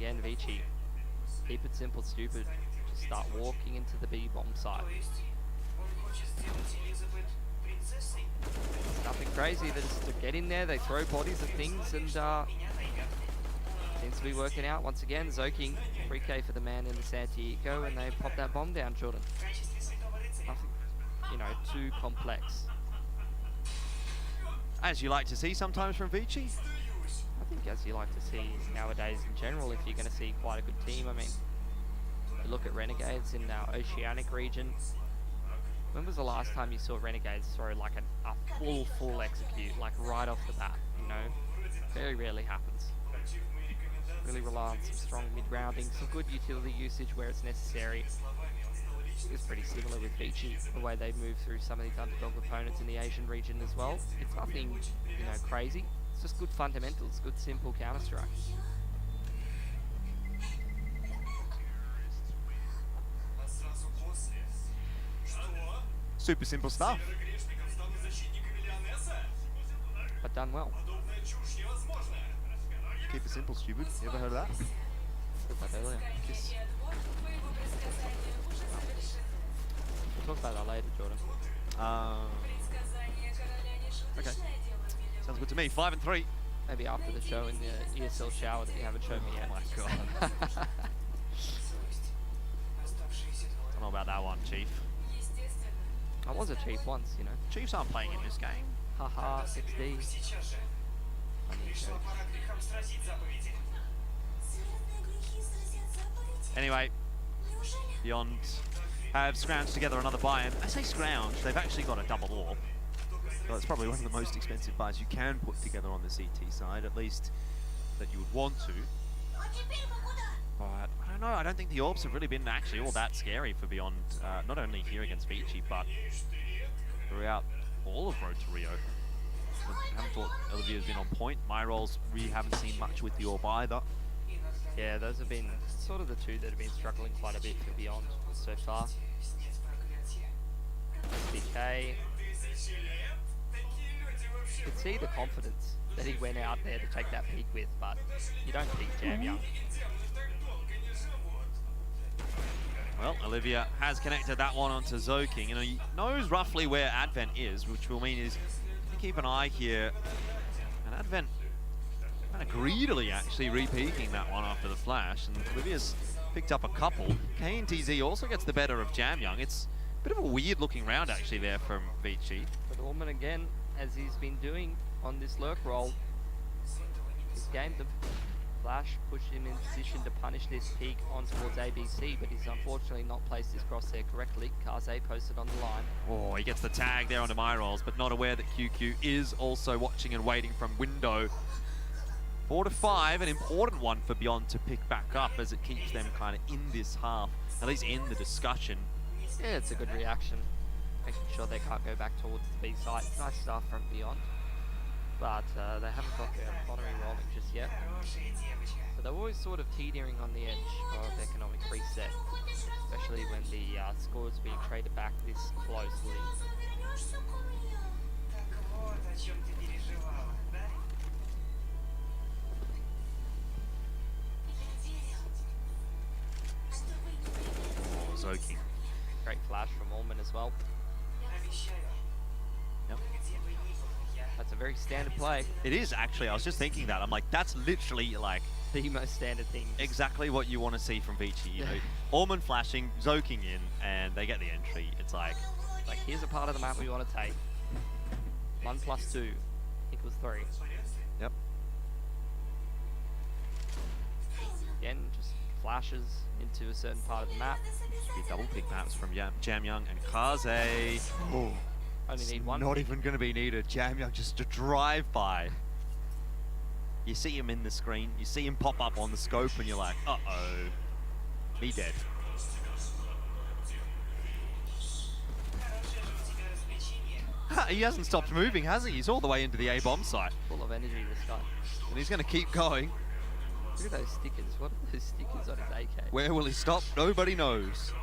again, ViCi, keep it simple, stupid. Just start walking into the B bomb site. Nothing crazy. They just get in there, they throw bodies at things, and seems to be working out once again. Zoking, 3K for the man in the Santiago, and they pop that bomb down, Jordan. Nothing, you know, too complex. As you like to see sometimes from ViCi. I think as you like to see nowadays in general, if you're going to see quite a good team. I mean, you look at Renegades in our Oceanic region. When was the last time you saw Renegades throw like a full execute, like right off the bat, you know? Very rarely happens. Really rely on some strong mid-rounding, some good utility usage where it's necessary. It's pretty similar with ViCi, the way they move through some of these underdog opponents in the Asian region as well. It's nothing, you know, crazy. It's just good fundamentals, good simple counter-strike. Super simple stuff. But done well. Keep it simple, stupid. You ever heard of that? Said that earlier. Kiss. We'll talk about that later, Jordan. Okay. Sounds good to me. 5 and 3. Maybe after the show in the ESL shower that you haven't shown me yet. Oh my god. I don't know about that one, Chief. I was a Chief once, you know. Chiefs aren't playing in this game. Haha, 6D. Anyway, Beyond have scrounged together another buy, and I say scrounge, they've actually got a double AWP. So it's probably one of the most expensive buys you can put together on the CT side, at least that you would want to. But I don't know, I don't think the AWPs have really been actually all that scary for Beyond, not only here against ViCi, but throughout all of Road to Rio. I haven't thought Olivia's been on point. My roles, we haven't seen much with the AWP either. Yeah, those have been sort of the two that have been struggling quite a bit for Beyond so far. SBK. You could see the confidence that he went out there to take that peak with, but you don't peak Jam Young. Well, Olivia has connected that one onto Zoking. You know, he knows roughly where Advent is, which will mean is you keep an eye here. And Advent kind of greedily actually re-peaking that one after the flash. And Olivia's picked up a couple. KNTZ also gets the better of Jam Young. It's a bit of a weird looking round actually there from ViCi. But Orman again, as he's been doing on this lurk roll, he's gamed them. Flash pushed him in position to punish this peak on towards ABC, but he's unfortunately not placed his crosshair correctly. Kaze posted on the line. Oh, he gets the tag there onto my rolls, but not aware that QQ is also watching and waiting from window. 4 to 5, an important one for Beyond to pick back up as it keeps them kind of in this half, at least in the discussion. Yeah, it's a good reaction. Making sure they can't go back towards the B site. Nice stuff from Beyond. But they haven't got their lottery rolling just yet. So they're always sort of teetering on the edge of economic reset, especially when the score is being traded back this closely. Oh, Zoking. Great flash from Orman as well. Yep. That's a very standard play. It is actually, I was just thinking that. I'm like, that's literally like The most standard thing. exactly what you want to see from ViCi. You know, Orman flashing, Zoking in, and they get the entry. It's like Here's a part of the map we want to take. 1 + 2 equals 3. Yep. Again, just flashes into a certain part of the map. Should be double pick maps from Jam Young and Kaze. Oh, Only need one. not even going to be needed. Jam Young just to drive by. You see him in the screen, you see him pop up on the scope, and you're like, uh-oh, he dead. He hasn't stopped moving, has he? He's all the way into the A-bomb site. Full of energy, this guy. And he's going to keep going. Look at those stickers. What are those stickers on his AK? Where will he stop? Nobody knows.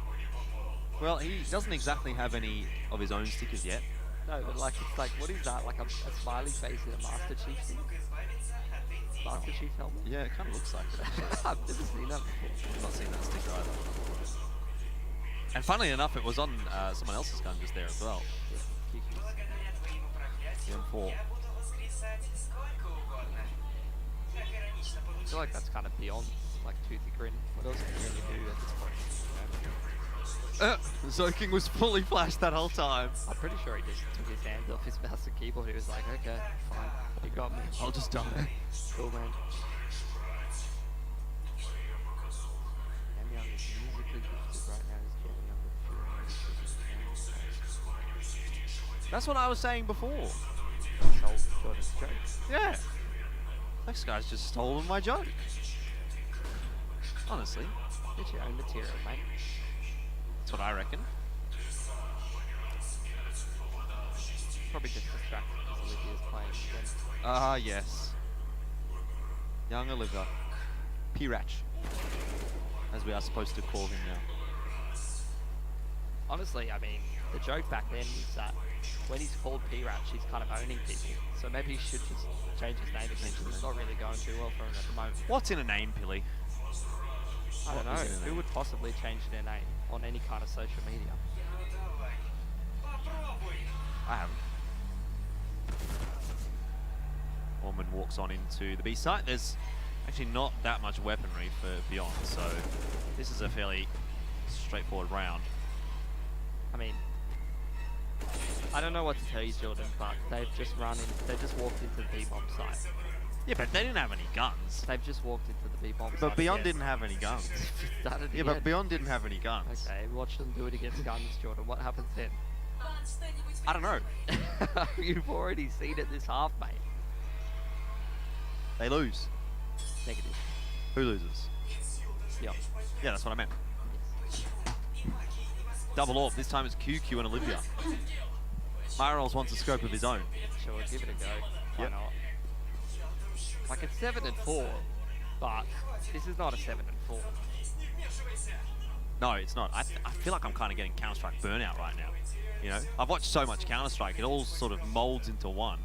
Well, he doesn't exactly have any of his own stickers yet. No, but like, it's like, what is that? Like a smiley face in a Master Chief thing? Master Chief helmet? Yeah, it kind of looks like it. I've never seen that before. I've not seen that sticker either. And funnily enough, it was on someone else's gun just there as well. Yeah, The M4. I feel like that's kind of beyond like toothy grin. What else can you really do at this point? You know? Zoking was fully flashed that whole time. I'm pretty sure he just took his hands off his mouse and keyboard. He was like, okay, fine, you got me. I'll just die. Cool, man. Young is musically gifted right now. He's getting up with few. That's what I was saying before. Sold Jordan's joke. Yeah. This guy's just stolen my joke. Honestly. Get your own material, mate. That's what I reckon. Probably just distracted because Olivia's playing again. Ah, yes. Young Olivia. P-Ratch. As we are supposed to call him now. Honestly, I mean, the joke back then is that when he's called P-Ratch, he's kind of owning people. So maybe he should just change his name again because it's not really going too well for him at the moment. What's in a name, Pilly? I don't What is know. in a Who name? would possibly change their name on any kind of social media? I haven't. Orman walks on into the B site. There's actually not that much weaponry for Beyond, so this is a fairly straightforward round. I mean, I don't know what to tell you, Jordan, but they've just walked into the B-bomb site. Yeah, but they didn't have any guns. They've just walked into the B-bomb site. But Beyond again. didn't have any guns. Just done it Yeah, again. but Beyond didn't have any guns. Okay, watch them do it against guns, Jordan. What happens then? I don't know. You've already seen it this half, mate. They lose. Negative. Who loses? Yep. Yeah, that's what I meant. Double AWP. This time it's QQ and Olivia. Myrolls wants a scope of his own. Sure, give it a go. Why Yep. not? Like, it's 7-4, but this is not a 7-4. No, it's not. I feel like I'm kind of getting Counter-Strike burnout right now. You know, I've watched so much Counter-Strike, it all sort of molds into one.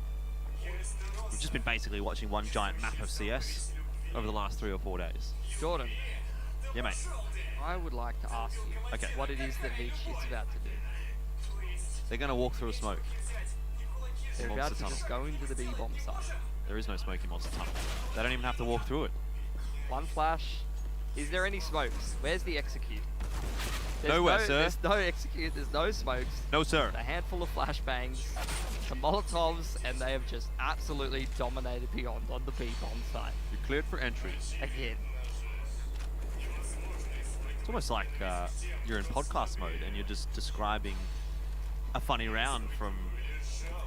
We've just been basically watching one giant map of CS over the last 3 or 4 days. Jordan, Yeah, mate. I would like to ask you Okay. what it is that ViCi is about to do. They're going to walk through a smoke. They're Monster about to tunnel. just go into the B-bomb site. There is no smoky monster tunnel. They don't even have to walk through it. One flash. Is there any smokes? Where's the execute? Nowhere, sir. There's no execute, there's no smokes. No, sir. A handful of flashbangs, some Molotovs, and they have just absolutely dominated Beyond on the B-bomb site. You're cleared for entry. Again. It's almost like you're in podcast mode and you're just describing a funny round from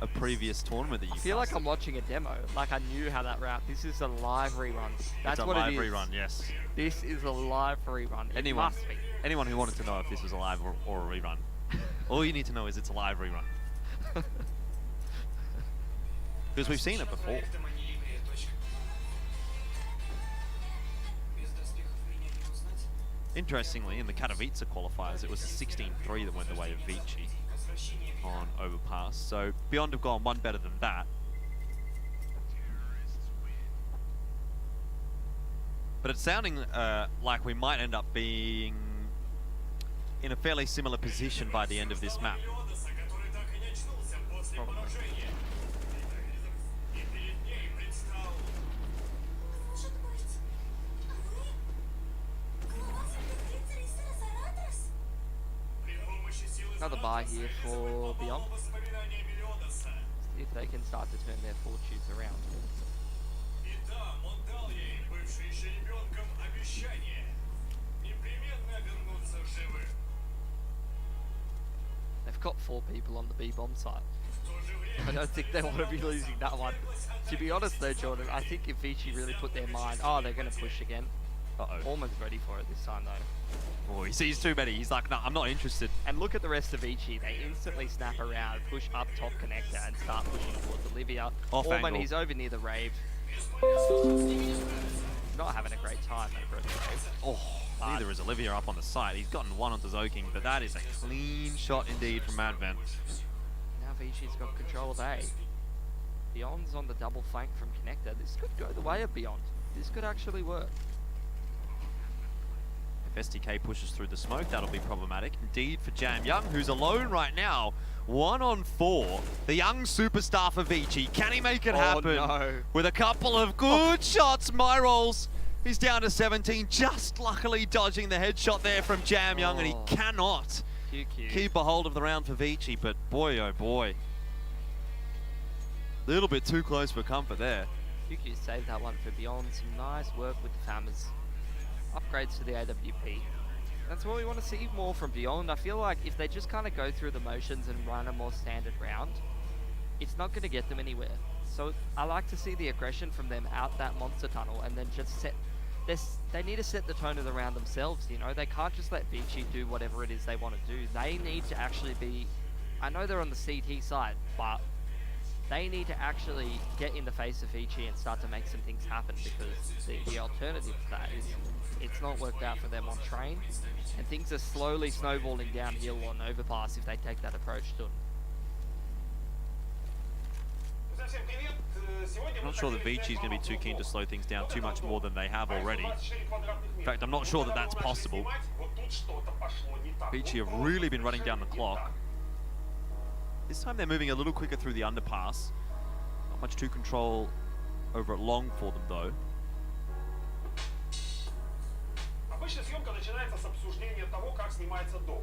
a previous tournament that you I feel like casted. I'm watching a demo. Like I knew how that route. This is a live rerun. That's It's a what live it is. rerun, yes. This is a live rerun. It Anyone, must be. anyone who wanted to know if this was a live or a rerun, all you need to know is it's a live rerun. Because we've seen it before. Interestingly, in the Katowice qualifiers, it was a 16-3 that went the way of ViCi on Overpass. So Beyond have gone one better than that. But it's sounding like we might end up being in a fairly similar position by the end of this map. Probably. Another buy here for Beyond. See if they can start to turn their fortunes around. They've got 4 people on the B-bomb site. I don't think they want to be losing that one. To be honest though, Jordan, I think if ViCi really put their mind, oh, they're going to push again. Uh-oh. Orman's ready for it this time though. Oh, he sees too many. He's like, no, I'm not interested. And look at the rest of ViCi. They instantly snap around, push up top connector, and start pushing towards Olivia. Off Orman, angle. he's over near the rave. Not having a great time over at the rave. Oh, neither is Olivia up on the side. He's gotten one onto Zoking, but that is a clean shot indeed from Advent. Now ViCi's got control of A. Beyond's on the double flank from connector. This could go the way of Beyond. This could actually work. SDK pushes through the smoke, that'll be problematic. Indeed for Jam Young, who's alone right now. 1 on 4. The young superstar for ViCi. Can he make it happen? No. With a couple of good shots, Myrolls. He's down to 17, just luckily dodging the headshot there from Jam Young, and he cannot keep a hold of the round for ViCi, but boy, oh boy. A little bit too close for comfort there. QQ saved that one for Beyond. Some nice work with the Fammers. Upgrades to the AWP. That's what we want to see more from Beyond. I feel like if they just kind of go through the motions and run a more standard round, it's not going to get them anywhere. So I like to see the aggression from them out that monster tunnel and then just set... They need to set the tone of the round themselves, you know? They can't just let ViCi do whatever it is they want to do. They need to actually be... I know they're on the CT side, but they need to actually get in the face of ViCi and start to make some things happen, because the alternative to that is it's not worked out for them on train, and things are slowly snowballing downhill on overpass if they take that approach to them. I'm not sure that ViCi is going to be too keen to slow things down too much more than they have already. In fact, I'm not sure that that's possible. ViCi have really been running down the clock. This time they're moving a little quicker through the underpass. Not much to control over at long for them though. Обычно съемка начинается с обсуждения того, как снимается дом.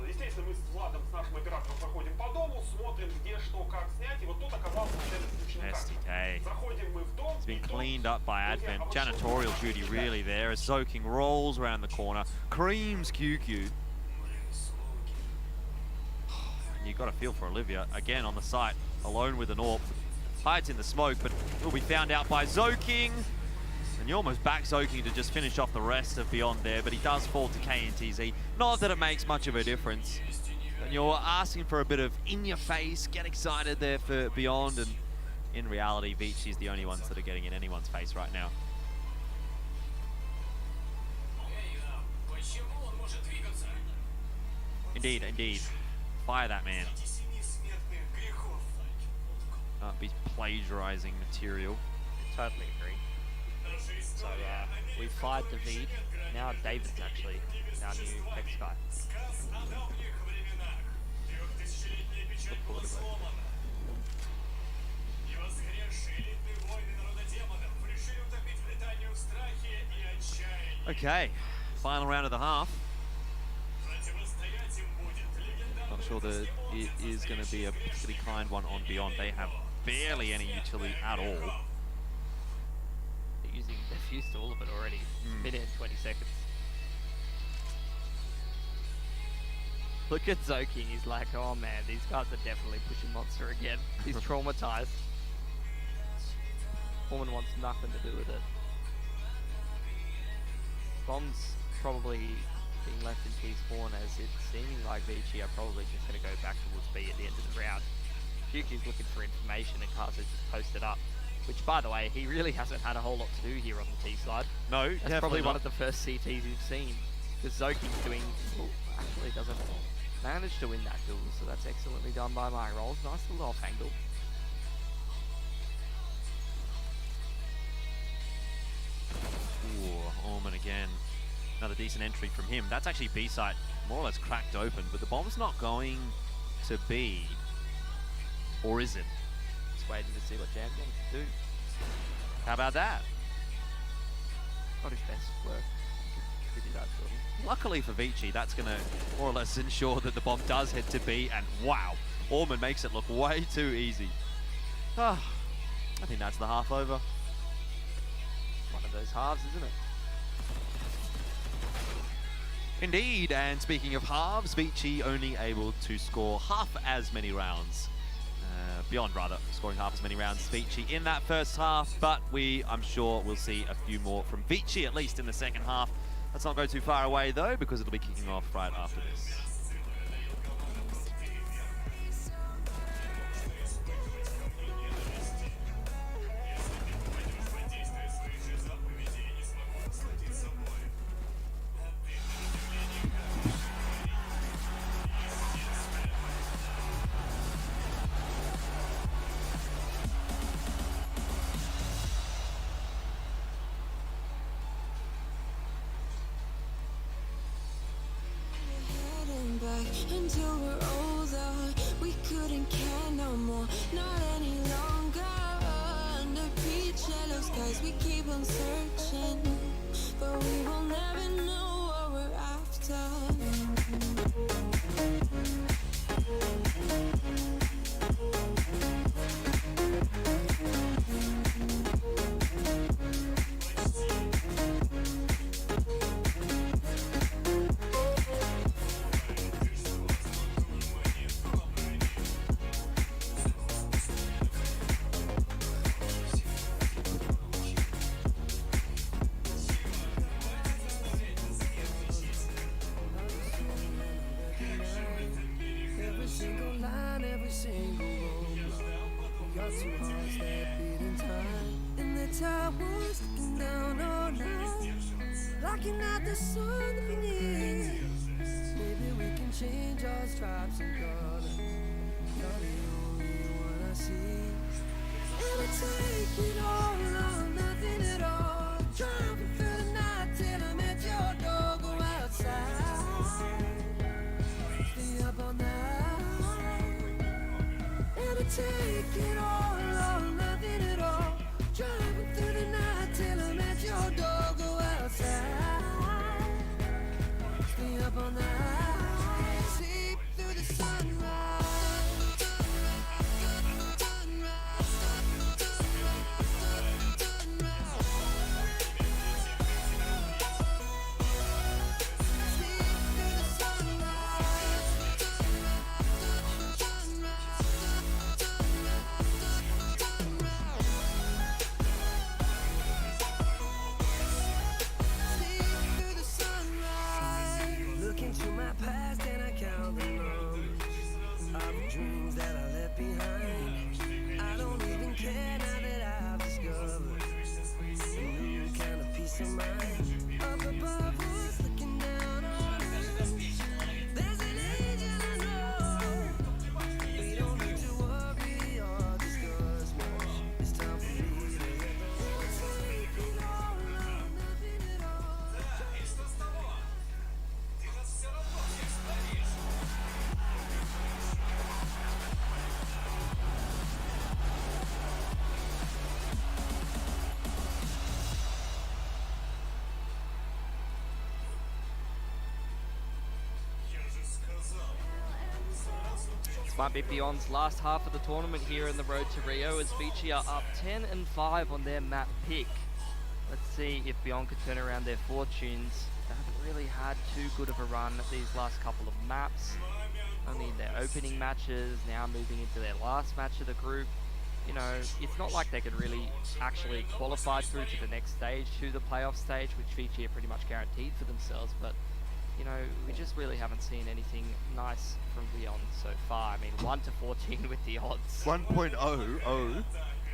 Естественно, мы с Владом, с нашим оператором, проходим по дому, смотрим, где, что, как снять, и вот тут оказался случайно включена камера. Заходим мы в дом. It's been cleaned up by Advent. Janitorial duty really there as Zoking rolls around the corner, creams QQ. And you've got to feel for Olivia, again on the site, alone with an AWP. Hides in the smoke, but will be found out by Zoking. And you almost back Zoking to just finish off the rest of Beyond there, but he does fall to KNTZ. Not that it makes much of a difference. And you're asking for a bit of in-your-face, get excited there for Beyond, and in reality, ViCi is the only ones that are getting in anyone's face right now. Indeed, indeed. Fire that man. Can't be plagiarizing material. Totally agree. So we fired David. Now David's actually our new Hex guy. Look forward to it. Okay, final round of the half. Not sure that it is going to be a particularly kind one on Beyond. They have barely any utility at all. They've used all of it already. Minute and 20 seconds. Look at Zoking, he's like, oh man, these guys are definitely pushing Monster again. He's traumatized. Woman wants nothing to do with it. Bomb's probably being left in T-spawn, as it's seeming like ViCi are probably just going to go back towards B at the end of the round. QQ's looking for information and Kaza's just posted up. Which, by the way, he really hasn't had a whole lot to do here on the T side. No, that's probably one of the first CTs you've seen. Because Zoking's doing, actually doesn't manage to win that duel, so that's excellently done by Myrolls. Nice little off angle. Ooh, Orman again. Another decent entry from him. That's actually B site more or less cracked open, but the bomb's not going to be. Or is it? Waiting to see what Jam wants to do. How about that? Not his best work. Could do that sort of. Luckily for ViCi, that's going to more or less ensure that the bomb does head to B, and wow, Orman makes it look way too easy. I think that's the half over. One of those halves, isn't it? Indeed, and speaking of halves, ViCi only able to score half as many rounds. Beyond rather, scoring half as many rounds as ViCi in that first half, but I'm sure we'll see a few more from ViCi, at least in the second half. Let's not go too far away though, because it'll be kicking off right after this. until we're older. We couldn't care no more, not any longer. Under peach yellow skies, we keep on searching, but we will never know what we're after. Every single line, every single roadblock. We got two hearts that beat in time, and the towers looking down on us, blocking out the sun that we need. Maybe we can change our stripes and colors. You're the only one I see. And I take it all or nothing at all. Driving through the night till I'm at your door. Go outside, stay up all night. And I take it all or nothing at all. Driving through the night till I'm at your door. Go outside, stay up all night. Sleep through the sunrise. Dreams that I left behind. I don't even care now that I've discovered a new kind of peace of mind. Up above us, looking down on us, there's an angel I know. We don't need to worry or discuss much. It's time for me to let the world take it all or nothing at all. This might be Beyond's last half of the tournament here in the road to Rio, as ViCi are up 10-5 on their map pick. Let's see if Beyond could turn around their fortunes. They haven't really had too good of a run at these last couple of maps. Only in their opening matches, now moving into their last match of the group. You know, it's not like they could really actually qualify through to the next stage, to the playoff stage, which ViCi are pretty much guaranteed for themselves, but you know, we just really haven't seen anything nice from Beyond so far. I mean, 1-14 with the odds. 1.00.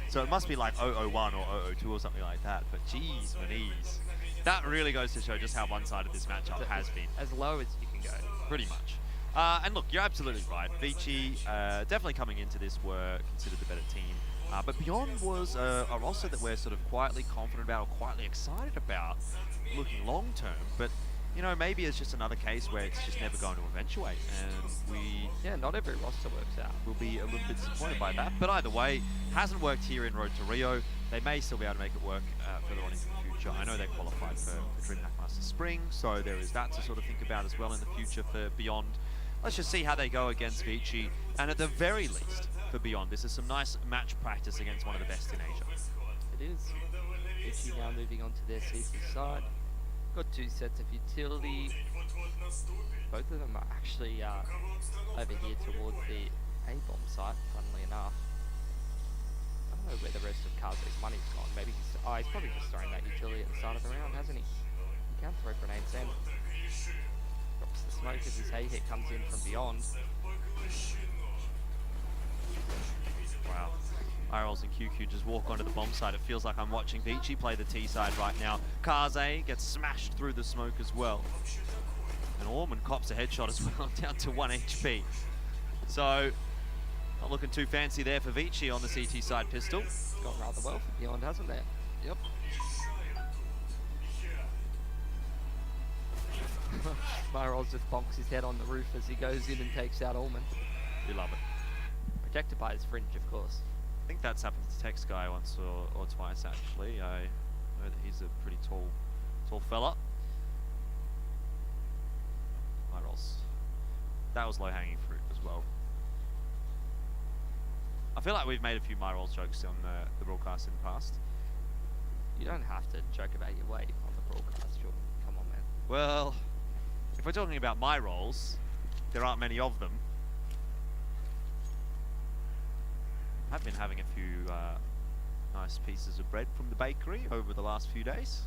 So it must be like 001 or 002 or something like that. But geez, Maniz. That really goes to show just how one-sided this matchup has been. As low as you can go. Pretty much. And look, you're absolutely right. ViCi definitely coming into this were considered the better team. But Beyond was a roster that we're sort of quietly confident about or quietly excited about looking long-term. But you know, maybe it's just another case where it's just never going to eventuate, and yeah, not every roster works out. We'll be a little bit disappointed by that. But either way, hasn't worked here in Road to Rio. They may still be able to make it work further on into the future. I know they qualified for DreamHack Master Spring, so there is that to sort of think about as well in the future for Beyond. Let's just see how they go against ViCi, and at the very least, for Beyond, this is some nice match practice against one of the best in Asia. It is. ViCi now moving on to their CT side. Got two sets of utility. Both of them are actually over here towards the A-bomb site, funnily enough. I don't know where the rest of Kaze's money's gone. Maybe he's probably just throwing that utility at the start of the round, hasn't he? He can throw grenades in. Drops the smoke as his hay hit comes in from Beyond. Wow. IRLs and QQ just walk onto the bomb side. It feels like I'm watching ViCi play the T side right now. Kaze gets smashed through the smoke as well. And Orman cops a headshot as well, down to 1 HP. So, not looking too fancy there for ViCi on the CT side pistol. Gone rather well for Beyond, hasn't it? Yep. Myrolls just bonks his head on the roof as he goes in and takes out Allman. You love it. Protected by his fringe, of course. I think that's happened to Tex Guy once or twice actually. I know that he's a pretty tall fella. Myrolls. That was low-hanging fruit as well. I feel like we've made a few Myrolls jokes on the broadcast in the past. You don't have to joke about your weight on the broadcast, Jordan. Come on, man. Well, if we're talking about Myrolls, there aren't many of them. I've been having a few nice pieces of bread from the bakery over the last few days.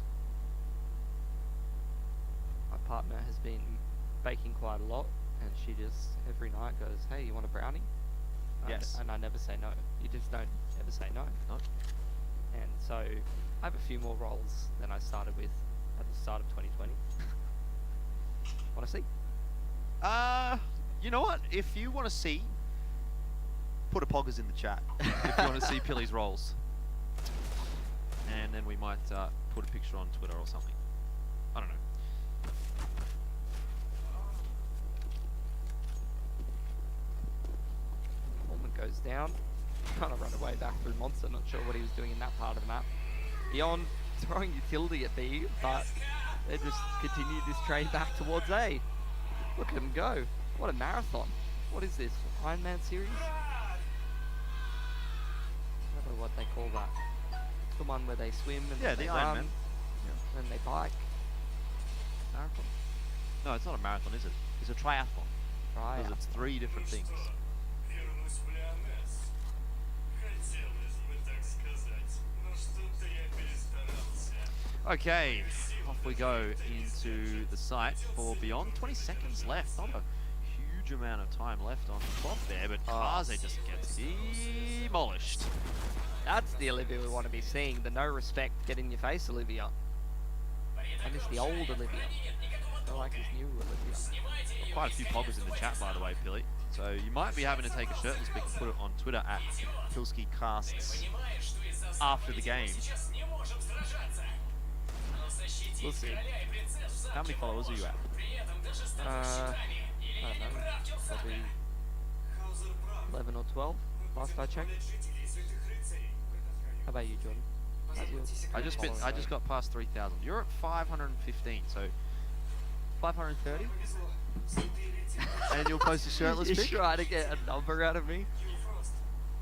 My partner has been baking quite a lot, and she just every night goes, "Hey, you want a brownie?" Yes. And I never say no. You just don't ever say no. No. And so I have a few more rolls than I started with at the start of 2020. Want to see? You know what? If you want to see, put a poggers in the chat if you want to see Pilly's rolls. And then we might put a picture on Twitter or something. I don't know. Allman goes down, trying to run away back through Monster. Not sure what he was doing in that part of the map. Beyond throwing utility at B, but they just continue this train back towards A. Look at him go. What a marathon. What is this? Ironman series? I don't know what they call that. The one where they swim and Yeah, then they the run, Ironman. then they bike. Marathon? No, it's not a marathon, is it? It's a triathlon. Because it's 3 different things. Okay, off we go into the site for Beyond. 20 seconds left. Not a huge amount of time left on the clock there, but Kaze just gets demolished. That's the Olivia we want to be seeing. The no respect, get in your face Olivia. And it's the old Olivia. I like his new Olivia. Quite a few poggers in the chat, by the way, Pilly. So you might be having to take a shirtless pic and put it on Twitter at PilskyCasts after the game. We'll see. How many followers are you at? I don't know. Probably 11 or 12 last I checked. How about you, Jordan? I just got past 3,000. You're at 515, so 530. And you'll post a shirtless pic. You're trying to get a number out of me.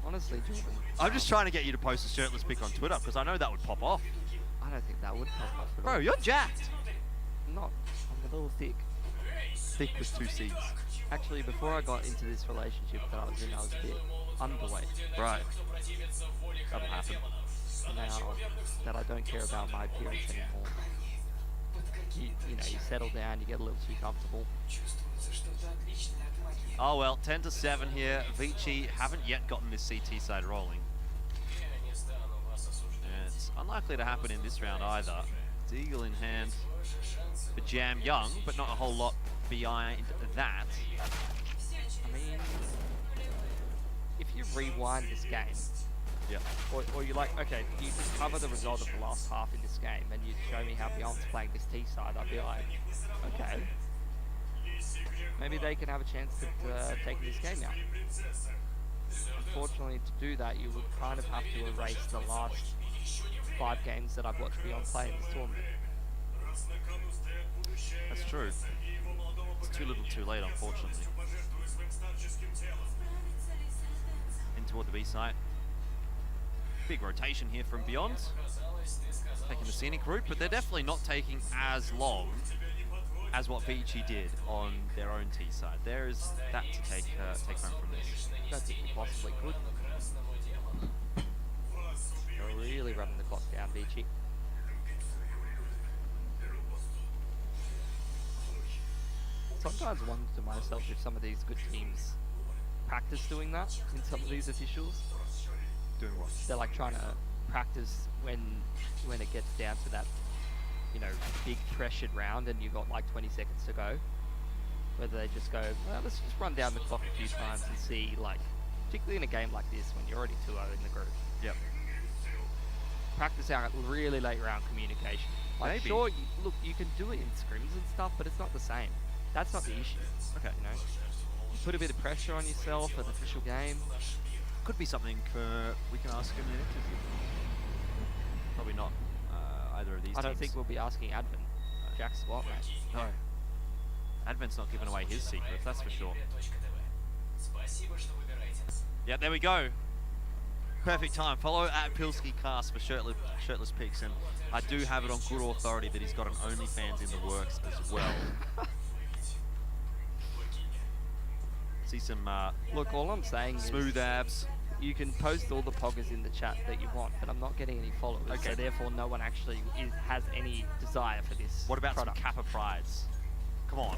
Honestly, Jordan. I'm just trying to get you to post a shirtless pic on Twitter because I know that would pop off. I don't think that would pop off at Bro, all. you're jacked. I'm not. I'm a little thick. Thick with 2 C's. Actually, before I got into this relationship that I was in, I was a bit underweight. Right. That'll happen. Now that I don't care about my appearance anymore, you know, you settle down, you get a little too comfortable. Oh well, 10 to 7 here. ViCi haven't yet gotten this CT side rolling. And it's unlikely to happen in this round either. It's Eagle in hand for Jam Young, but not a whole lot behind that. I mean, if you rewind this game, Yeah. or you're like, okay, you just cover the result of the last half in this game and you show me how Beyond's playing this T side, I'd be like, okay, maybe they can have a chance at taking this game out. Unfortunately, to do that, you would kind of have to erase the last 5 games that I've watched Beyond play in this tournament. That's true. It's too little too late, unfortunately. In toward the B site. Big rotation here from Beyond. Taking the scenic route, but they're definitely not taking as long as what ViCi did on their own T side. There is that to take home from this. I don't think we possibly could. They're really running the clock down, ViCi. Sometimes I wonder to myself if some of these good teams practice doing that in some of these officials. Doing what? They're like trying to practice when it gets down to that, you know, big pressured round and you've got like 20 seconds to go. Whether they just go, well, let's just run down the clock a few times and see, like, particularly in a game like this when you're already 2-0 in the group. Yep. practice out really late round communication. Like, Maybe. sure, look, you can do it in scrims and stuff, but it's not the same. That's not the issue. Okay. You know, you put a bit of pressure on yourself for the official game. Could be something we can ask him in an interview. Probably not either of these I don't teams. think we'll be asking Advent. Jack Swat, mate. No. Advent's not giving away his secrets, that's for sure. Yeah, there we go. Perfect time. Follow at Pilski Cast for shirtless pics, and I do have it on good authority that he's got an OnlyFans in the works as well. See some Look, all I'm saying smooth is abs. you can post all the poggers in the chat that you want, but I'm not getting any followers, Okay. so therefore no one actually has any desire for this What about product. some Kappa Prides? Come on.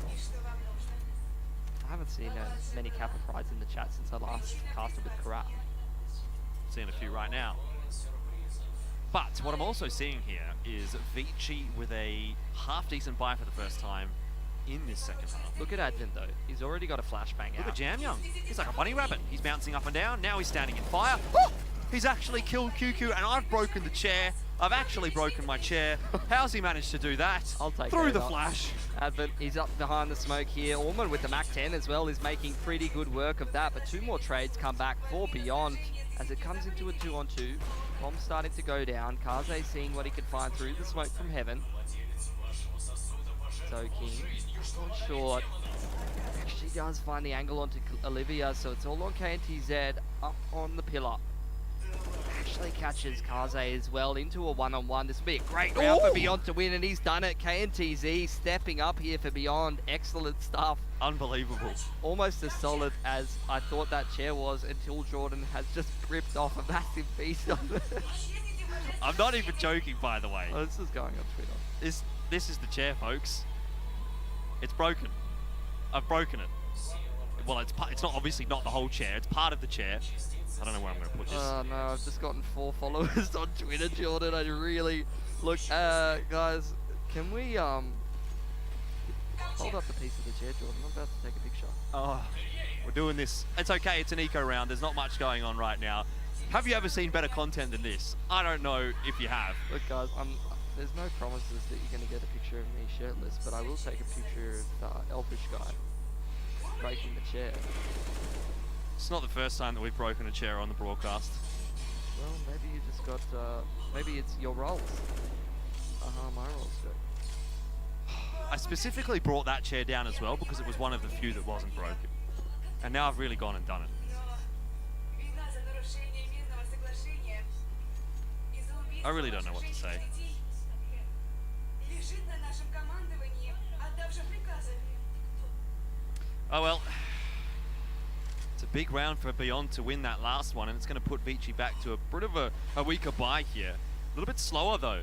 I haven't seen many Kappa Prides in the chat since I last casted with Karat. Seeing a few right now. But what I'm also seeing here is ViCi with a half-decent buy for the first time in this second half. Look at Advent though, he's already got a flashbang Look out. at Jam Young. He's like a bunny rabbit. He's bouncing up and down. Now he's standing in fire. Oh! He's actually killed QQ, and I've broken the chair. I've actually broken my chair. How's he managed to do that? I'll take Through the over. flash. Advent, he's up behind the smoke here. Orman with the Mac 10 as well is making pretty good work of that, but two more trades come back for Beyond as it comes into a 2-on-2. Bomb's starting to go down. Kaze seeing what he could find through the smoke from heaven. So King, not short. Actually does find the angle onto Olivia, so it's all on KNTZ, up on the pillar. Actually catches Kaze as well into a one-on-one. This will be a great round for Beyond to win, and he's done it. KNTZ stepping up here for Beyond. Excellent stuff. Unbelievable. Almost as solid as I thought that chair was until Jordan has just ripped off a massive piece of it. I'm not even joking, by the way. Oh, this is going on Twitter. This is the chair, folks. It's broken. I've broken it. Well, it's not obviously not the whole chair. It's part of the chair. I don't know where I'm going to put this. Oh no, I've just gotten 4 followers on Twitter, Jordan. I really look, guys. Can we hold up the piece of the chair, Jordan? I'm about to take a picture. Oh, we're doing this. It's okay. It's an eco round. There's not much going on right now. Have you ever seen better content than this? I don't know if you have. Look, guys, there's no promises that you're going to get a picture of me shirtless, but I will take a picture of Elfish Guy breaking the chair. It's not the first time that we've broken a chair on the broadcast. Well, maybe you just got, maybe it's your rolls. My rolls too. I specifically brought that chair down as well because it was one of the few that wasn't broken. And now I've really gone and done it. I really don't know what to say. Oh well. It's a big round for Beyond to win that last one, and it's going to put ViCi back to a bit of a weaker buy here. A little bit slower though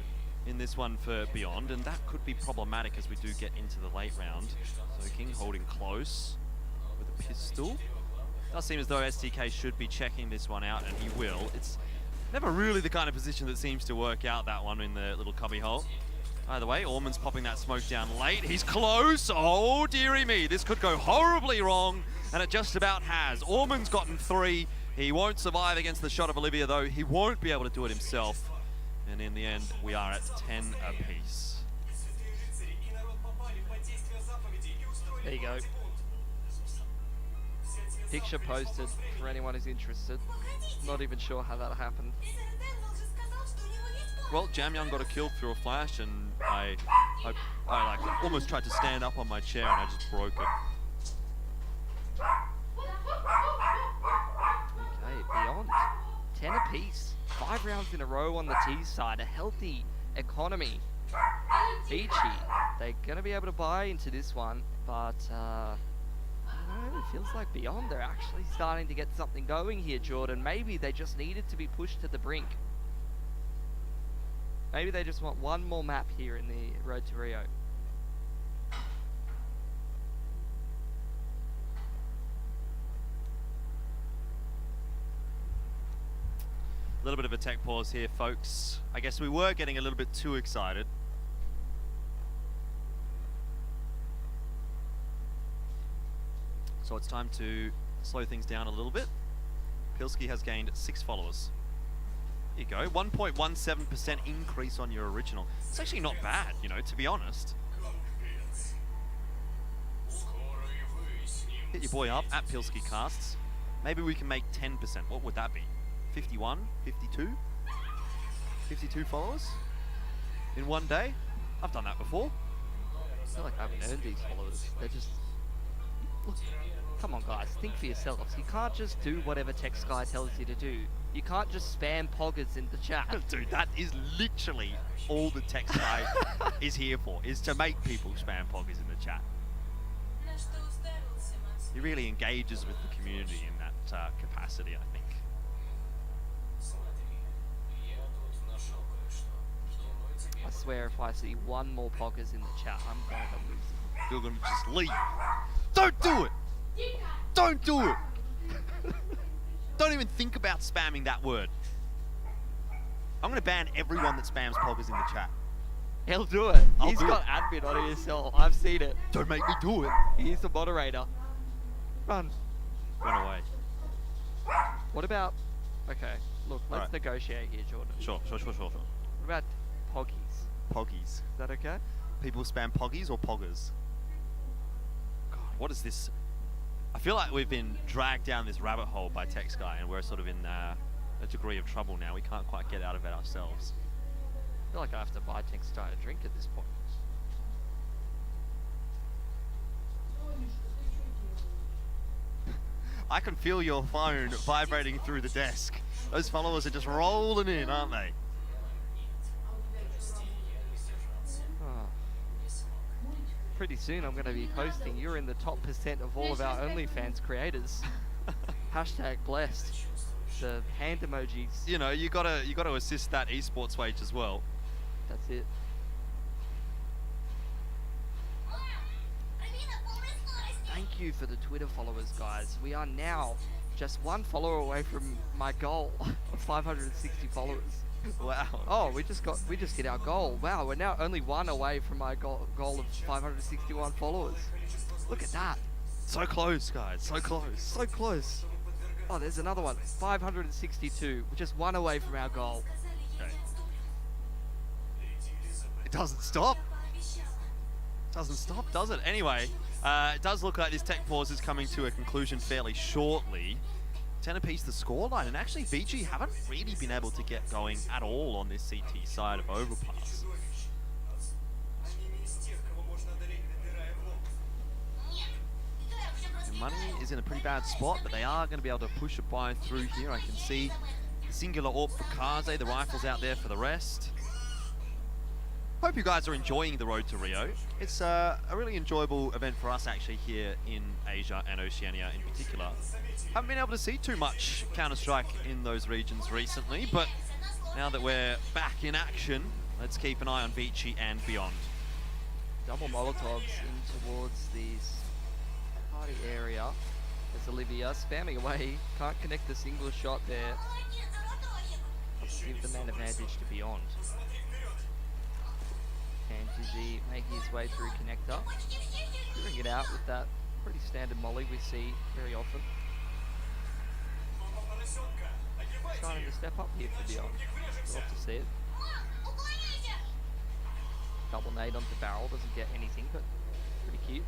in this one for Beyond, and that could be problematic as we do get into the late round. So King holding close with a pistol. Does seem as though STK should be checking this one out, and he will. It's never really the kind of position that seems to work out, that one in the little cubby hole. Either way, Orman's popping that smoke down late. He's close. Oh, dearie me. This could go horribly wrong, and it just about has. Orman's gotten 3. He won't survive against the shot of Olivia, though. He won't be able to do it himself. And in the end, we are at 10 apiece. There you go. Picture posted for anyone who's interested. Not even sure how that happened. Well, Jam Young got a kill through a flash, and I like almost tried to stand up on my chair, and I just broke it. Okay, Beyond. 10 apiece. 5 rounds in a row on the T side. A healthy economy. ViCi, they're going to be able to buy into this one, but I don't know, it feels like Beyond, they're actually starting to get something going here, Jordan. Maybe they just needed to be pushed to the brink. Maybe they just want one more map here in the Road to Rio. A little bit of a tech pause here, folks. I guess we were getting a little bit too excited. So it's time to slow things down a little bit. Pilski has gained 6 followers. you go, 1.17% increase on your original. It's actually not bad, you know, to be honest. Hit your boy up at Pilski Casts. Maybe we can make 10%. What would that be? 51? 52? 52 followers in one day? I've done that before. I feel like I haven't earned these followers. They're just... Look, come on guys, think for yourselves. You can't just do whatever Text Guy tells you to do. You can't just spam poggers in the chat. Dude, that is literally all the Text Guy is here for, is to make people spam poggers in the chat. He really engages with the community in that capacity, I think. I swear if I see one more poggers in the chat, I'm going to lose. You're going to just leave. Don't do it! Don't do it! Don't even think about spamming that word. I'm going to ban everyone that spams poggers in the chat. He'll do it. I'll He's do got admin on ESL. I've seen it. Don't make me do it. He's the moderator. Run. Run away. What about... Okay, look, let's Alright. negotiate here, Jordan. Sure. What about poggies? Poggies. Is that okay? People spam poggies or poggers? God, what is this? I feel like we've been dragged down this rabbit hole by Text Guy, and we're sort of in a degree of trouble now. We can't quite get out of it ourselves. I feel like I have to buy Text Guy a drink at this point. I can feel your phone vibrating through the desk. Those followers are just rolling in, aren't they? Oh. Pretty soon I'm going to be posting you're in the top % of all of our OnlyFans creators. Hashtag blessed. The hand emojis. You know, you gotta assist that esports wage as well. That's it. Thank you for the Twitter followers, guys. We are now just one follower away from my goal of 560 followers. Wow. Oh, we just hit our goal. Wow, we're now only one away from my goal of 561 followers. Look at that. So close, guys. So close. So close. Oh, there's another one. 562. We're just one away from our goal. Okay. It doesn't stop. Doesn't stop, does it? Anyway, it does look like this tech pause is coming to a conclusion fairly shortly. 10 apiece the scoreline, and actually ViCi haven't really been able to get going at all on this CT side of Overpass. And Money is in a pretty bad spot, but they are going to be able to push a buy through here. I can see the singular AWP for Kaze, the rifles out there for the rest. Hope you guys are enjoying the road to Rio. It's a really enjoyable event for us actually here in Asia and Oceania in particular. Haven't been able to see too much Counter-Strike in those regions recently, but now that we're back in action, let's keep an eye on ViCi and beyond. Double Molotovs in towards the party area. There's Olivia spamming away. Can't connect a single shot there. Give the man advantage to beyond. And Jizzy making his way through connector. Figuring it out with that pretty standard molly we see very often. Starting to step up here for Beyond. Love to see it. Double nade onto barrel, doesn't get anything, but pretty cute.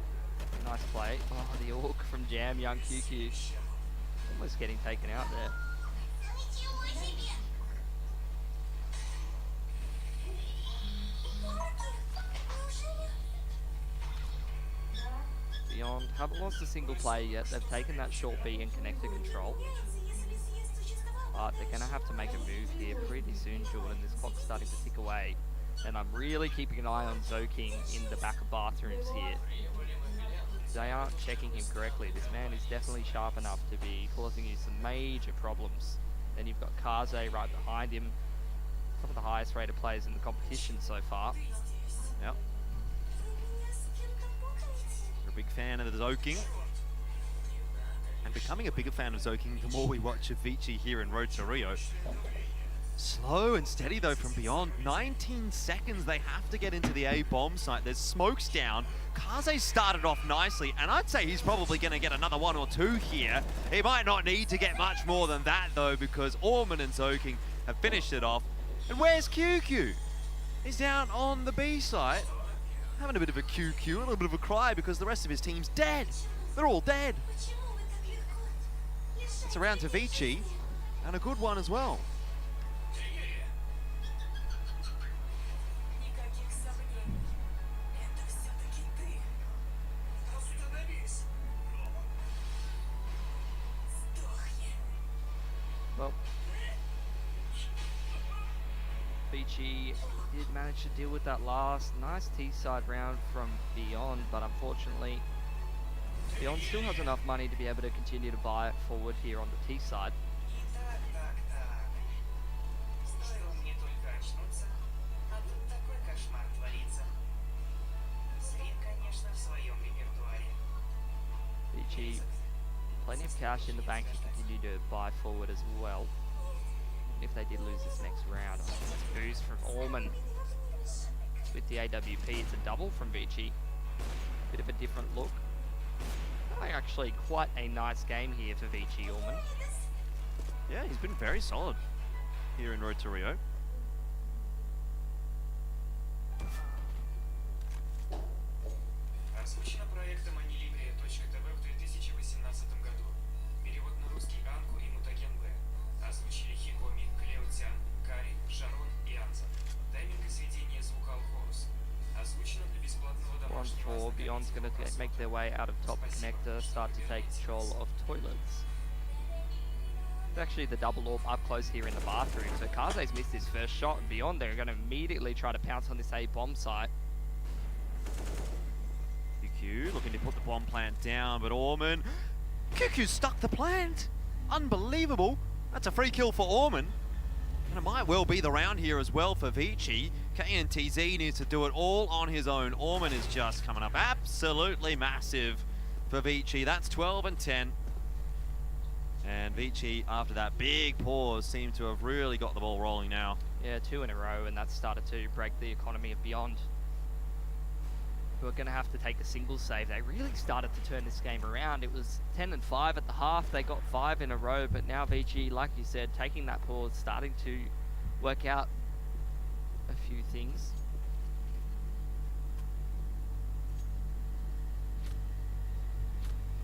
Nice play. Oh, the orc from Jam, young QQ. Almost getting taken out there. Beyond haven't lost a single play yet. They've taken that short B and connector control. But they're going to have to make a move here pretty soon, Jordan. This clock's starting to tick away. And I'm really keeping an eye on Zoking in the back of bathrooms here. They aren't checking him correctly. This man is definitely sharp enough to be causing you some major problems. Then you've got Kaze right behind him. Some of the highest rated players in the competition so far. Yep. We're a big fan of the Zoking. And becoming a bigger fan of Zoking the more we watch of ViCi here in Road to Rio. Slow and steady though from Beyond. 19 seconds they have to get into the A bomb site. There's smokes down. Kaze started off nicely, and I'd say he's probably going to get another 1 or 2 here. He might not need to get much more than that though, because Orman and Zoking have finished it off. And where's QQ? He's down on the B site, having a bit of a QQ, a little bit of a cry because the rest of his team's dead. They're all dead. It's around to ViCi, and a good one as well. Well, ViCi did manage to deal with that last nice T-side round from Beyond, but unfortunately Beyond still has enough money to be able to continue to buy it forward here on the T-side. ViCi, plenty of cash in the bank to continue to buy forward as well. If they did lose this next round. Oh, that's a boost from Orman. With the AWP, it's a double from ViCi. Bit of a different look. Actually quite a nice game here for ViCi Orman. Yeah, he's been very solid here in Road to Rio. Озвучено проектом Anilibria.tv в 2018 году. Перевод на русский Анку и Мутаген Б. Озвучили Хикоми, Клеотян, Кари, Шарон и Анза. Тайминг и сведение звука Алхорус. Озвучено для бесплатного домашнего. Beyond's going to make their way out of top connector, start to take control of toilets. It's actually the double orb up close here in the bathroom. So Kaze's missed his first shot, and Beyond they're going to immediately try to pounce on this A bomb site. QQ looking to put the bomb plant down, but Orman, QQ stuck the plant. Unbelievable. That's a free kill for Orman. And it might well be the round here as well for ViCi. KNTZ needs to do it all on his own. Orman is just coming up absolutely massive for ViCi. That's 12 and 10. And ViCi, after that big pause, seem to have really got the ball rolling now. Yeah, 2 in a row, and that's started to break the economy of Beyond, who are going to have to take a single save. They really started to turn this game around. It was 10 and 5 at the half. They got 5 in a row, but now ViCi, like you said, taking that pause, starting to work out a few things.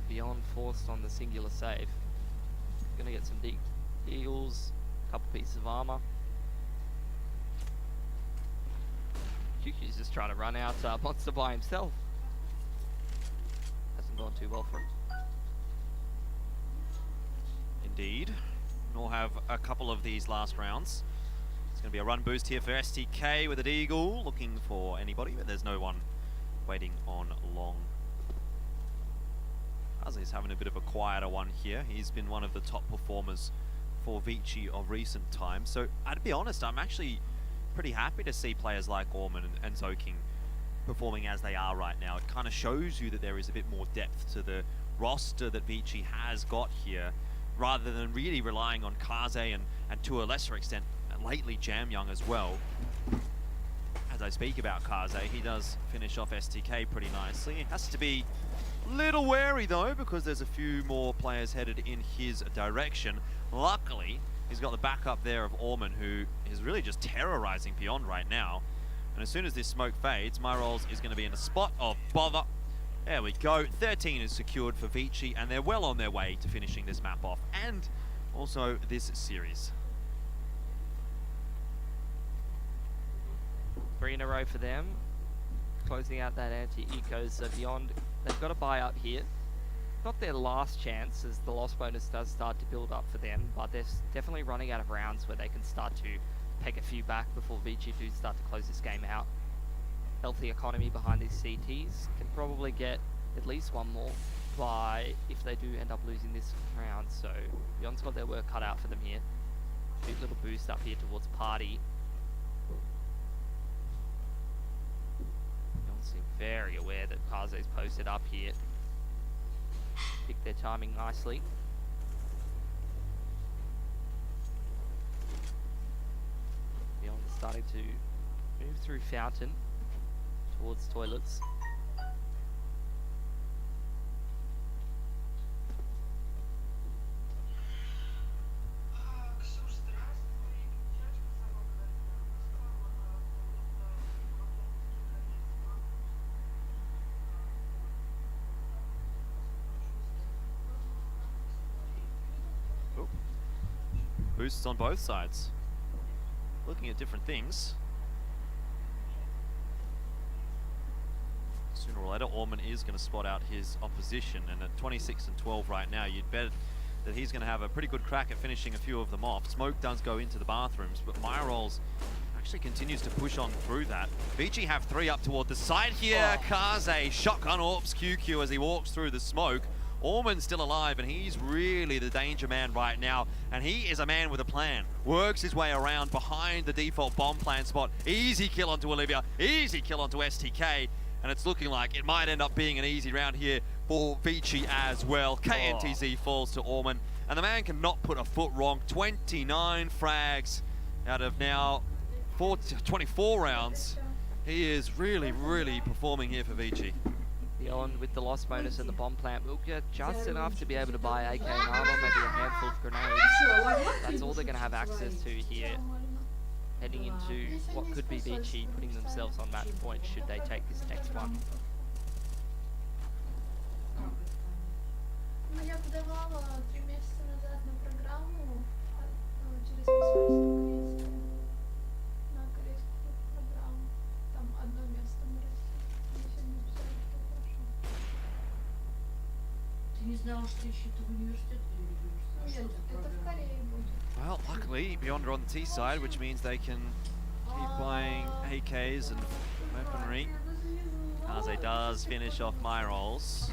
Beyond forced on the singular save. Gonna get some deep heals, a couple pieces of armor. QQ's just trying to run out Monster by himself. Hasn't gone too well for him. Indeed. We'll have a couple of these last rounds. It's going to be a run boost here for STK with an Eagle, looking for anybody, but there's no one waiting on long. Kaze's having a bit of a quieter one here. He's been one of the top performers for ViCi of recent times. So, to be honest, I'm actually pretty happy to see players like Orman and Zoking performing as they are right now. It kind of shows you that there is a bit more depth to the roster that ViCi has got here, rather than really relying on Kaze and to a lesser extent, lately Jam Young as well. As I speak about Kaze, he does finish off STK pretty nicely. He has to be a little wary though, because there's a few more players headed in his direction. Luckily, he's got the backup there of Orman, who is really just terrorizing Beyond right now. And as soon as this smoke fades, Myrolls is going to be in a spot of bother. There we go. 13 is secured for ViCi, and they're well on their way to finishing this map off, and also this series. 3 in a row for them. Closing out that anti-ecos Beyond. They've got to buy up here. Not their last chance, as the loss bonus does start to build up for them, but they're definitely running out of rounds where they can start to peg a few back before ViCi do start to close this game out. Healthy economy behind these CTs, can probably get at least one more by if they do end up losing this round, so Beyond's got their work cut out for them here. Cute little boost up here towards Party. Beyond seem very aware that Kaze's posted up here. Pick their timing nicely. Beyond starting to move through Fountain towards toilets. boosts on both sides. Looking at different things. Sooner or later, Orman is going to spot out his opposition, and at 26 and 12 right now, you'd bet that he's going to have a pretty good crack at finishing a few of them off. Smoke does go into the bathrooms, but Myrolls actually continues to push on through that. ViCi have 3 up toward the side here. Kaze shotgun orps QQ as he walks through the smoke. Orman's still alive, and he's really the danger man right now, and he is a man with a plan. Works his way around behind the default bomb plant spot. Easy kill onto Olivia, easy kill onto STK, and it's looking like it might end up being an easy round here for ViCi as well. KNTZ falls to Orman, and the man cannot put a foot wrong. 29 frags out of now 24 rounds. He is really, really performing here for ViCi. Beyond with the loss bonus and the bomb plant, we'll get just enough to be able to buy AK and armor, maybe a handful of grenades. That's all they're going to have access to here. Heading into what could be ViCi putting themselves on match point should they take this next one. Ну, я подавала 3 месяца назад на программу через посольство на корейскую программу. Там одно место на России. Мне сегодня написали, что хорошо. Ты не знала, что ищет в университет или в университет? Нет, это в Корее будет. Well, luckily, Beyond are on the T side, which means they can keep buying AKs and weaponry. Kaze does finish off Myrolls.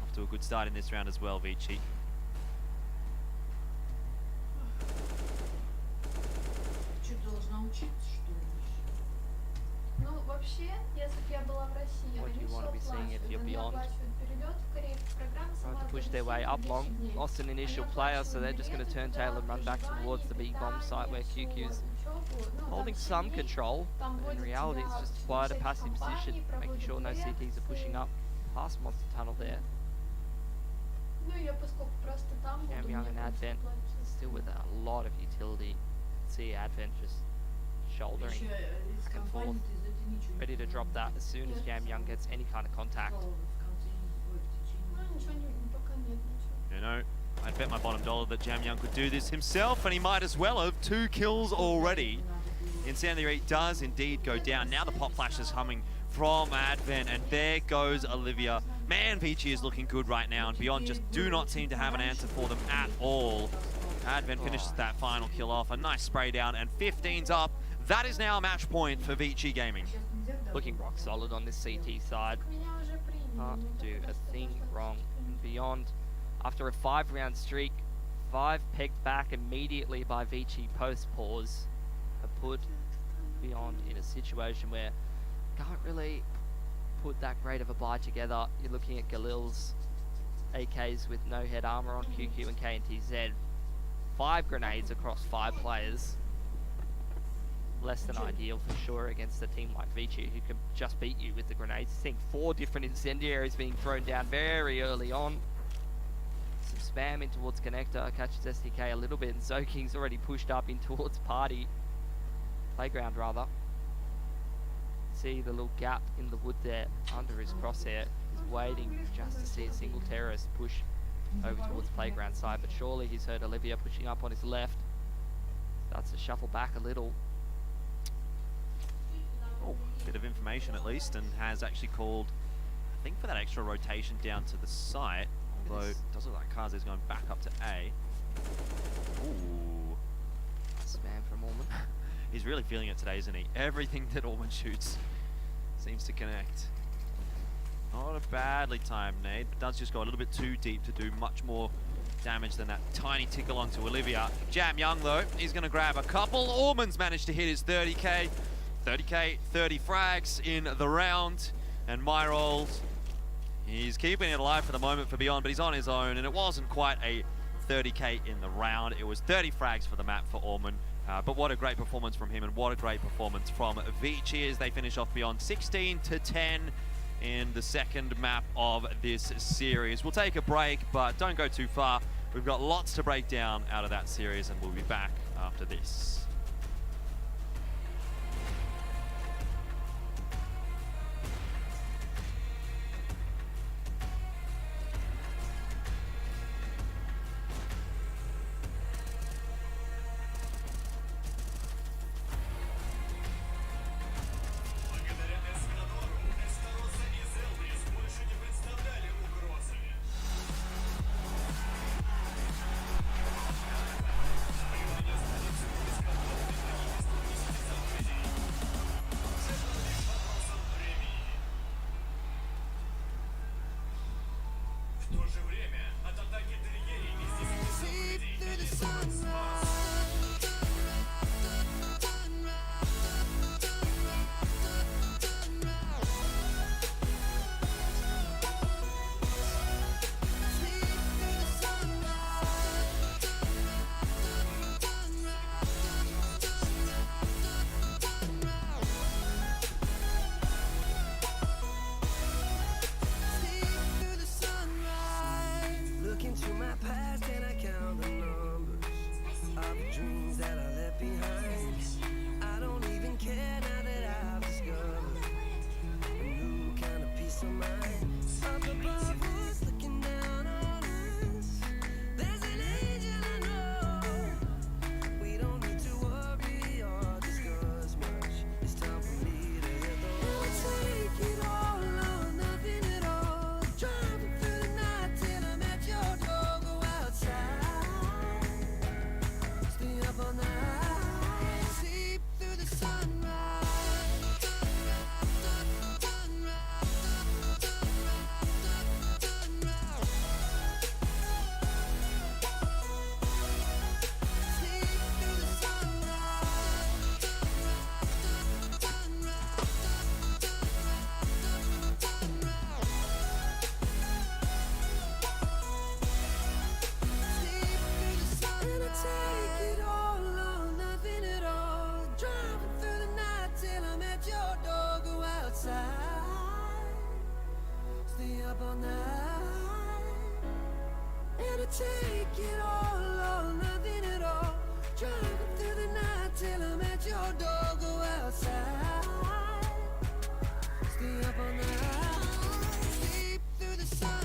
Off to a good start in this round as well, ViCi. Что, должна учиться, что ли? Ну, вообще, если бы я была в России, What do они you want to be все seeing if оплачивают. you're Они beyond? оплачивают перелет в Корею, программа Trying сама to push their way up long, lost an initial player, so they're just going to turn tail and run back towards the big bomb site where QQ's holding some control. But in reality, it's just quite a passive position, making sure no CTs are pushing up past Monster Tunnel there. Ну, я поскольку просто там буду, Cam Young мне and просто Advent платят. still with a lot of utility. See Advent just shouldering Еще из and forth, компании ты из этого ничего не ready to drop that as soon as Cam Young gets any kind of contact. сказала в конце, ой, в Ну, течение. ничего не, пока нет ничего. You know, I'd bet my bottom dollar that Jam Young could do this himself, and he might as well have. 2 kills already. Insanity does indeed go down. Now the pop flash is coming from Advent, and there goes Olivia. Man, ViCi is looking good right now, and Beyond just do not seem to have an answer for them at all. Advent finishes that final kill off. A nice spray down, and 15's up. That is now match point for ViCi Gaming. Looking rock solid on this CT side. Меня уже приняли. Can't do мне a просто thing уже wrong. приняли. And Beyond, after a 5-round streak, 5 pegged back immediately by ViCi post-pause, have put Beyond in a situation where can't really put that great of a buy together. You're looking at Galil's AKs with no head armor on QQ and KNTZ. 5 grenades across 5 players. Less than ideal for sure against a team like ViCi who can just beat you with the grenades. Seeing 4 different incendiaries being thrown down very early on. Some spam in towards Connector, catches STK a little bit, and Zoking's already pushed up in towards Party. Playground rather. See the little gap in the wood there under his crosshair. He's waiting just to see a single terrorist push over towards Playground side, but surely he's heard Olivia pushing up on his left. Starts to shuffle back a little. Oh, bit of information at least, and has actually called, I think, for that extra rotation down to the site. Although it does look like Kaze's going back up to A. Ooh. Spam from Orman. He's really feeling it today, isn't he? Everything that Orman shoots seems to connect. Not a badly timed nade, but does just go a little bit too deep to do much more damage than that tiny tickle onto Olivia. Jam Young, though, he's going to grab a couple. Orman's managed to hit his 30k. 30k, 30 frags in the round. And Myrolls, he's keeping it alive for the moment for Beyond, but he's on his own, and it wasn't quite a 30k in the round. It was 30 frags for the map for Orman. But what a great performance from him, and what a great performance from ViCi as they finish off Beyond 16-10 in the second map of this series. We'll take a break, but don't go too far. We've got lots to break down out of that series, and we'll be back after this. Sleep through the sunrise. Look into my past and I count the numbers of the dreams that I left behind. I don't even care now that I've discovered a new kind of peace of mind. Up above us, looking down on us, there's an angel I know. We don't need to worry or discuss much. It's time for me to let the world take it all or nothing at all. Driving through the night till I'm at your door. Go outside, stay up all night, sleep through the sunrise. Take it all or nothing at all. Driving through the night till I'm at your door. Go outside, stay up all night. And I take it all or nothing at all. Driving through the night till I'm at your door. Go outside, stay up all night. Sleep through the sunrise.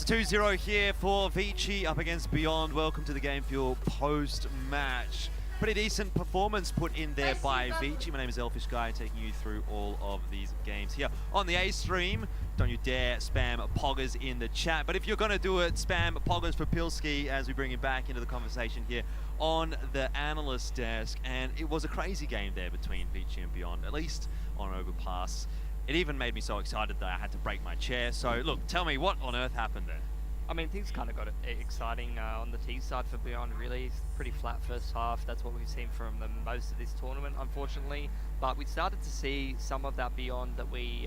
It's 2-0 here for ViCi up against Beyond. Welcome to the Game Fuel post-match. Pretty decent performance put in there by ViCi. My name is Elfish Guy, taking you through all of these games here on the A stream. Don't you dare spam poggers in the chat. But if you're going to do it, spam poggers for Pilski as we bring him back into the conversation here on the analyst desk. And it was a crazy game there between ViCi and Beyond, at least on Overpass. It even made me so excited that I had to break my chair. So look, tell me what on earth happened there? I mean, things kind of got exciting on the T side for Beyond, really. It's pretty flat first half. That's what we've seen from them most of this tournament, unfortunately. But we started to see some of that Beyond that we,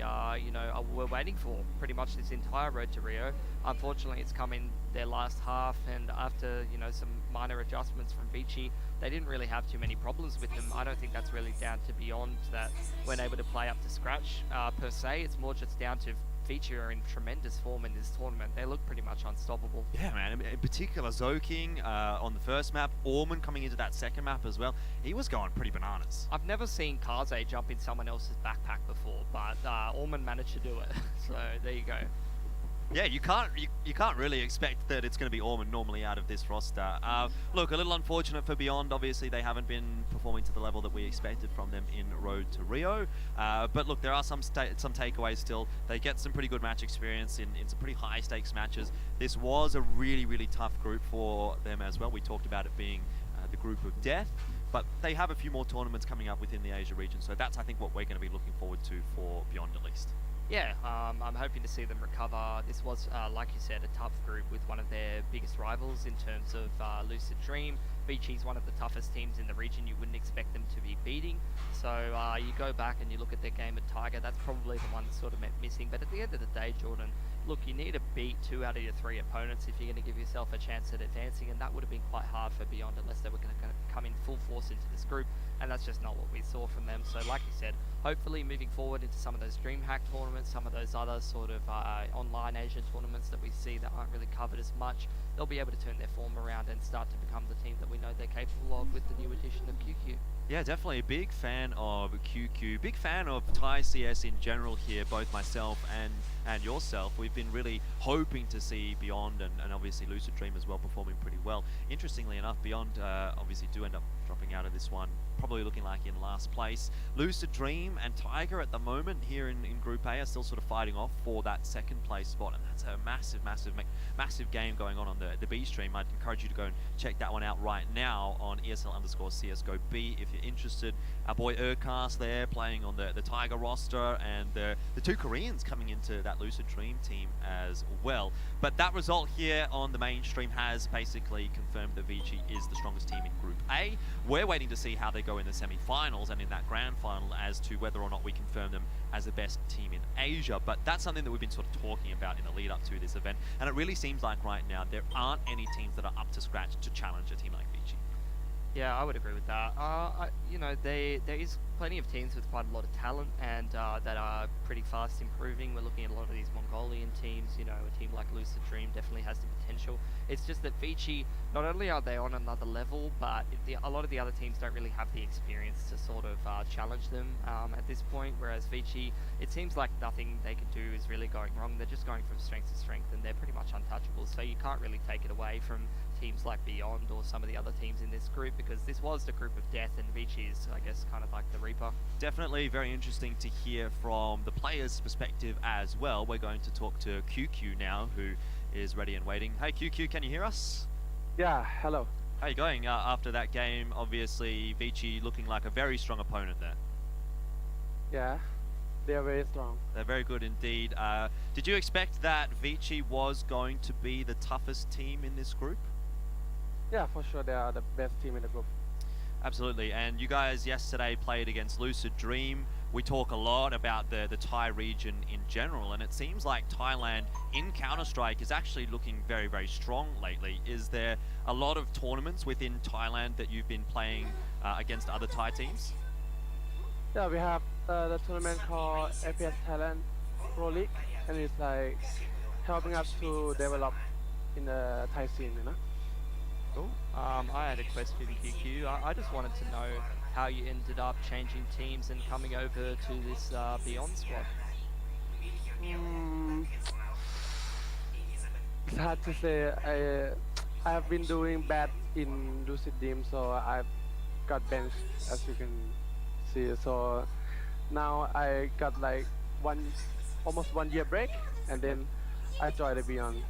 were waiting for pretty much this entire road to Rio. Unfortunately, it's come in their last half, and after, some minor adjustments from ViCi, they didn't really have too many problems with them. I don't think that's really down to Beyond that weren't able to play up to scratch per se. It's more just down to ViCi are in tremendous form in this tournament. They look pretty much unstoppable. Yeah, man. In particular, Zoking on the first map, Orman coming into that second map as well. He was going pretty bananas. I've never seen Kaze jump in someone else's backpack before, but Orman managed to do it. So there you go. Yeah, you can't really expect that it's going to be Orman normally out of this roster. Look, a little unfortunate for Beyond. Obviously, they haven't been performing to the level that we expected from them in Road to Rio. But look, there are some takeaways still. They get some pretty good match experience in some pretty high stakes matches. This was a really, really tough group for them as well. We talked about it being the group of death. but they have a few more tournaments coming up within the Asia region, so that's, I think, what we're going to be looking forward to for Beyond at least. Yeah, I'm hoping to see them recover. This was, like you said, a tough group with one of their biggest rivals in terms of Lucid Dream. ViCi's one of the toughest teams in the region. You wouldn't expect them to be beating. So you go back and you look at their game at Tiger, that's probably the one that's sort of missing. But at the end of the day, Jordan, look, you need to beat 2 out of your 3 opponents if you're going to give yourself a chance at advancing, and that would have been quite hard for Beyond unless they were going to come in full force into this group, and that's just not what we saw from them. So like you said, hopefully moving forward into some of those DreamHack tournaments, some of those other sort of online Asian tournaments that we see that aren't really covered as much, they'll be able to turn their form around and start to become the team that we know they're capable of with the new addition of QQ. Yeah, definitely a big fan of QQ, big fan of Thai CS in general here, both myself and yourself. We've been really hoping to see Beyond and obviously Lucid Dream as well performing pretty well. Interestingly enough, Beyond obviously do end up dropping out of this one, probably looking like in last place. Lucid Dream and Tiger at the moment here in Group A are still sort of fighting off for that second place spot, and that's a massive game going on the B stream. I'd encourage you to go and check that one out right now on ESL_CSGO B if you're interested. Our boy Urcast there playing on the Tiger roster, and the 2 Koreans coming into that Lucid Dream team as well. But that result here on the mainstream has basically confirmed that ViCi is the strongest team in Group A. We're waiting to see how they go in the semi-finals and in that grand final as to whether or not we confirm them as the best team in Asia. But that's something that we've been sort of talking about in the lead up to this event, and it really seems like right now there aren't any teams that are up to scratch to challenge a team like ViCi. Yeah, I would agree with that. You know, there is plenty of teams with quite a lot of talent and that are pretty fast improving. We're looking at a lot of these Mongolian teams. You know, a team like Lucid Dream definitely has the potential. It's just that ViCi, not only are they on another level, but a lot of the other teams don't really have the experience to sort of challenge them at this point, whereas ViCi, it seems like nothing they can do is really going wrong. They're just going from strength to strength, and they're pretty much untouchable, so you can't really take it away from teams like Beyond or some of the other teams in this group, because this was the group of death, and ViCi is, I guess, kind of like the Reaper. Definitely very interesting to hear from the players' perspective as well. We're going to talk to QQ now, who is ready and waiting. Hey QQ, can you hear us? Yeah, hello. How are you going after that game? Obviously, ViCi looking like a very strong opponent there. Yeah, they are very strong. They're very good indeed. Did you expect that ViCi was going to be the toughest team in this group? Yeah, for sure, they are the best team in the group. Absolutely, and you guys yesterday played against Lucid Dream. We talk a lot about the Thai region in general, and it seems like Thailand in Counter-Strike is actually looking very, very strong lately. Is there a lot of tournaments within Thailand that you've been playing against other Thai teams? Yeah, we have the tournament called FPS Thailand Pro League, and it's like helping us to develop in the Thai scene, you know? Cool. I had a question, QQ. I just wanted to know how you ended up changing teams and coming over to this Beyond squad. It's hard to say. I have been doing bad in Lucid Dream, so I've got benched, as you can see. So now I got like almost 1 year break, and then I joined the Beyond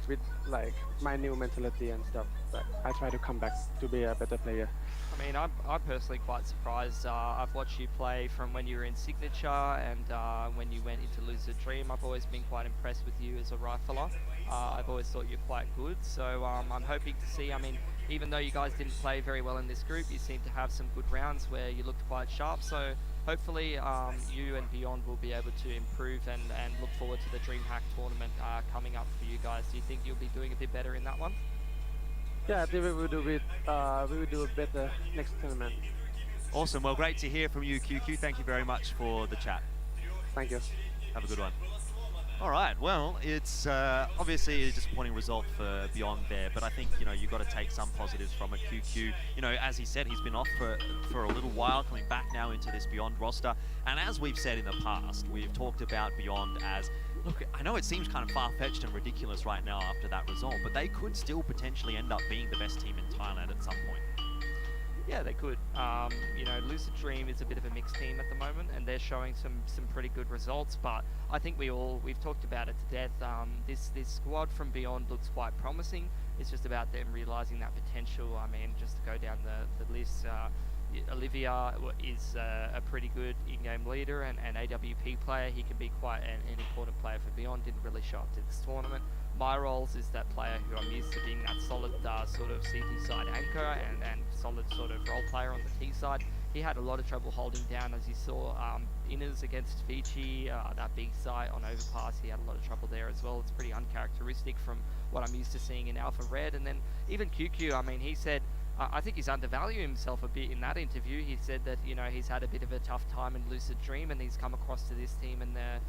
with like my new mentality and stuff. But I try to come back to be a better player. I mean, I'm personally quite surprised. I've watched you play from when you were in Signature and when you went into Lucid Dream. I've always been quite impressed with you as a rifler. I've always thought you're quite good. So I'm hoping to see, I mean, even though you guys didn't play very well in this group, you seem to have some good rounds where you looked quite sharp. So hopefully you and Beyond will be able to improve and look forward to the DreamHack tournament coming up for you guys. Do you think you'll be doing a bit better in that one? Yeah, I think we will do better next tournament. Awesome. Well, great to hear from you, QQ. Thank you very much for the chat. Thank you. Have a good one. All right. Well, it's obviously a disappointing result for Beyond there, but I think, you know, you've got to take some positives from it. QQ, you know, as he said, he's been off for a little while, coming back now into this Beyond roster. And as we've said in the past, we've talked about Beyond as, look, I know it seems kind of far-fetched and ridiculous right now after that result, but they could still potentially end up being the best team in Thailand at some point. Yeah, they could. You know, Lucid Dream is a bit of a mixed team at the moment, and they're showing some pretty good results. But I think we've talked about it to death. This squad from Beyond looks quite promising. It's just about them realizing that potential. I mean, just to go down the list, Olivia is a pretty good in-game leader and AWP player. He can be quite an important player for Beyond. Didn't really show up to this tournament. My roles is that player who I'm used to being that solid sort of CT side anchor and solid sort of role player on the T side. He had a lot of trouble holding down, as you saw, inners against ViCi, that big site on overpass. He had a lot of trouble there as well. It's pretty uncharacteristic from what I'm used to seeing in Alpha Red. And then even QQ, I mean, he said, I think he's undervaluing himself a bit in that interview. He said that, you know, he's had a bit of a tough time in Lucid Dream and he's come across to this team and they're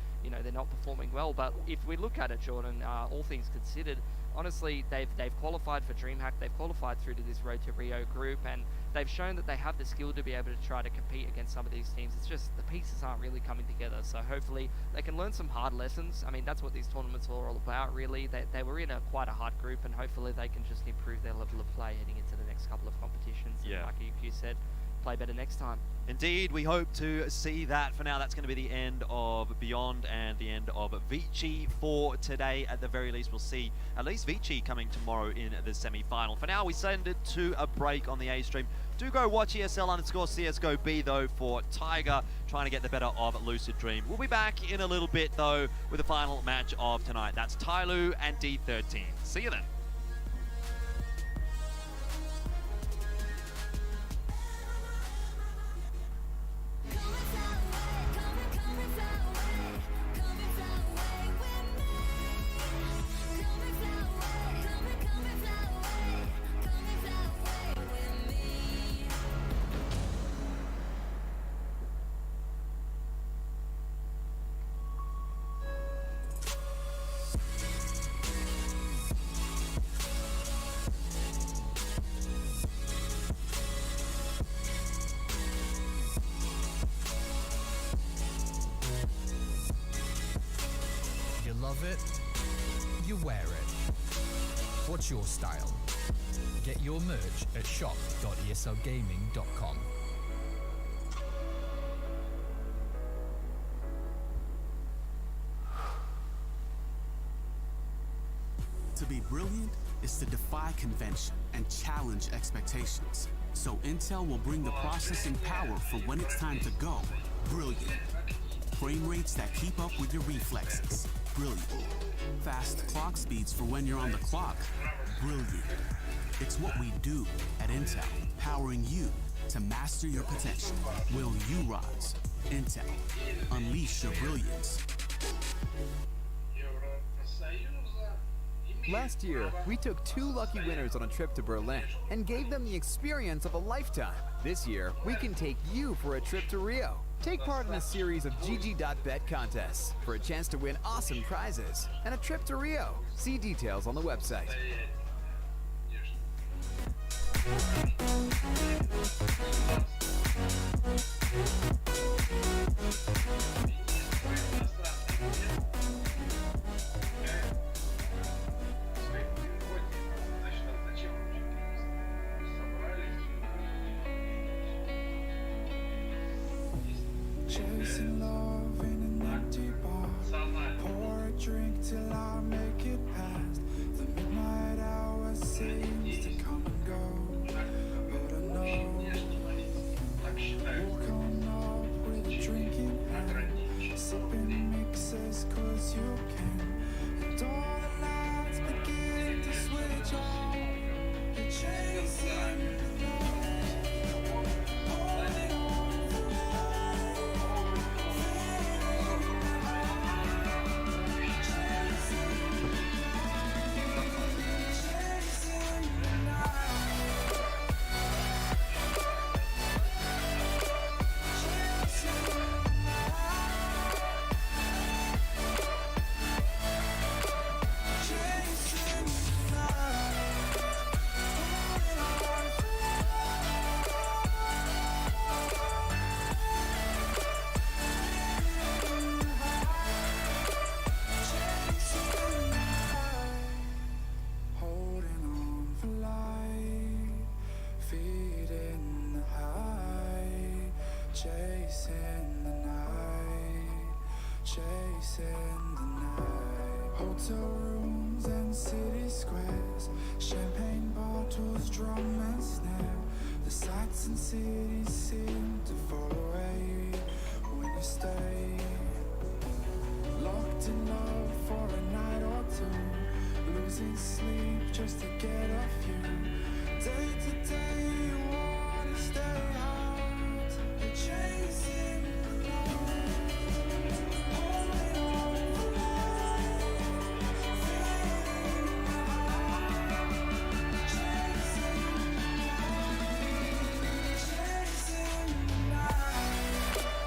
not performing well. But if we look at it, Jordan, all things considered, honestly, they've qualified for DreamHack, they've qualified through to this Road to Rio group, and they've shown that they have the skill to be able to try to compete against some of these teams. It's just the pieces aren't really coming together, so hopefully they can learn some hard lessons. I mean, that's what these tournaments are all about, really. They were in quite a hard group, and hopefully they can just improve their level of play heading into the next couple of competitions. Yeah. And like you said, play better next time. Indeed, we hope to see that. For now, that's going to be the end of Beyond and the end of ViCi for today. At the very least, we'll see at least ViCi coming tomorrow in the semi-final. For now, we send it to a break on the A stream. Do go watch ESL_CSGO B, though, for Tiger, trying to get the better of Lucid Dream. We'll be back in a little bit, though, with the final match of tonight. That's Tyloo and D13. See you then. Love it, you wear it. What's your style? Get your merch at shop.eslgaming.com. To be brilliant is to defy convention and challenge expectations. So Intel will bring the processing power for when it's time to go brilliant. Frame rates that keep up with your reflexes. Brilliant. Fast clock speeds for when you're on the clock. Brilliant. It's what we do at Intel, powering you to master your potential. Will you rise? Intel. Unleash your brilliance. Last year, we took 2 lucky winners on a trip to Berlin and gave them the experience of a lifetime. This year, we can take you for a trip to Rio. Take part in a series of GG.bet contests for a chance to win awesome prizes and a trip to Rio. See details on the website. Chasing love in an empty bar. Pour a drink till I make it past. The midnight hour seems to come and go. But I know we'll come up with a drink in hand. Sipping mixes cause you can. And all the lights begin to switch on. You're chasing chasing the night, chasing the night. Hotel rooms and city squares, champagne bottles, drum and snare. The sights and cities seem to fall away when you stay. Locked in love for a night or two, losing sleep just to get off you. Day to day you wanna stay out, you're chasing the light, holding on for life, feeling alive, chasing the light, chasing the night.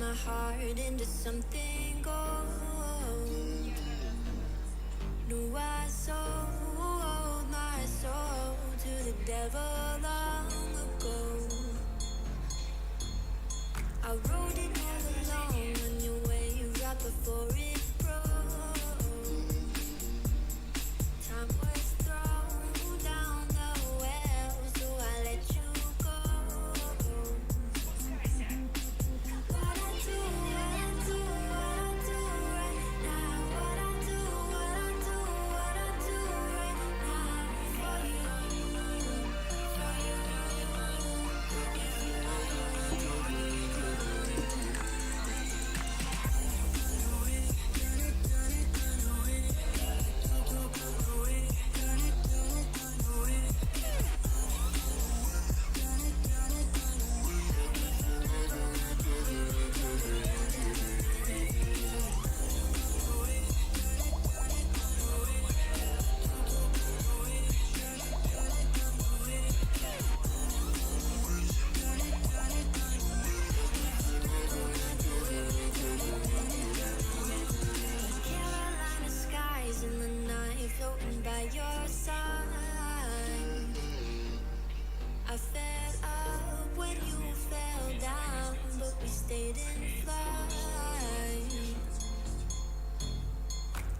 my heart into something gold. No, I sold my soul to the devil long ago. I wrote it all alone on your wave right before it broke. Time was thrown down the well, so I let you go. What I do right now. What I do right now for you, for you. Carolina skies in the night, floating by your side. I fed up when you fell down, but we stayed in flight.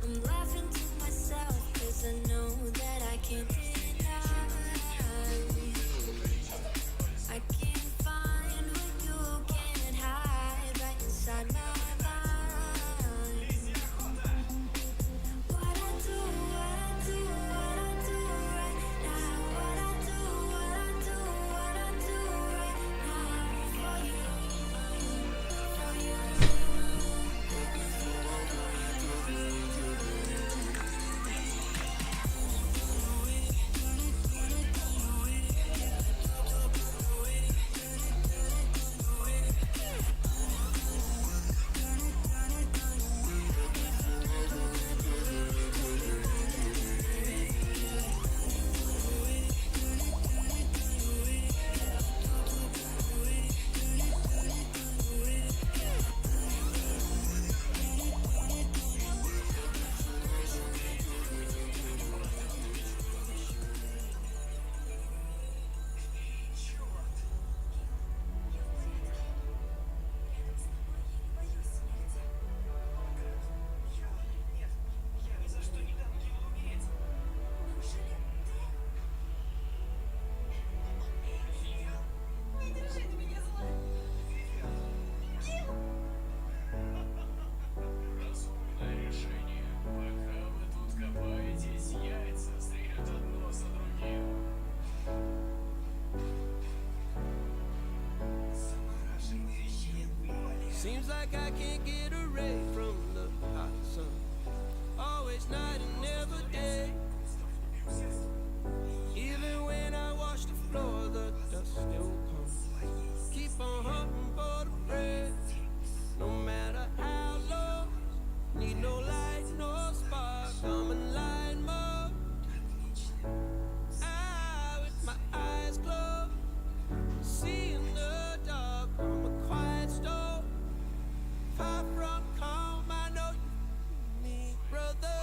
I'm laughing to myself, 'cause I know that I can't deny. I can't find what you can't hide right inside my mind. What I do right now. What I do right now for you, for you. Seems like I can't get away from the hot sun. Always night and never day. Even when I wash the floor, the dust still comes. Keep on hunting for the bread. No matter how low, need no light, no spark. I'm in line mode. With my eyes closed, see in the dark. I'm a quiet storm. Far from calm, I know you need me, brother.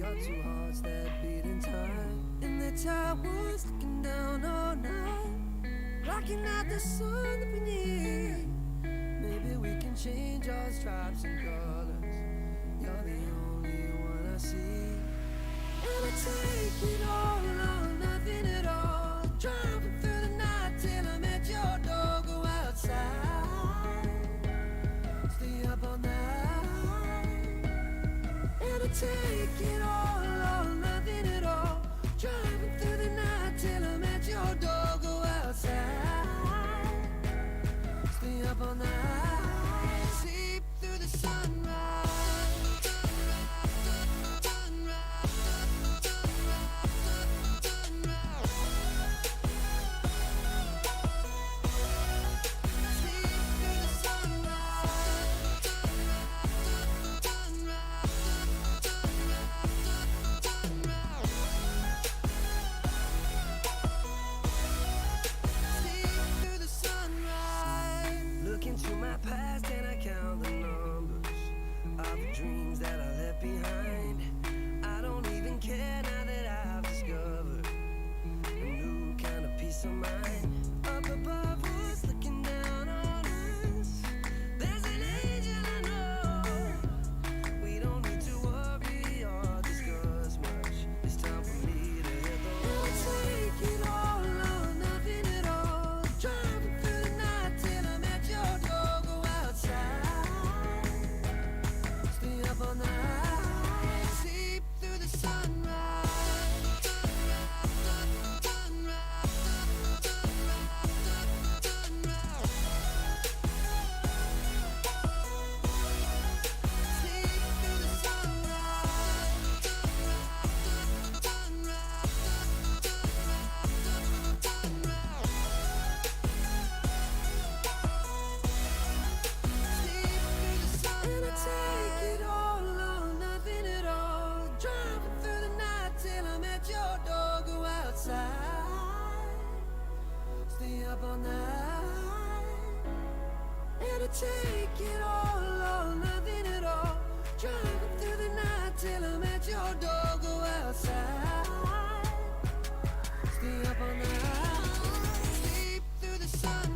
got two hearts that beat in time. And the towers looking down all night, blocking out the sun that we need. Maybe we can change our stripes and colors. You're the only one I see. And I take it all or nothing at all. Driving through the night till I'm at your door. Go outside, stay up all night. And I take it all or nothing at all. Driving through the night till I'm at your door. Go outside, stay up all night. Sleep through the sunrise. Past and I count the numbers of the dreams that I left behind. I don't even care now that I've discovered a new kind of peace of mind. Up above us, looking down on us, there's an angel I know. We don't need to worry or discuss much. It's time for me to hit the road. I'll take it all or nothing at all. Driving through the night till I'm at your door. Stay up all night, sleep through the sunrise. All night, and I take it all or nothing at all. Driving through the night till I'm at your door. Go outside, stay up all night, sleep through the sunrise.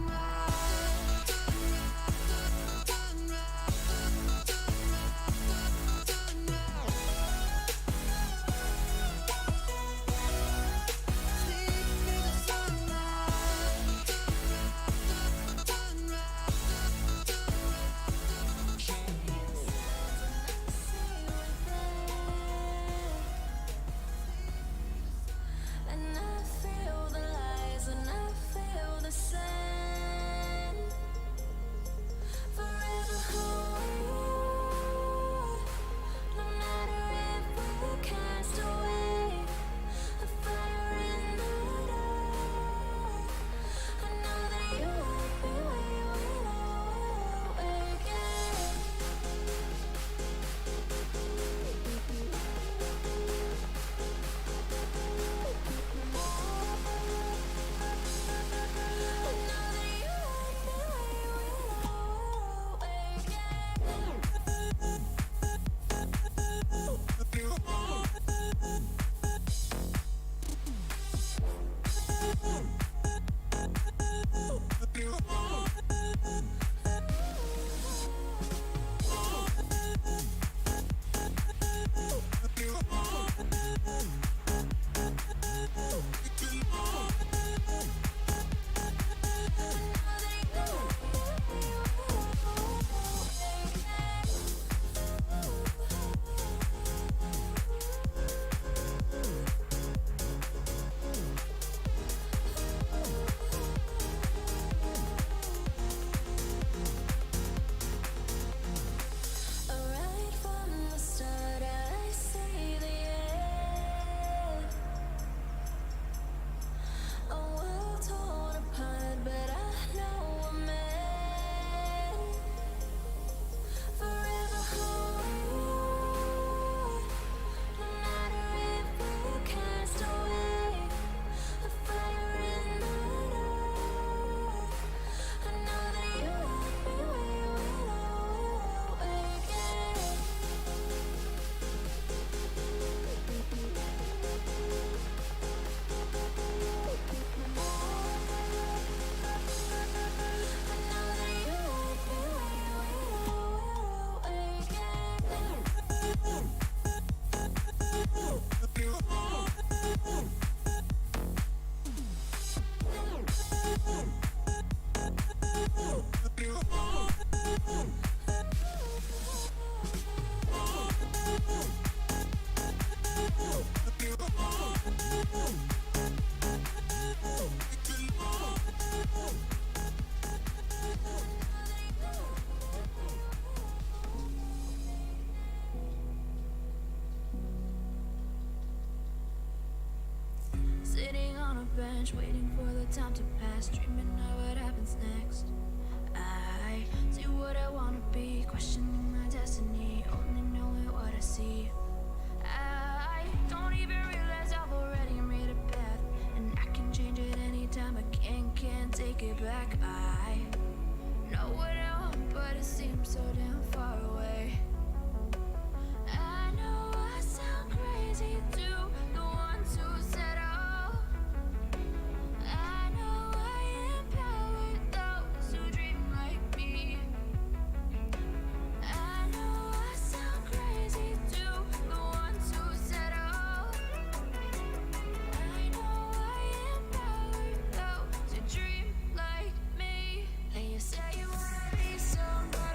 Sitting on a bench, waiting for the time to pass, dreaming of what happens next. I see what I wanna be, questioning my destiny, only knowing what I see. I don't even realize I've already made a path, and I can change it anytime. I can't take it back. I know what I want, but it seems so damn far away. I know I sound crazy to the ones who said oh. I know I empower those who dream like me. I know I sound crazy to the ones who said oh. I know I empower those who dream like me. And you say you wanna be somebody.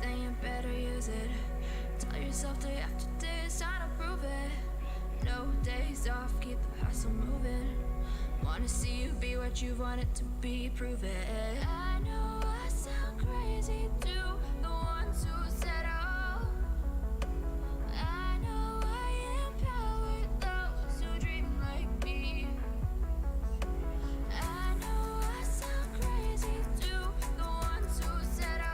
Then you better use it. Tell yourself day after day it's time to prove it. No days off, keep the hustle moving. Wanna see you be what you wanted to be, prove it. I know I sound crazy to the ones who said oh. I know I empower those who dream like me. I know I sound crazy to the ones who said oh.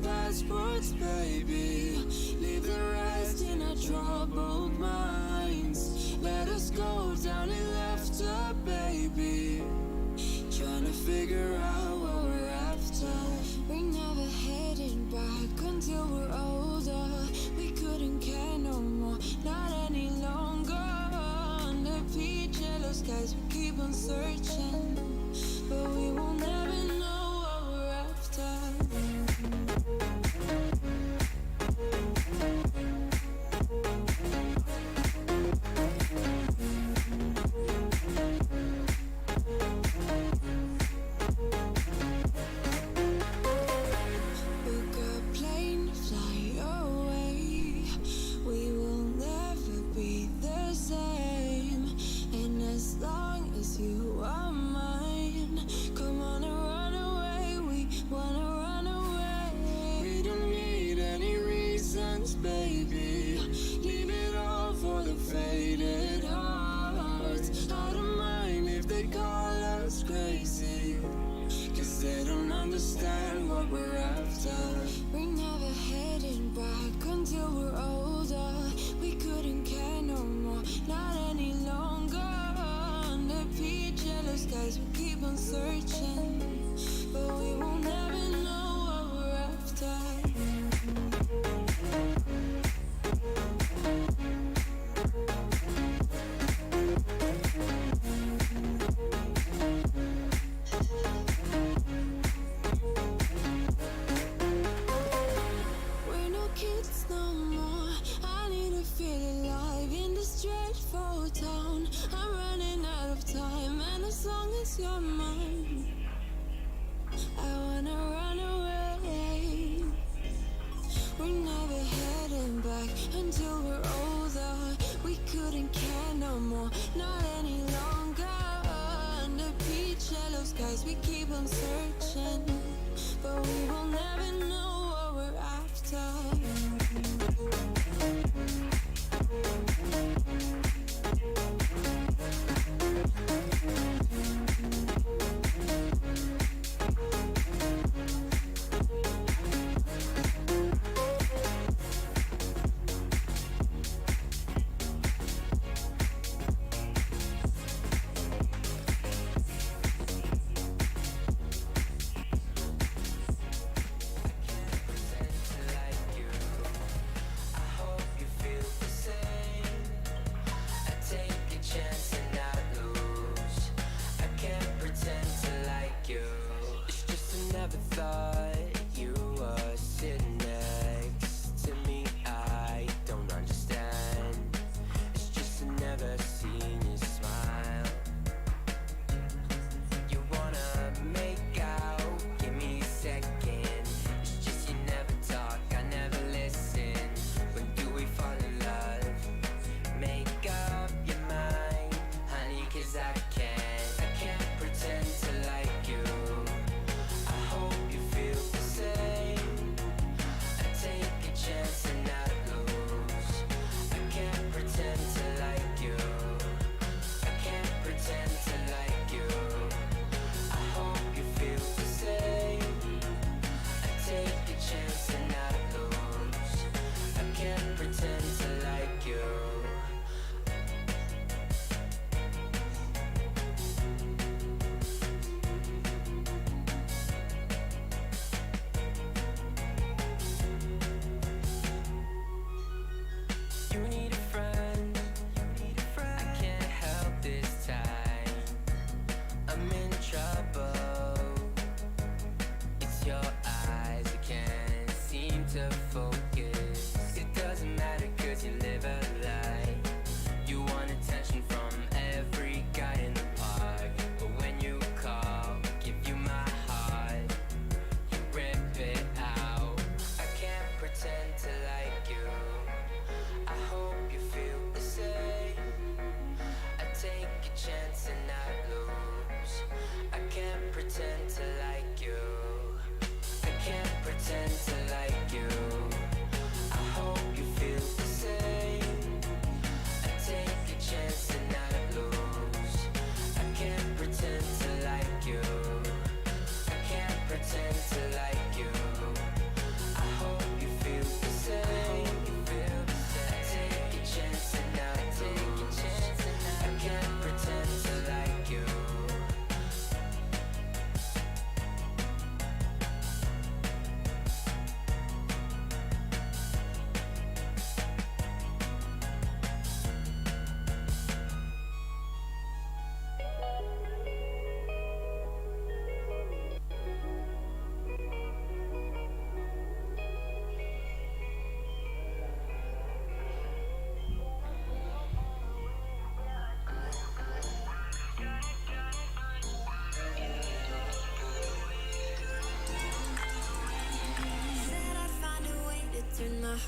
Passports, baby. Leave the rest in our troubled minds. Let us go down in laughter, baby. Trying to figure out what we're after. We're never heading back until we're older. We couldn't care no more, not any longer. Under peach yellow skies, we keep on searching, but we will never know what we're after. Baby, leave it all for the faded hearts. I don't mind if they call us crazy, 'cause they don't understand what we're after. We're never heading back until we're older. We couldn't care no more, not any longer. Under peach yellow skies, we keep on searching, but we will never know what we're after. Cause we keep on searching, but we will never know what we're after.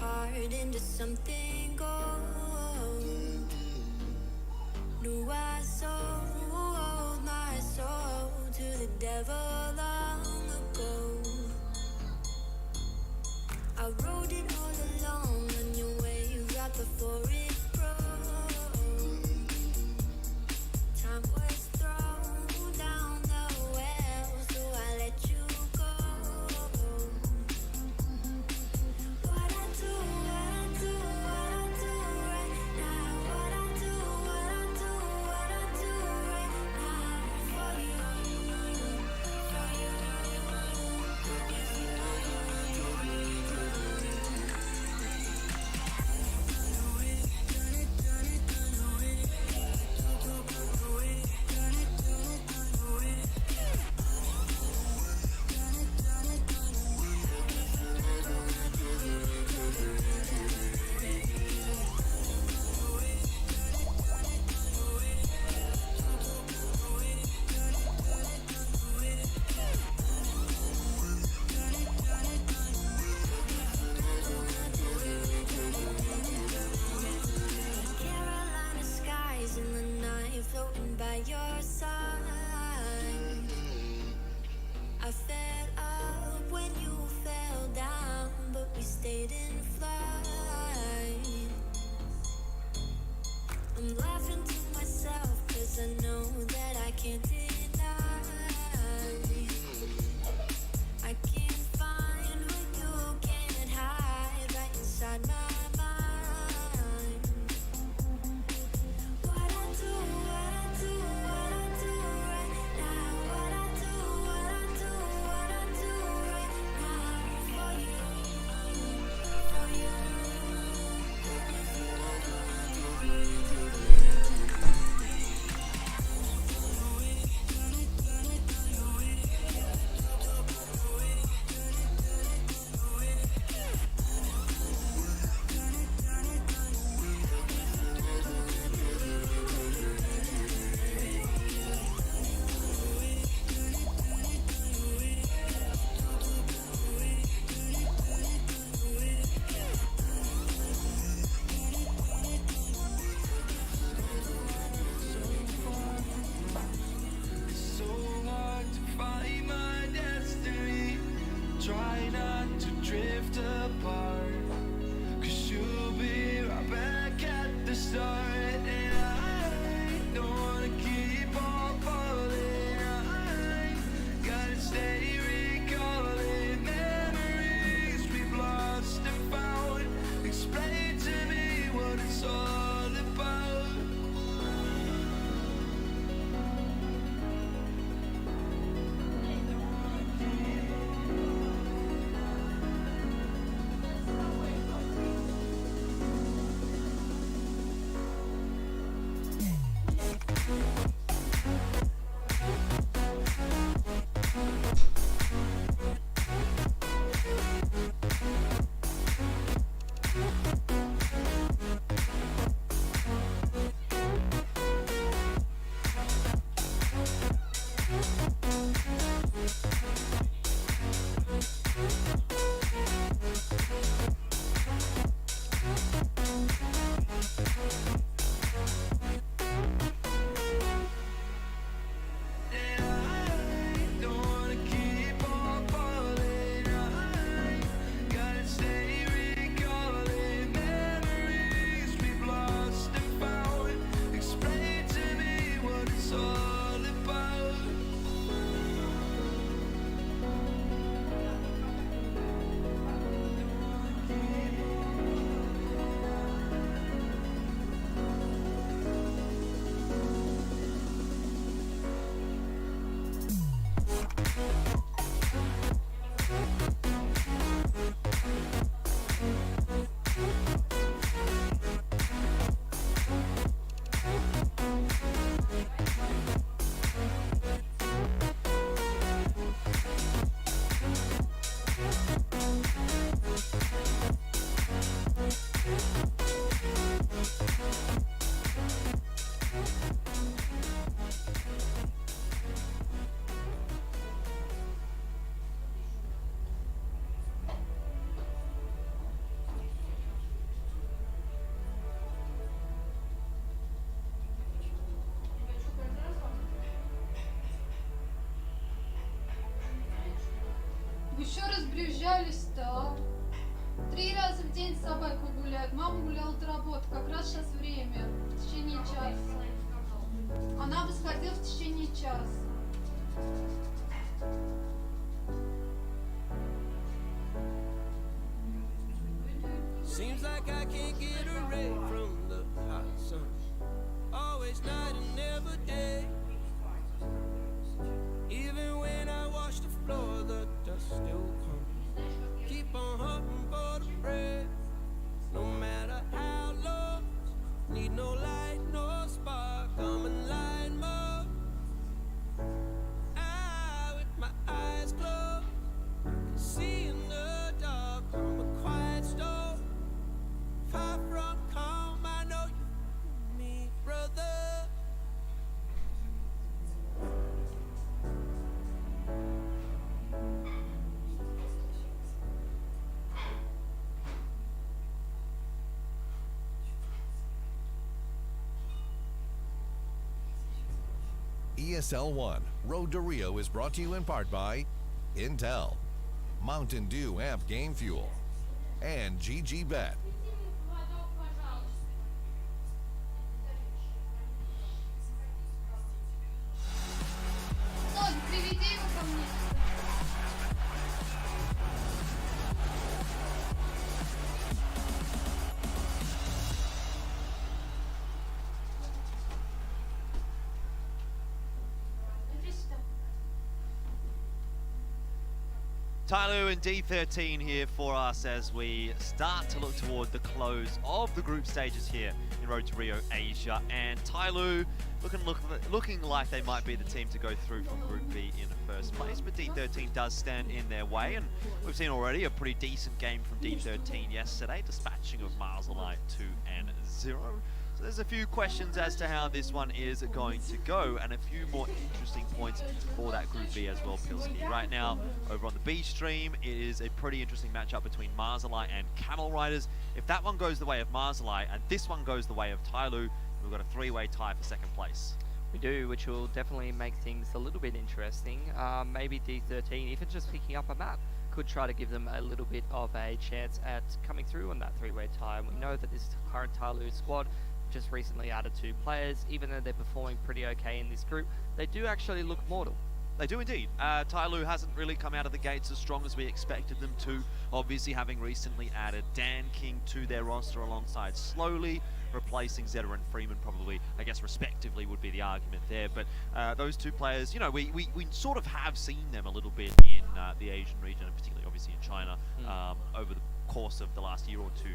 Heart into something gold. No, I sold my soul to the devil long ago. I rode it all along on your wave right before it broke. Time was thrown down the well, so I let you go. try not to drift apart, 'cause you'll be right back at the start. And I don't wanna keep on falling. I gotta stay recalling memories we've lost and found. Explain to me what it's all about. Вы еще разбрюзжались-то, а? 3 раза в день собаку гуляют. Мама гуляла до работы, как раз сейчас время, в течение часа. Она бы сходила в течение часа. Seems like I can't get away from the hot sun. Always night and never day. Even when I wash the floor, the dust still comes. Keep on hoping for the breath. No matter how low, need no light, no spark. I'm in line mode. With my eyes closed, I can see in the dark. I'm a quiet storm. Far from calm, I know you feel me, brother. ESL 1 Road to Rio is brought to you in part by Intel, Mountain Dew Amp Game Fuel, and GG Bet. Сон, приведи его ко мне. Иди сюда. Tyloo and D13 here for us as we start to look toward the close of the group stages here in Road to Rio Asia. And Tyloo looking like they might be the team to go through from Group B in first place, but D13 does stand in their way, and we've seen already a pretty decent game from D13 yesterday, dispatching of Marzalai 2-0. So there's a few questions as to how this one is going to go, and a few more interesting points for that Group B as well, Pilski. Right now, over on the B stream, it is a pretty interesting matchup between Marzalai and Camel Riders. If that one goes the way of Marzalai, and this one goes the way of Tyloo, we've got a three-way tie for second place. We do, which will definitely make things a little bit interesting. Maybe D13, even just picking up a map, could try to give them a little bit of a chance at coming through on that three-way tie. And we know that this current Tyloo squad just recently added 2 players. Even though they're performing pretty okay in this group, they do actually look mortal. They do indeed. Tyloo hasn't really come out of the gates as strong as we expected them to, obviously having recently added Dan King to their roster alongside Slowly, replacing Zeta and Freeman probably, I guess respectively would be the argument there. But those 2 players, you know, we sort of have seen them a little bit in the Asian region, and particularly obviously in China, over the course of the last year or 2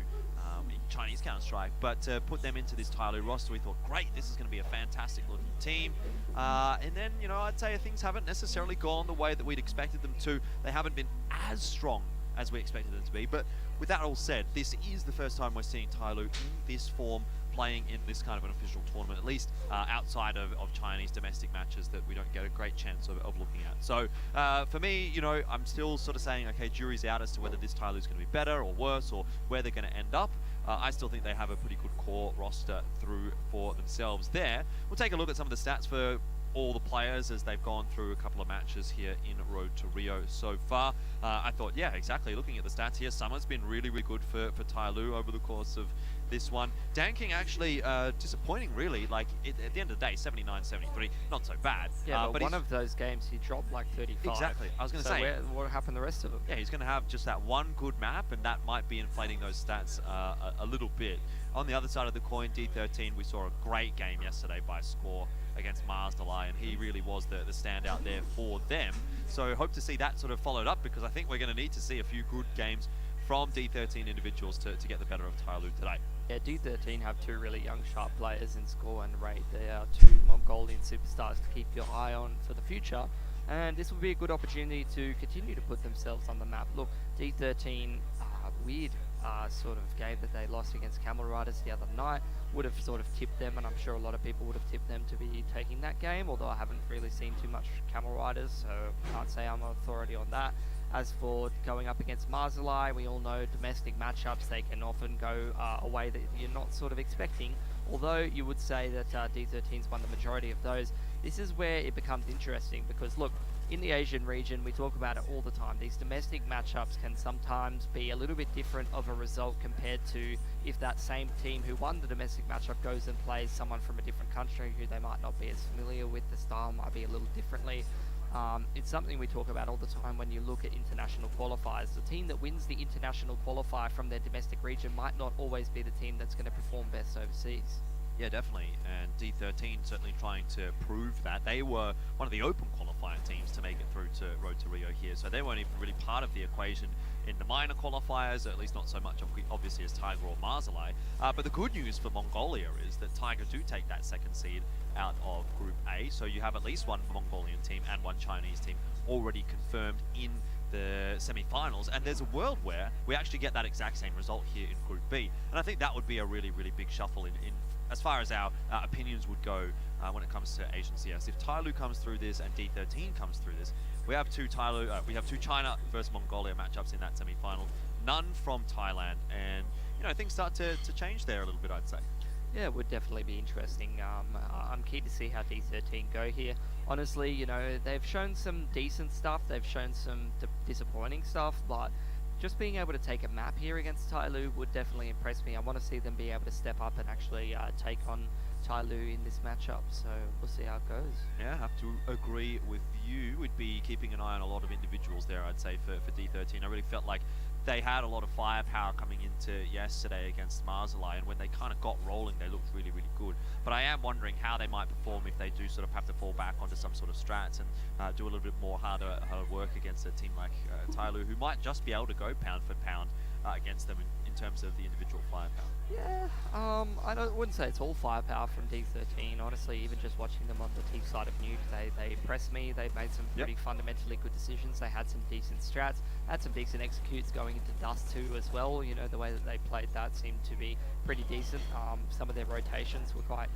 in Chinese Counter-Strike. But to put them into this Tyloo roster, we thought, great, this is going to be a fantastic looking team. And then, you know, I'd say things haven't necessarily gone the way that we'd expected them to. They haven't been as strong as we expected them to be. But with that all said, this is the first time we're seeing Tyloo in this form, playing in this kind of an official tournament, at least outside of Chinese domestic matches that we don't get a great chance of looking at. So for me, you know, I'm still sort of saying, okay, jury's out as to whether this Tyloo is going to be better or worse, or where they're going to end up. I still think they have a pretty good core roster through for themselves there. We'll take a look at some of the stats for all the players as they've gone through a couple of matches here in Road to Rio so far. I thought, yeah, exactly, looking at the stats here, Summer's been really, really good for Tyloo over the course of this one. Dan King actually disappointing, really. Like, at the end of the day, 79-73, not so bad. Yeah, but one of those games he dropped like 35. Exactly. I was going to say, what happened the rest of them? Yeah, he's going to have just that one good map, and that might be inflating those stats a little bit. On the other side of the coin, D13, we saw a great game yesterday by Score against Mars Delay, and he really was the standout there for them. So hope to see that sort of followed up, because I think we're going to need to see a few good games from D13 individuals to get the better of Tyloo today. Yeah, D13 have 2 really young, sharp players in Score and Raid. They are 2 Mongolian superstars to keep your eye on for the future. And this will be a good opportunity to continue to put themselves on the map. Look, D13, weird sort of game that they lost against Camel Riders the other night would have sort of tipped them, and I'm sure a lot of people would have tipped them to be taking that game, although I haven't really seen too much Camel Riders, so can't say I'm an authority on that. As for going up against Marzalai, we all know domestic matchups, they can often go a way that you're not sort of expecting, although you would say that D13's won the majority of those. This is where it becomes interesting, because look, in the Asian region, we talk about it all the time. These domestic matchups can sometimes be a little bit different of a result compared to if that same team who won the domestic matchup goes and plays someone from a different country who they might not be as familiar with. The style might be a little differently. It's something we talk about all the time when you look at international qualifiers. The team that wins the international qualifier from their domestic region might not always be the team that's going to perform best overseas. Yeah, definitely, and D13 certainly trying to prove that. They were one of the open qualifier teams to make it through to Road to Rio here, so they weren't even really part of the equation in the minor qualifiers, or at least not so much obviously as Tiger or Marzalai. But the good news for Mongolia is that Tiger do take that second seed out of Group A, so you have at least one Mongolian team and one Chinese team already confirmed in the semi-finals, and there's a world where we actually get that exact same result here in Group B, and I think that would be a really, really big shuffle in as far as our opinions would go when it comes to Asian CS. If Tyloo comes through this and D13 comes through this, we have two China versus Mongolia matchups in that semi-final, none from Thailand, and you know, things start to change there a little bit, I'd say. Yeah, it would definitely be interesting. I'm keen to see how D13 go here. Honestly, you know, they've shown some decent stuff, they've shown some disappointing stuff, but just being able to take a map here against Tyloo would definitely impress me. I want to see them be able to step up and actually take on Tyloo in this matchup, so we'll see how it goes. Yeah, I have to agree with you. We'd be keeping an eye on a lot of individuals there, I'd say, for D13. I really felt like they had a lot of firepower coming into yesterday against Marzalai, and when they kind of got rolling, they looked really, really good. But I am wondering how they might perform if they do sort of have to fall back onto some sort of strats and do a little bit more harder work against a team like Tyloo, who might just be able to go pound for pound against them in terms of the individual firepower. Yeah, I wouldn't say it's all firepower from D13. Honestly, even just watching them on the team side of Nuke, they impressed me. They made some pretty fundamentally good decisions. They had some decent strats, had some decent executes going into Dust 2 as well. You know, the way that they played that seemed to be pretty decent. Some of their rotations were quite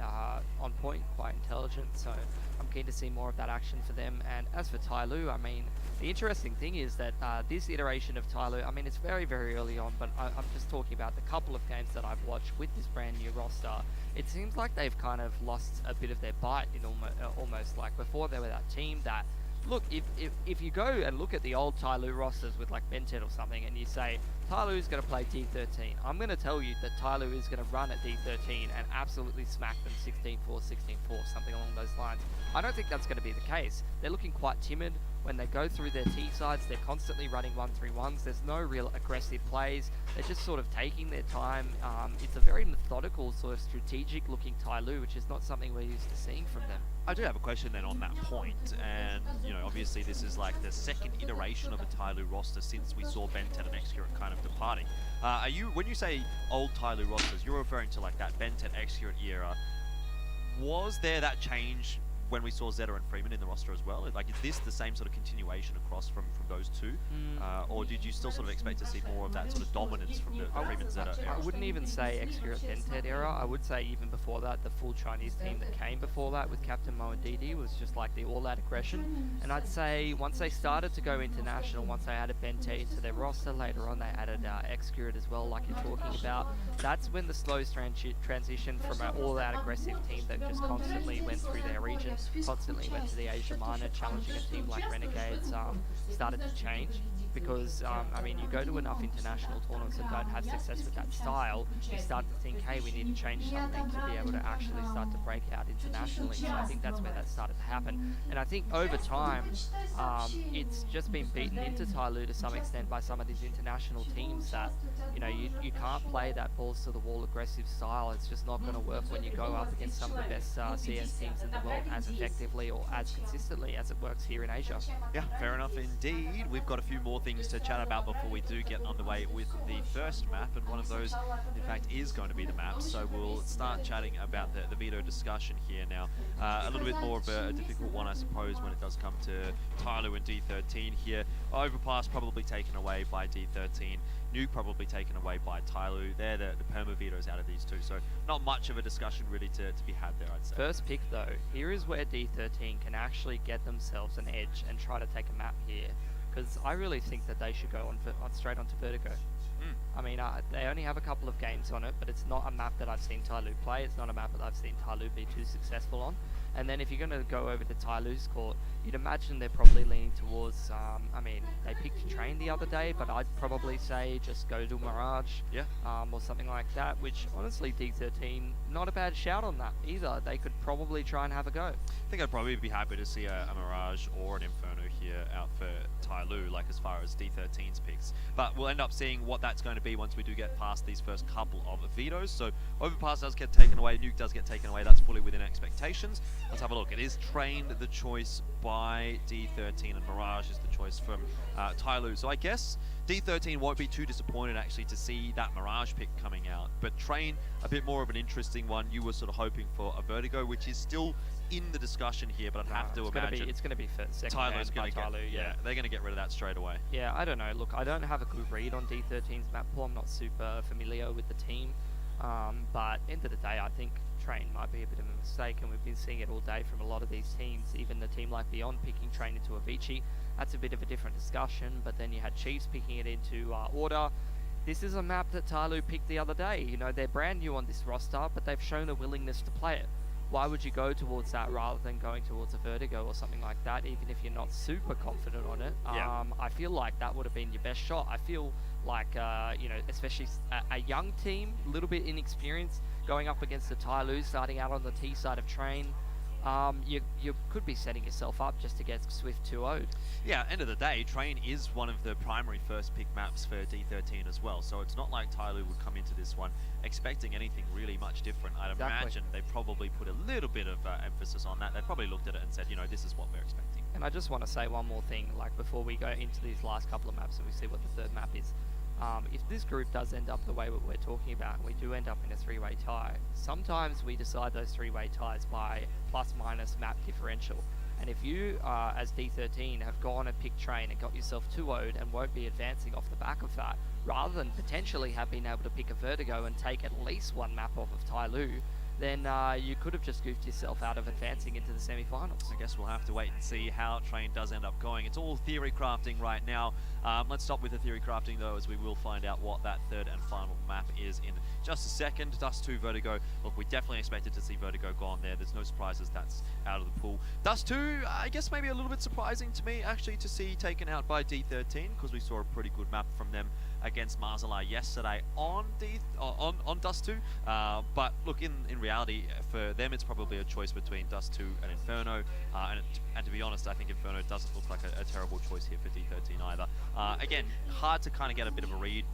on point, quite intelligent. So I'm keen to see more of that action for them. And as for Tyloo, I mean, the interesting thing is that this iteration of Tyloo, I mean, it's very, very early on, but I'm just talking about the couple of games that I've watched with this brand new roster. It seems like they've kind of lost a bit of their bite in almost like before they were that team that, look, if you go and look at the old Tyloo rosters with like Bented or something and you say, Tyloo's going to play D13, I'm going to tell you that Tyloo is going to run at D13 and absolutely smack them 16-4, 16-4, something along those lines. I don't think that's going to be the case. They're looking quite timid. When they go through their T sides, they're constantly running 1-3-1s. There's no real aggressive plays. They're just sort of taking their time. It's a very methodical, sort of strategic looking Tyloo, which is not something we're used to seeing from them. I do have a question then on that point, and you know, obviously this is like the second iteration of the Tyloo roster since we saw Bentet and Excurrent kind of departing. Are you, when you say old Tyloo rosters, you're referring to like that Bentet Excurrent era? Was there that change when we saw Zeta and Freeman in the roster as well? Like, is this the same sort of continuation across from those two? Or did you still sort of expect to see more of that sort of dominance from the Freeman Zeta era? I wouldn't even say Excurrent Bentet era. I would say even before that, the full Chinese team that came before that with Captain Mo and Didi was just like the all-out aggression. And I'd say once they started to go international, once they added Bentet into their roster, later on they added Excurrent as well, like you're talking about. That's when the slow transition from an all-out aggressive team that just constantly went through their region, constantly went to the Asia Minor, challenging a team like Renegades, started to change. Because, I mean, you go to enough international tournaments and don't have success with that style, you start to think, hey, we need to change something to be able to actually start to break out internationally. So I think that's where that started to happen. And I think over time, it's just been beaten into Tyloo to some extent by some of these international teams that, you know, you can't play that balls to the wall aggressive style. It's just not going to work when you go up against some of the best CS teams in the world as effectively or as consistently as it works here in Asia. Yeah, fair enough indeed. We've got a few more things to chat about before we do get underway with the first map, and one of those in fact is going to be the map, so we'll start chatting about the veto discussion here now. A little bit more of a difficult one, I suppose, when it does come to Tyloo and D13 here. Overpass probably taken away by D13, Nuke probably taken away by Tyloo. They're the perma vetoes out of these two, so not much of a discussion really to be had there, I'd say. First pick though, here is where D13 can actually get themselves an edge and try to take a map here. Because I really think that they should go on straight onto Vertigo. I mean, they only have a couple of games on it, but it's not a map that I've seen Tyloo play. It's not a map that I've seen Tyloo be too successful on. And then if you're going to go over to Tyloo's court, you'd imagine they're probably leaning towards, I mean, they picked Train the other day, but I'd probably say just go to Mirage, or something like that, which honestly D13, not a bad shout on that either. They could probably try and have a go. I think I'd probably be happy to see a Mirage or an Inferno here out for Tyloo, like as far as D13's picks. But we'll end up seeing what that's going to be once we do get past these first couple of vetoes. So Overpass does get taken away, Nuke does get taken away, that's fully within expectations. Let's have a look. It is Train the choice by D13 and Mirage is the choice from Tyloo. So I guess D13 won't be too disappointed actually to see that Mirage pick coming out. But Train, a bit more of an interesting one. You were sort of hoping for a Vertigo, which is still in the discussion here, but I'd have to imagine it's going to be second Tyloo's by going to Tyloo, yeah, they're going to get rid of that straight away. Yeah, I don't know. Look, I don't have a good read on D13's map pool. I'm not super familiar with the team, but end of the day, I think Train might be a bit of a mistake, and we've been seeing it all day from a lot of these teams. Even the team like Beyond picking Train into a ViCi, that's a bit of a different discussion. But then you had Chiefs picking it into Order. This is a map that Tyloo picked the other day. You know, they're brand new on this roster, but they've shown a willingness to play it. Why would you go towards that rather than going towards a Vertigo or something like that, even if you're not super confident on it? I feel like that would have been your best shot. I feel like, you know, especially a young team, a little bit inexperienced, going up against the Tyloo, starting out on the T side of Train, you could be setting yourself up just to get Swift 2-0'd. Yeah, end of the day, Train is one of the primary first pick maps for D13 as well, so it's not like Tyloo would come into this one expecting anything really much different. I'd imagine they probably put a little bit of emphasis on that. They probably looked at it and said, you know, this is what we're expecting. And I just want to say one more thing, like before we go into these last couple of maps and we see what the third map is. If this group does end up the way we're talking about, and we do end up in a three-way tie, sometimes we decide those three-way ties by plus-minus map differential. And if you, as D13, have gone and picked Train and got yourself 2-0'd and won't be advancing off the back of that, rather than potentially have been able to pick a Vertigo and take at least one map off of Tyloo, then you could have just goofed yourself out of advancing into the semi-finals. I guess we'll have to wait and see how Train does end up going. It's all theory crafting right now. Let's stop with the theory crafting though, as we will find out what that third and final map is in just a second. Dust 2 Vertigo. Look, we definitely expected to see Vertigo go on there. There's no surprises, that's out of the pool. Dust 2, I guess maybe a little bit surprising to me actually to see taken out by D13, because we saw a pretty good map from them against Marzala yesterday on Dust 2. But look, in reality, for them it's probably a choice between Dust 2 and Inferno. And to be honest, I think Inferno doesn't look like a terrible choice here for D13 either. Again, hard to kind of get a bit of a read,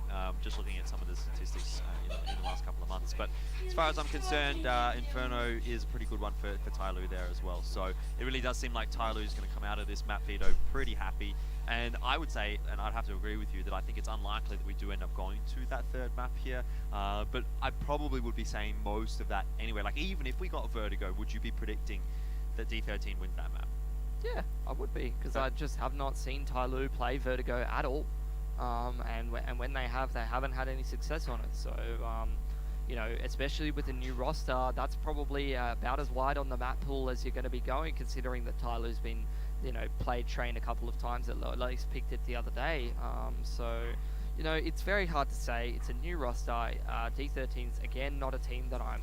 just looking at some of the statistics in the last couple of months. But as far as I'm concerned, Inferno is a pretty good one for Tyloo there as well. So it really does seem like Tyloo is going to come out of this map veto pretty happy. And I would say, and I'd have to agree with you, that I think it's unlikely that we do end up going to that third map here. But I probably would be saying most of that anyway. Like, even if we got Vertigo, would you be predicting that D13 wins that map? Yeah, I would be, because I just have not seen Tyloo play Vertigo at all. And when they haven't had any success on it. So, you know, especially with a new roster, that's probably about as wide on the map pool as you're going to be going, considering that Tyloo's been, you know, played Train a couple of times, at least picked it the other day. So, you know, it's very hard to say. It's a new roster. D13's, again, not a team that I'm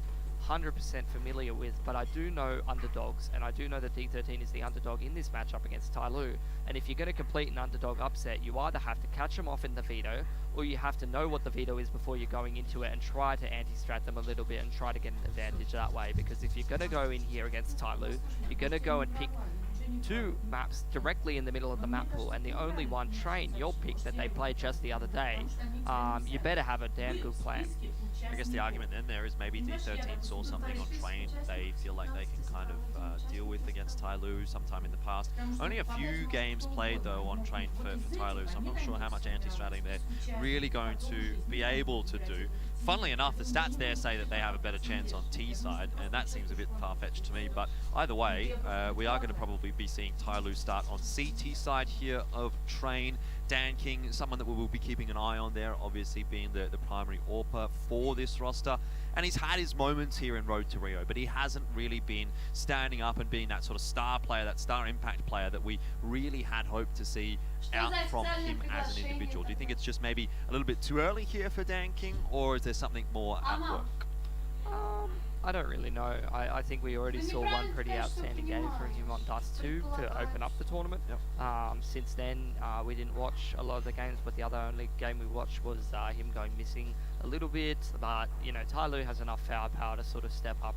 100% familiar with, but I do know underdogs, and I do know that D13 is the underdog in this matchup against Tyloo. And if you're going to complete an underdog upset, you either have to catch them off in the veto, or you have to know what the veto is before you're going into it and try to anti-strat them a little bit and try to get an advantage that way. Because if you're going to go in here against Tyloo, you're going to go and pick two maps directly in the middle of the map pool, and the only one Train, your pick, that they played just the other day, you better have a damn good plan. I guess the argument then there is maybe D13 saw something on Train they feel like they can kind of deal with against Tyloo sometime in the past. Only a few games played though on Train for Tyloo, so I'm not sure how much anti-stratting they're really going to be able to do. Funnily enough, the stats there say that they have a better chance on T side, and that seems a bit far-fetched to me, but either way, we are going to probably be seeing Tyloo start on CT side here of Train. Dan King, someone that we will be keeping an eye on there, obviously being the primary AWPer for this roster. And he's had his moments here in Road to Rio, but he hasn't really been standing up and being that sort of star player, that star impact player that we really had hoped to see out from him as an individual. Do you think it's just maybe a little bit too early here for Dan King, or is there something more at work? I don't really know. I think we already saw one pretty outstanding game from him on Dust 2 to open up the tournament. Yep. Since then, we didn't watch a lot of the games, but the only game we watched was him going missing a little bit. But, you know, Tyloo has enough firepower to sort of step up.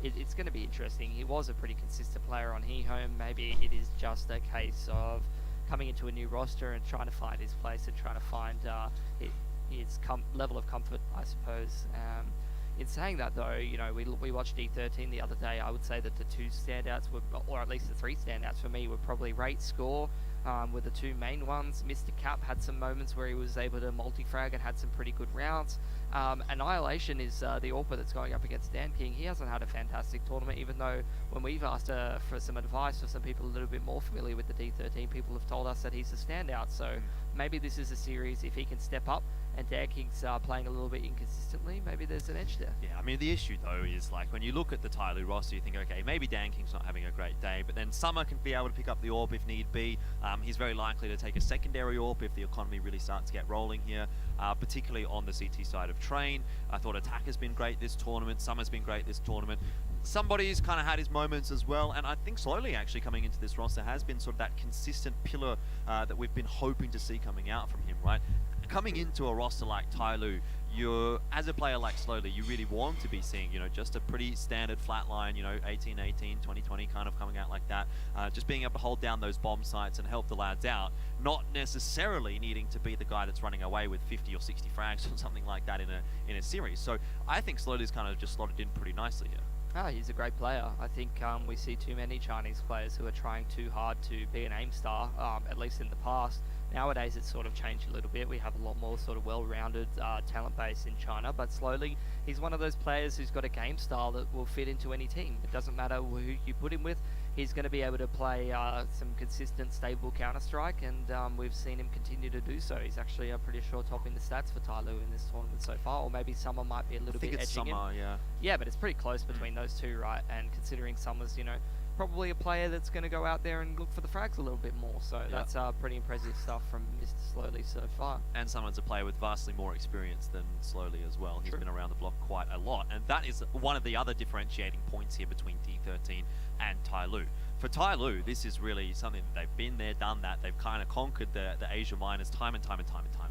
It's going to be interesting. He was a pretty consistent player on Home. Maybe it is just a case of coming into a new roster and trying to find his place and trying to find his level of comfort, I suppose. In saying that though, you know, we watched D13 the other day. I would say that the two standouts were, or at least the three standouts for me, were probably Rate, Score, were the two main ones. Mr. Cap had some moments where he was able to multi-frag and had some pretty good rounds. Annihilation is the AWPer that's going up against Dan King. He hasn't had a fantastic tournament, even though when we've asked for some advice for some people a little bit more familiar with the D13, people have told us that he's a standout. So maybe this is a series, if he can step up, and Dan King's playing a little bit inconsistently, maybe there's an edge there. Yeah, I mean, the issue, though, is, like, when you look at the Tyloo roster, you think, okay, maybe Dan King's not having a great day, but then Summer can be able to pick up the AWP if need be. He's very likely to take a secondary AWP if the economy really starts to get rolling here, particularly on the CT side of Train. I thought Attack has been great this tournament. Summer's been great this tournament. Somebody's kind of had his moments as well, and I think slowly actually coming into this roster has been sort of that consistent pillar that we've been hoping to see coming out from him, right? Coming into a roster like Tyloo, you're, as a player like Slowly, you really want to be seeing, you know, just a pretty standard flat line, you know, 18-18, 20-20 kind of coming out like that. Just being able to hold down those bomb sites and help the lads out, not necessarily needing to be the guy that's running away with 50 or 60 frags or something like that in a series. So I think Slowly's kind of just slotted in pretty nicely here. He's a great player. I think we see too many Chinese players who are trying too hard to be an aim star, at least in the past. Nowadays it's sort of changed a little bit. We have a lot more sort of well-rounded talent base in China, but Slowly, he's one of those players who's got a game style that will fit into any team. It doesn't matter who you put him with. he's going to be able to play some consistent, stable Counter-Strike, and we've seen him continue to do so. He's actually pretty sure topping the stats for Tyloo in this tournament so far, or maybe Summer might be a little bit edging him. Yeah. Yeah, but it's pretty close between those two, right? And considering Summer's, you know, probably a player that's going to go out there and look for the frags a little bit more. So that's pretty impressive stuff from Mr. Slowly so far. And someone's a player with vastly more experience than Slowly as well. He's been around the block quite a lot. And that is one of the other differentiating points here between D13 and Tyloo. For Tyloo, this is really something that they've been there, done that. They've kind of conquered the Asia minors time and time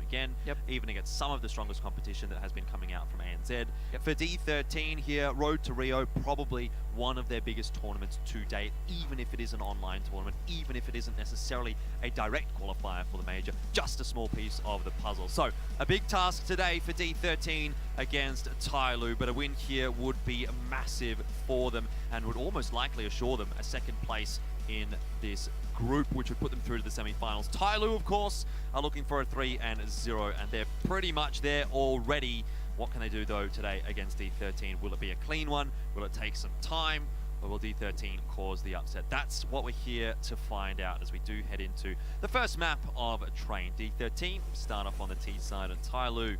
again, even against some of the strongest competition that has been coming out from ANZ. For D13 here, Road to Rio, probably one of their biggest tournaments to date, even if it is an online tournament, even if it isn't necessarily a direct qualifier for the major, just a small piece of the puzzle. So, a big task today for D13 against Tyloo, but a win here would be massive for them and would almost likely assure them a second place in this group, which would put them through to the semi-finals. Tyloo, of course, are looking for a 3-0, and they're pretty much there already. What can they do, though, today against D13? Will it be a clean one? Will it take some time? Or will D13 cause the upset? That's what we're here to find out as we do head into the first map of Train. D13 start off on the T side, and Tyloo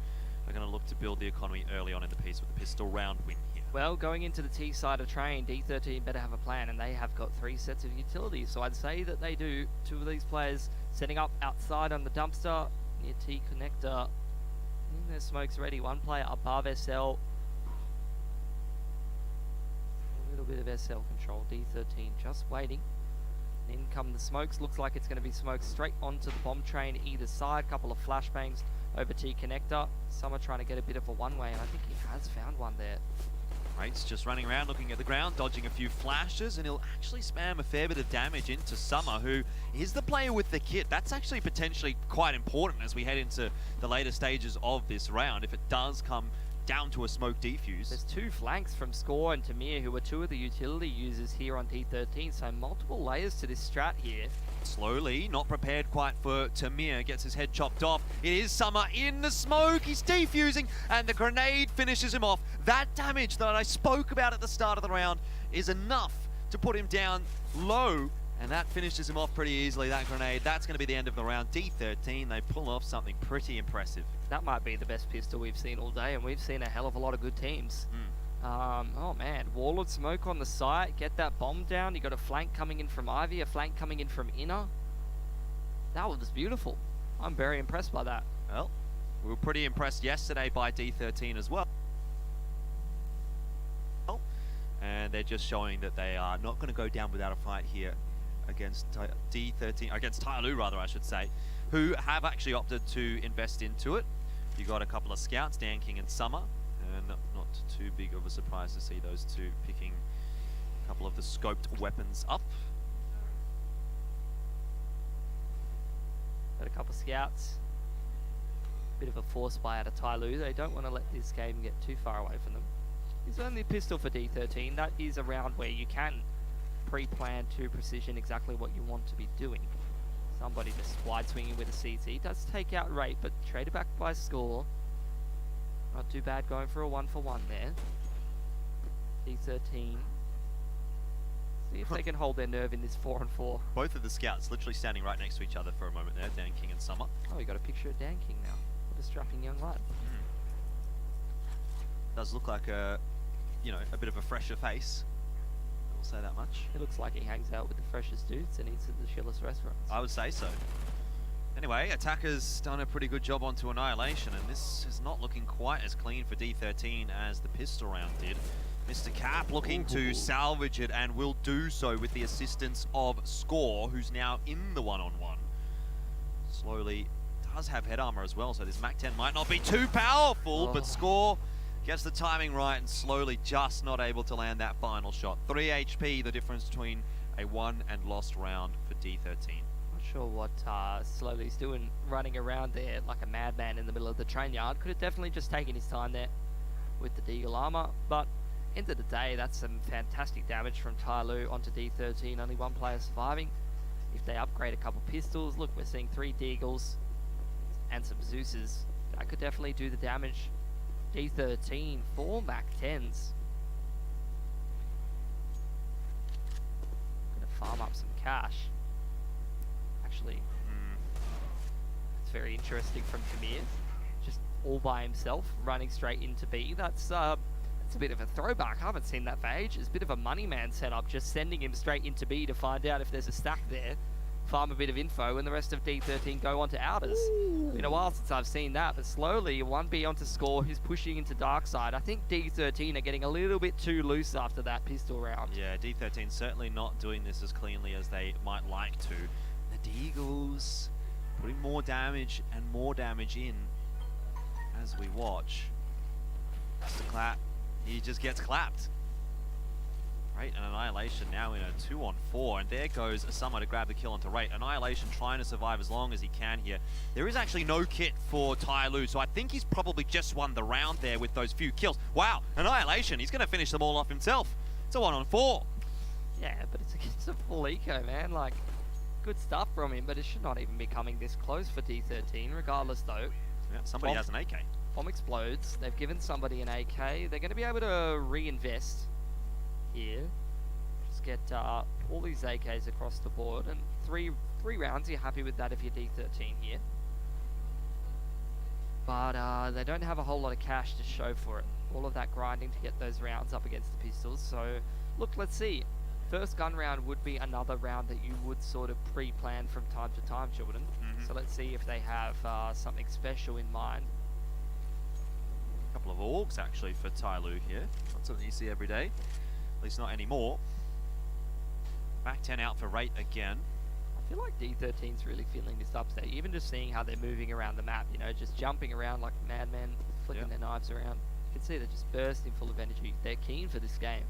are going to look to build the economy early on in the piece with the pistol round win here. Well, going into the T side of Train, D13 better have a plan, and they have got 3 sets of utilities. So I'd say that they do. 2 of these players setting up outside on the dumpster near T connector. Their smoke's ready. 1 player above SL. A little bit of SL control. D13 just waiting. In come the smokes. Looks like it's going to be smokes straight onto the bomb train either side. Couple of flashbangs over T connector. Summer trying to get a bit of a one-way, and I think he has found one there. Rates just running around looking at the ground, dodging a few flashes, and he'll actually spam a fair bit of damage into Summer, who is the player with the kit. That's actually potentially quite important as we head into the later stages of this round, if it does come down to a smoke defuse. There's 2 flanks from Score and Tamir, who are 2 of the utility users here on D13, so multiple layers to this strat here. Slowly, not prepared quite for Tamir, gets his head chopped off. It is Summer in the smoke, he's defusing, and the grenade finishes him off. That damage that I spoke about at the start of the round is enough to put him down low, and that finishes him off pretty easily, that grenade. That's going to be the end of the round. D13, they pull off something pretty impressive. That might be the best pistol we've seen all day, and we've seen a hell of a lot of good teams. Oh man, wall of smoke on the site, get that bomb down. You got a flank coming in from Ivy, a flank coming in from Inner. That was beautiful. I'm very impressed by that. Well, we were pretty impressed yesterday by D13 as well. And they're just showing that they are not going to go down without a fight here against D13, against Tyloo rather, I should say, who have actually opted to invest into it. You got a couple of scouts, Dan King and Summer, and not too big of a surprise to see those 2 picking a couple of the scoped weapons up. Got a couple of scouts. Bit of a force buy out of Tyloo. They don't want to let this game get too far away from them. It's only a pistol for D13. That is a round where you can pre-plan to precision exactly what you want to be doing. Somebody just wide swinging with a CT. Does take out rate, but traded back by Score. Not too bad going for a 1-for-1 there. D13. See if they can hold their nerve in this 4-on-4. Both of the scouts literally standing right next to each other for a moment there, Dan King and Summer. Oh, we got a picture of Dan King now. What a strapping young lad. Does look like a bit of a fresher face. I'll say that much. It looks like he hangs out with the freshest dudes and eats at the chillest restaurants. I would say so. Anyway, Attacker's done a pretty good job onto Annihilation, and this is not looking quite as clean for D13 as the pistol round did. Mr. Cap looking to salvage it, and will do so with the assistance of Score, who's now in the 1-on-1. Slowly does have head armor as well, so this MAC-10 might not be too powerful, but Score gets the timing right and Slowly just not able to land that final shot. 3 HP, the difference between a won and lost round for D13. Not sure what Slowly's doing running around there like a madman in the middle of the train yard. Could have definitely just taken his time there with the Deagle armor, but end of the day, that's some fantastic damage from Tyloo onto D13. Only 1 player surviving. If they upgrade a couple pistols, look, we're seeing 3 Deagles and some Zeuses. That could definitely do the damage. D13, 4 MAC-10s. Gonna cash. Actually, it's very interesting from Tamir. Just all by himself, running straight into B. That's a bit of a throwback. I haven't seen that for ages. A bit of a money man setup, just sending him straight into B to find out if there's a stack there, farm a bit of info, and the rest of D13 go on to outers. Been a while since I've seen that, but slowly 1B onto score, who's pushing into dark side. I think D13 are getting a little bit too loose after that pistol round. Yeah, D13 certainly not doing this as cleanly as they might like to. The Deagles putting more damage and more damage in as we watch. Mr. Clap, he just gets clapped. Right, and Annihilation now in a 2-on-4, and there goes Summer to grab the kill onto Rate. Annihilation trying to survive as long as he can here. There is actually no kit for Tai Lu, so I think he's probably just won the round there with those few kills. Wow, Annihilation, he's going to finish them all off himself. It's a 1-on-4. Yeah, but it's against a full eco, man. Like, good stuff from him, but it should not even be coming this close for D13, regardless though. Yeah, somebody has an AK. Bomb explodes. They've given somebody an AK. They're going to be able to reinvest here. Just get all these AKs across the board, and three rounds. You're happy with that if you're D13 here. But they don't have a whole lot of cash to show for it. All of that grinding to get those rounds up against the pistols. So, look, let's see. First gun round would be another round that you would sort of pre-plan from time to time, Jordan. So let's see if they have something special in mind. A couple of orgs actually for Tai Lu here. Not something you see every day. At least not anymore. Back 10 out for Rate again. I feel like D13's really feeling this upstate. Even just seeing how they're moving around the map, you know, just jumping around like madmen, flicking their knives around. You can see they're just bursting full of energy. They're keen for this game.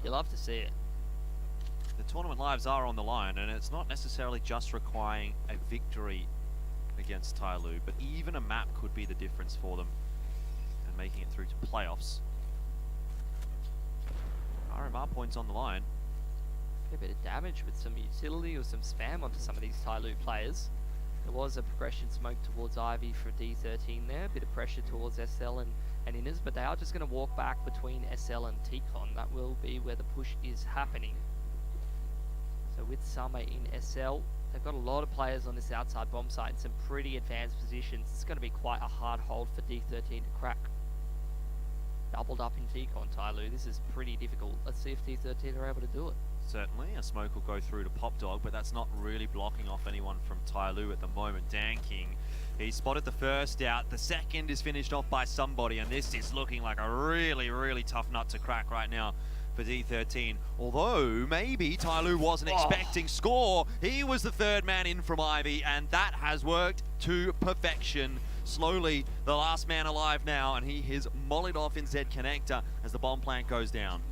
You love to see it. The tournament lives are on the line, and it's not necessarily just requiring a victory against Tai Lu, but even a map could be the difference for them and making it through to playoffs. RMR points on the line. A bit of damage with some utility or some spam onto some of these Tai Lu players. There was a progression smoke towards Ivy for D13 there, a bit of pressure towards SL and Inners, but they are just going to walk back between SL and T-Con. That will be where the push is happening. So with Summer in SL, they've got a lot of players on this outside bomb site in some pretty advanced positions. It's going to be quite a hard hold for D13 to crack. Doubled up in T-Con, Tai Lu. This is pretty difficult. Let's see if D13 are able to do it. Certainly, a smoke will go through to Pop Dog, but that's not really blocking off anyone from Tai Lu at the moment. Dan King, he spotted the first out. The second is finished off by somebody, and this is looking like a really, really tough nut to crack right now for D13. Although, maybe Tai Lu wasn't expecting score. He was the third man in from Ivy, and that has worked to perfection. Slowly, the last man alive now, and he is mollied off in Z Connector as the bomb plant goes down.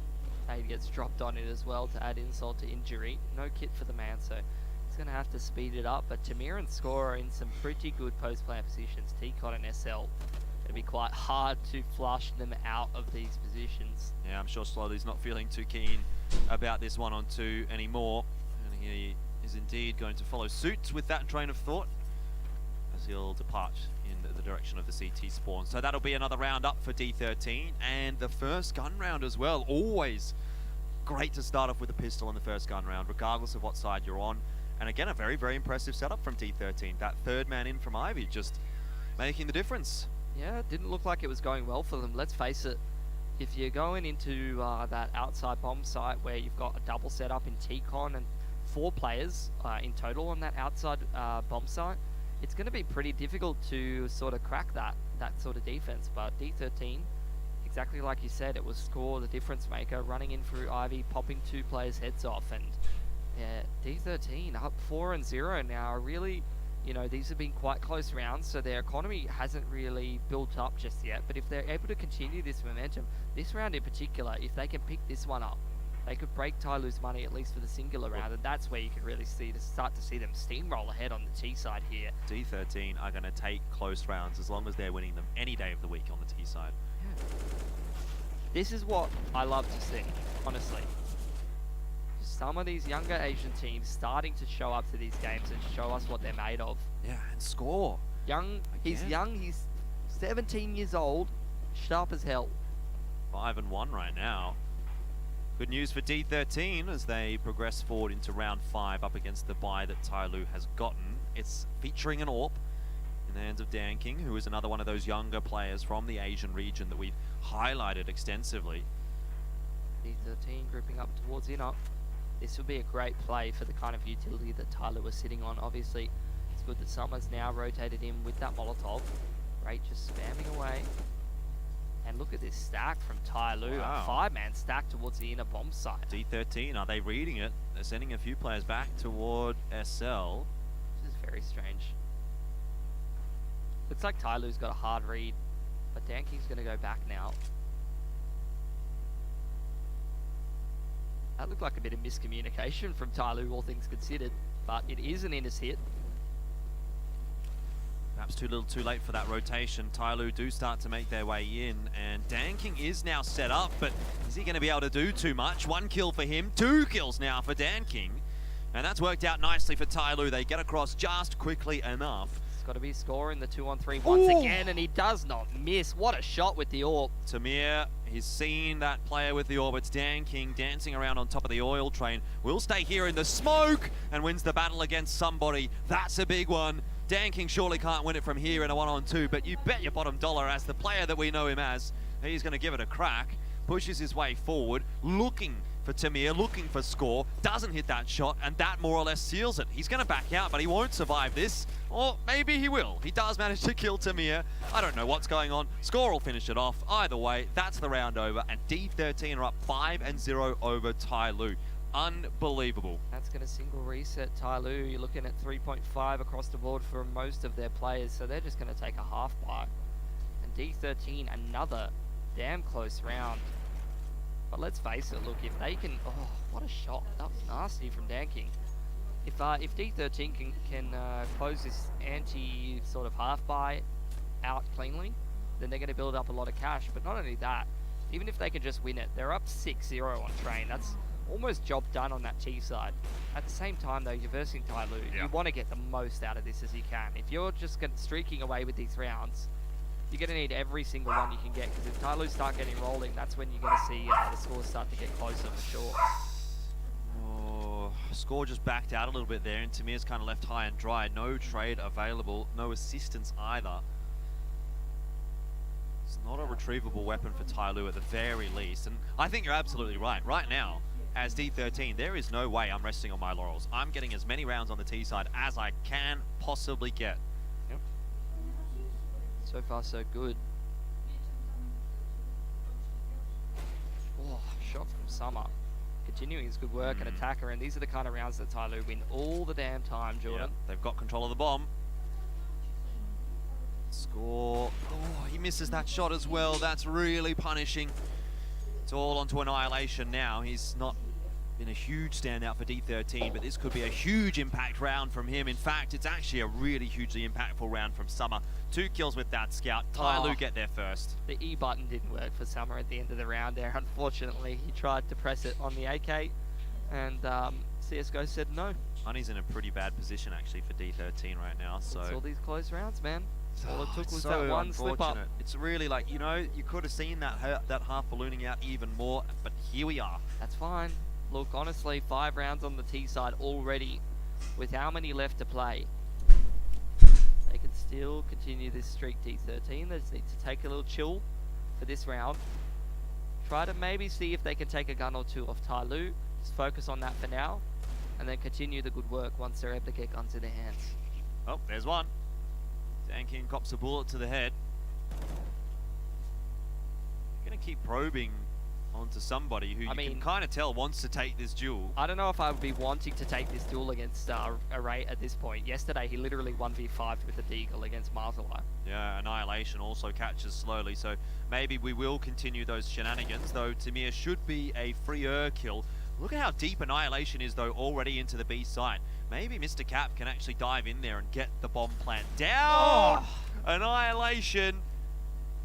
He gets dropped on it as well to add insult to injury. No kit for the man, so he's going to have to speed it up. But Tamir and Score are in some pretty good post-plant positions. T-Con and SL. It'll be quite hard to flush them out of these positions. Yeah, I'm sure Slowly's not feeling too keen about this 1-on-2 anymore. And he is indeed going to follow suit with that train of thought as he'll depart in the direction of the CT spawn. So that'll be another round up for D13, and the first gun round as well. Always great to start off with a pistol in the first gun round, regardless of what side you're on. And again, a very, very impressive setup from D13. That third man in from Ivy just making the difference. Yeah, it didn't look like it was going well for them. Let's face it, if you're going into that outside bomb site where you've got a double setup in T-Con and 4 players in total on that outside bomb site, it's going to be pretty difficult to sort of crack that sort of defense. But D13, exactly like you said, it was Score, the difference maker, running in through Ivy, popping 2 players' heads off. And yeah, D13 up 4-0 now. Really, you know, these have been quite close rounds, so their economy hasn't really built up just yet. But if they're able to continue this momentum, this round in particular, if they can pick this one up, they could break Tai Lu's money at least for the singular round, and that's where you can really start to see them steamroll ahead on the T side here. D13 are going to take close rounds as long as they're winning them any day of the week on the T side. Yeah. This is what I love to see, honestly. Some of these younger Asian teams starting to show up to these games and show us what they're made of. Yeah, and Score. Young, he's young, he's 17 years old, sharp as hell. 5-1 right now. Good news for D13 as they progress forward into round 5 up against the bye that Tyloo has gotten. It's featuring an AWP in the hands of Dan King, who is another one of those younger players from the Asian region that we've highlighted extensively. D13 grouping up towards inner. This would be a great play for the kind of utility that Tyloo was sitting on. Obviously, it's good that Summer's now rotated in with that Molotov. Great, just spamming away. And look at this stack from Tyloo. Wow. A 5-man stack towards the inner bomb site. D13, are they reading it? They're sending a few players back toward SL. This is very strange. Looks like Tyloo's got a hard read, but Dan King's going to go back now. That looked like a bit of miscommunication from Tyloo, all things considered, but it is an Innis hit. Perhaps too little too late for that rotation. Tyloo do start to make their way in, and Dan King is now set up, but is he going to be able to do too much? 1 kill for him, 2 kills now for Dan King, and that's worked out nicely for Tyloo. They get across just quickly enough. It's got to be scoring the 2-on-3 once again, and he does not miss. What a shot with the AWP. Tamir, he's seen that player with the AWP. It's Dan King dancing around on top of the oil train. Will stay here in the smoke and wins the battle against somebody. That's a big one. Dan King surely can't win it from here in a 1-on-2, but you bet your bottom dollar as the player that we know him as, he's going to give it a crack. Pushes his way forward, looking for Tamir, looking for score, doesn't hit that shot, and that more or less seals it. He's going to back out, but he won't survive this, or maybe he will. He does manage to kill Tamir. I don't know what's going on. Score will finish it off. Either way, that's the round over, and D13 are up 5-0 over Tyloo. Unbelievable. That's going to single reset Tyloo. You're looking at 3.5 across the board for most of their players, so they're just going to take a half bite. And D13, another damn close round. But let's face it, look, if they can... Oh, what a shot. That was nasty from Dan King. If D13 can close this anti sort of half buy out cleanly, then they're going to build up a lot of cash. But not only that, even if they can just win it, they're up 6-0 on train. That's almost job done on that T side. At the same time, though, you're versing Tyloo. Yeah. You want to get the most out of this as you can. If you're just streaking away with these rounds, you're going to need every single one you can get, because if Tyloo start getting rolling, that's when you're going to see the scores start to get closer for sure. Oh, score just backed out a little bit there, and Tamir's kind of left high and dry. No trade available, no assistance either. It's not a retrievable weapon for Tyloo at the very least, and I think you're absolutely right. Right now, as D13, there is no way I'm resting on my laurels. I'm getting as many rounds on the T side as I can possibly get. Yep. So far, so good. Oh, shot from Summer. Continuing his good work and attacker, and these are the kind of rounds that Tyloo win all the damn time, Jordan. Yep. They've got control of the bomb. Score. Oh, he misses that shot as well. That's really punishing. It's all onto Annihilation now. He's not been a huge standout for D13, but this could be a huge impact round from him. In fact, it's actually a really hugely impactful round from Summer. 2 kills with that scout. Tyloo get there first. The E button didn't work for Summer at the end of the round there. Unfortunately, he tried to press it on the AK, and CSGO said no. Honey's in a pretty bad position actually for D13 right now. So it's all these close rounds, man. All it took was so that one slip up. It's really like, you know, you could have seen that half ballooning out even more, but here we are. That's fine. Look, honestly, 5 rounds on the T side already, with how many left to play. They can still continue this streak, D13. They just need to take a little chill for this round. Try to maybe see if they can take a gun or 2 off Tyloo. Just focus on that for now, and then continue the good work once they're able to get guns in their hands. Oh, there's one. Dan King cops a bullet to the head. Gonna keep probing onto somebody who you can kind of tell wants to take this duel. I don't know if I would be wanting to take this duel against Array at this point. Yesterday, he literally 1v5'd with a Deagle against Marzalai. Yeah, Annihilation also catches slowly, so maybe we will continue those shenanigans, though Tamir should be a freer kill. Look at how deep Annihilation is, though, already into the B site. Maybe Mr. Cap can actually dive in there and get the bomb plant down. Oh. Annihilation.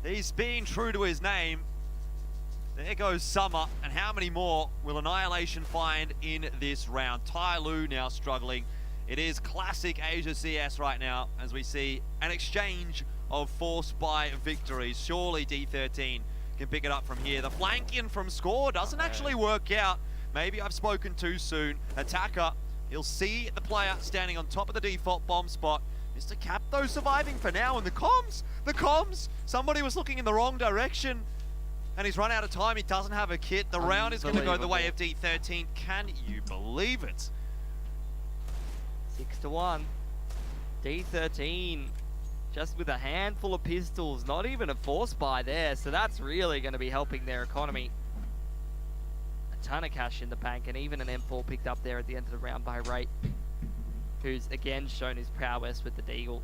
He's being true to his name. There goes Summer, and how many more will Annihilation find in this round? Tyloo now struggling. It is classic Asia CS right now, as we see an exchange of force by victories. Surely D13 can pick it up from here. The flank in from Score doesn't actually work out. Maybe I've spoken too soon. Attacker, he'll see the player standing on top of the default bomb spot. Mr. Cap, though, surviving for now. And the comms, somebody was looking in the wrong direction. And he's run out of time. He doesn't have a kit. The round is going to go the way of D13. Can you believe it? 6-1. D13 just with a handful of pistols, not even a force buy there, so that's really going to be helping their economy. A ton of cash in the bank, and even an M4 picked up there at the end of the round by Rate, who's again shown his prowess with the Deagle.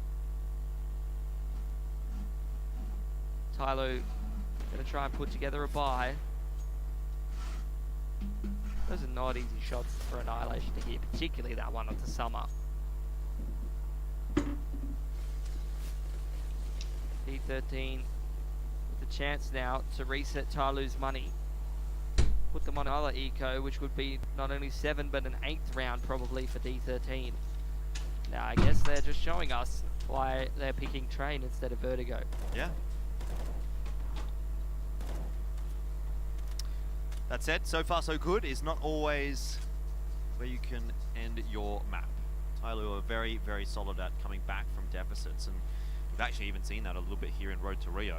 Tylo going to try and put together a buy. Those are not easy shots for Annihilation to hit, particularly that one onto Summer. D13 with the chance now to reset Tyloo's money. Put them on another eco, which would be not only 7 but an 8th round probably for D13. Now I guess they're just showing us why they're picking Train instead of Vertigo. Yeah. That said, so far so good is not always where you can end your map. Tyloo are very, very solid at coming back from deficits, and we've actually even seen that a little bit here in Road to Rio.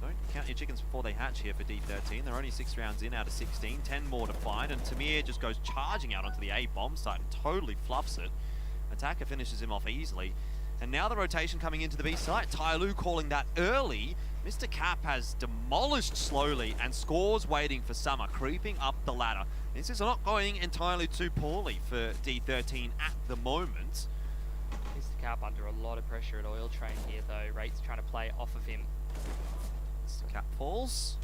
Don't count your chickens before they hatch here for D13. They're only 6 rounds in out of 16, 10 more to find, and Tamir just goes charging out onto the A bomb site and totally fluffs it. Attacker finishes him off easily. And now the rotation coming into the B site. Tyloo calling that early. Mr. Cap has demolished slowly, and Scores waiting for Summer, creeping up the ladder. This is not going entirely too poorly for D13 at the moment. Mr. Cap under a lot of pressure at Oil Train here though. Rate's trying to play off of him. Mr. Cap falls.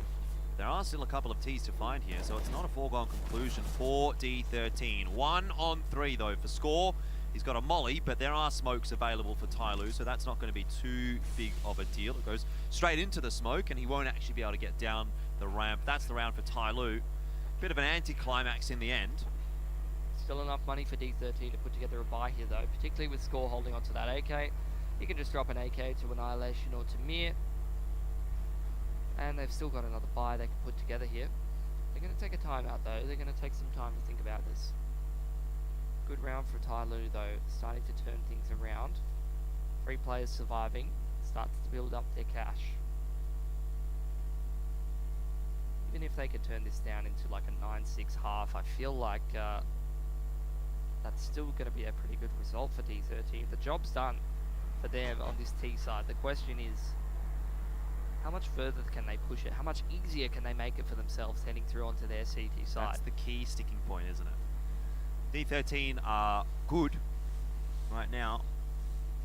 There are still a couple of T's to find here, so it's not a foregone conclusion for D13. 1 on 3 though for Score. He's got a molly, but there are smokes available for Tyloo, so that's not going to be too big of a deal. It goes straight into the smoke, and he won't actually be able to get down the ramp. That's the round for Tyloo. Bit of an anti-climax in the end. Still enough money for D13 to put together a buy here though, particularly with Score holding onto that AK. You can just drop an AK to Annihilation or to Mir. And they've still got another buy they can put together here. They're going to take a timeout though. They're going to take some time to think about this. Good round for Tyloo though, starting to turn things around. 3 players surviving, starts to build up their cash. Even if they could turn this down into like a 9-6 half, I feel like that's still going to be a pretty good result for D13. The job's done for them on this T side. The question is, how much further can they push it? How much easier can they make it for themselves heading through onto their CT side? That's the key sticking point, isn't it? D13 are good right now,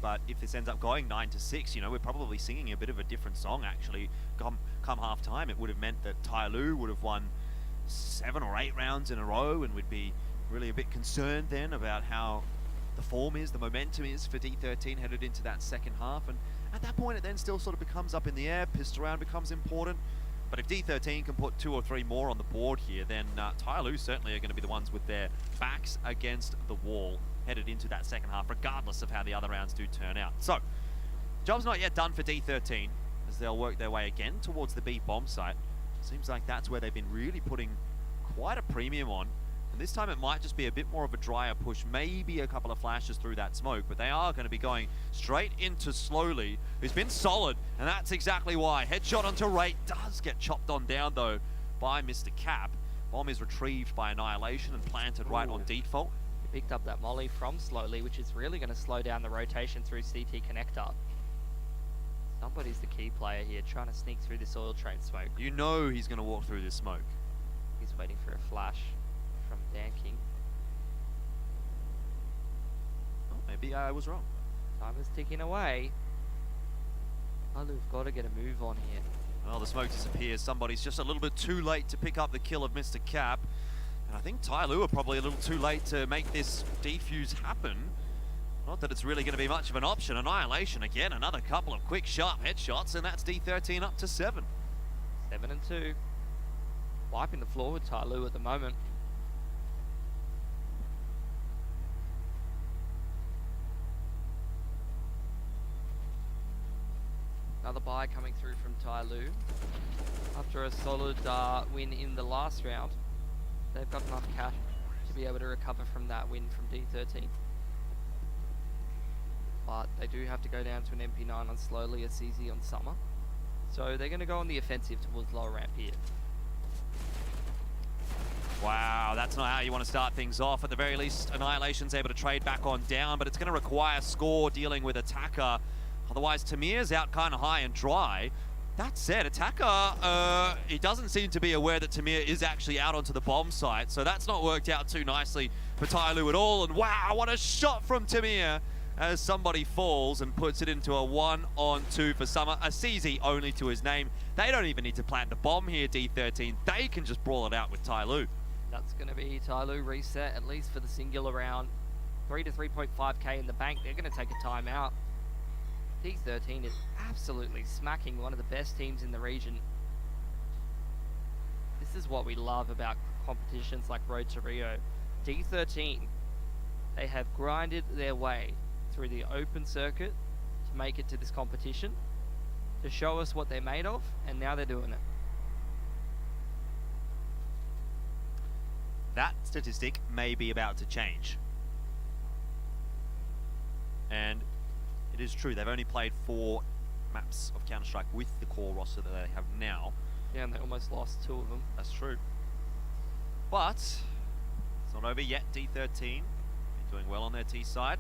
but if this ends up going 9-6, you know, we're probably singing a bit of a different song actually. Come half time, it would have meant that Tyloo would have won 7 or 8 rounds in a row, and we'd be really a bit concerned then about how the form is, the momentum is for D13 headed into that second half. And at that point, it then still sort of becomes up in the air. Pistol round becomes important. But if D13 can put 2 or 3 more on the board here, then Tyloo certainly are going to be the ones with their backs against the wall headed into that second half, regardless of how the other rounds do turn out. So, job's not yet done for D13, as they'll work their way again towards the B bomb site. Seems like that's where they've been really putting quite a premium on. And this time it might just be a bit more of a drier push, maybe a couple of flashes through that smoke, but they are going to be going straight into Slowly, who's been solid, and that's exactly why. Headshot onto Rate, does get chopped on down though by Mr. Cap. Bomb is retrieved by Annihilation and planted right on default. He picked up that molly from Slowly, which is really going to slow down the rotation through CT connector. Somebody's the key player here, trying to sneak through this Oil Train smoke. You know he's going to walk through this smoke. He's waiting for a flash from Dan King. Oh, maybe I was wrong. Time is ticking away. Tyloo's got to get a move on here. Well, the smoke disappears. Somebody's just a little bit too late to pick up the kill of Mr. Cap. And I think Tyloo are probably a little too late to make this defuse happen. Not that it's really going to be much of an option. Annihilation again, another couple of quick, sharp headshots, and that's D13 up to 7. 7 and 2. Wiping the floor with Tyloo at the moment. Another buy coming through from Tai Lu. After a solid win in the last round, they've got enough cash to be able to recover from that win from D13. But they do have to go down to an MP9 on Slowly, a CZ on Summer. So they're going to go on the offensive towards lower ramp here. Wow, that's not how you want to start things off. At the very least, Annihilation's able to trade back on down, but it's going to require score dealing with Attacker. Otherwise, Tamir's out kind of high and dry. That said, Attacker, he doesn't seem to be aware that Tamir is actually out onto the bomb site, so that's not worked out too nicely for Tai Lu at all. And wow, what a shot from Tamir as somebody falls and puts it into a 1-on-2 for Summer. A CZ only to his name. They don't even need to plant the bomb here, D13. They can just brawl it out with Tai Lu. That's going to be Tai Lu reset, at least for the singular round. 3 to 3.5k in the bank. They're going to take a timeout. D13 is absolutely smacking one of the best teams in the region. This is what we love about competitions like Road to Rio. D13, they have grinded their way through the open circuit to make it to this competition, to show us what they're made of, and now they're doing it. That statistic may be about to change. And it is true, they've only played 4 maps of Counter-Strike with the core roster that they have now. Yeah, and they almost lost 2 of them. That's true. But it's not over yet. D13 been doing well on their T side.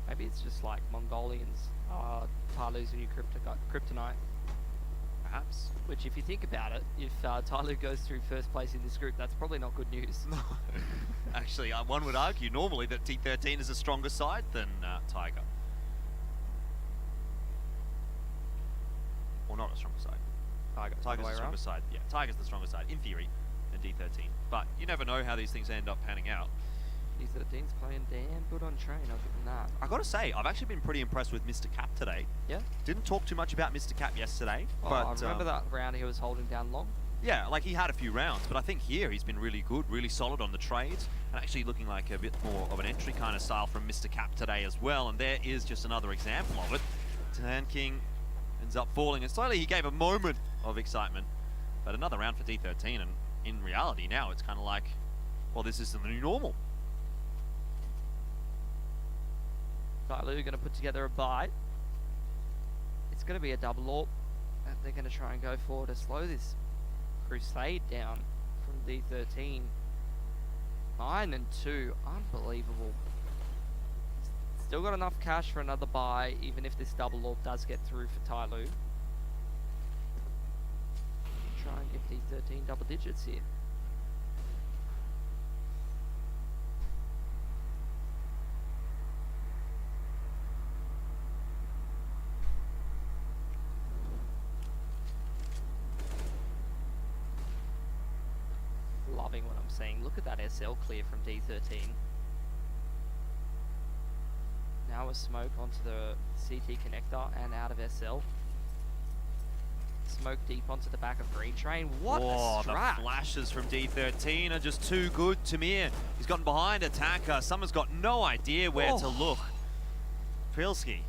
Maybe it's just like Mongolians, Tai Lu's new kryptonite. Perhaps. Which, if you think about it, if Tai Lu goes through first place in this group, that's probably not good news. No. Actually, one would argue normally that T13 is a stronger side than Tiger. Or not a stronger side. Tiger's the stronger side. Yeah, Tiger's the stronger side, in theory, than D13. But you never know how these things end up panning out. D13's playing damn good on train, I'll give him that. I gotta say, I've actually been pretty impressed with Mr. Cap today. Yeah? Didn't talk too much about Mr. Cap yesterday. Oh, but, I remember that round he was holding down long. Yeah, like he had a few rounds, but I think here he's been really good, really solid on the trades, and actually looking like a bit more of an entry kind of style from Mr. Cap today as well, and there is just another example of it. Tan King ends up falling, and slightly he gave a moment of excitement, but another round for D13, and in reality now it's kind of like, well, this is the new normal. Tai Lu going to put together a bite. It's going to be a double AWP that they're going to try and go for to slow this crusade down from D13. 9 and 2, unbelievable. Still got enough cash for another buy, even if this double AWP does get through for Tai Lu. Try and give D13 double digits here. Loving what I'm seeing. Look at that SL clear from D13. Now a smoke onto the CT connector and out of SL. Smoke deep onto the back of Green Train. What a strat! The flashes from D13 are just too good. Tamir, he's gotten behind Attacker. Summer's got no idea where to look. Pilski,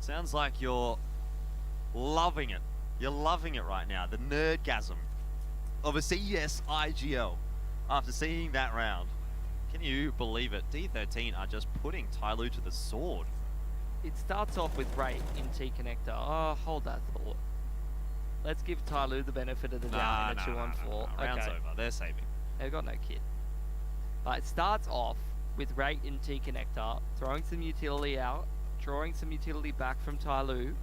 sounds like you're loving it. You're loving it right now. The nerdgasm of a CS IGL after seeing that round. Can you believe it? D13 are just putting Tai Lu to the sword. It starts off with Ray in T connector. Oh, hold that thought. Let's give Tai Lu the benefit of the doubt in a 2-on-4. Round's over. They're saving. They've got no kit. But it starts off with Ray in T connector, throwing some utility out, drawing some utility back from Tai Lu,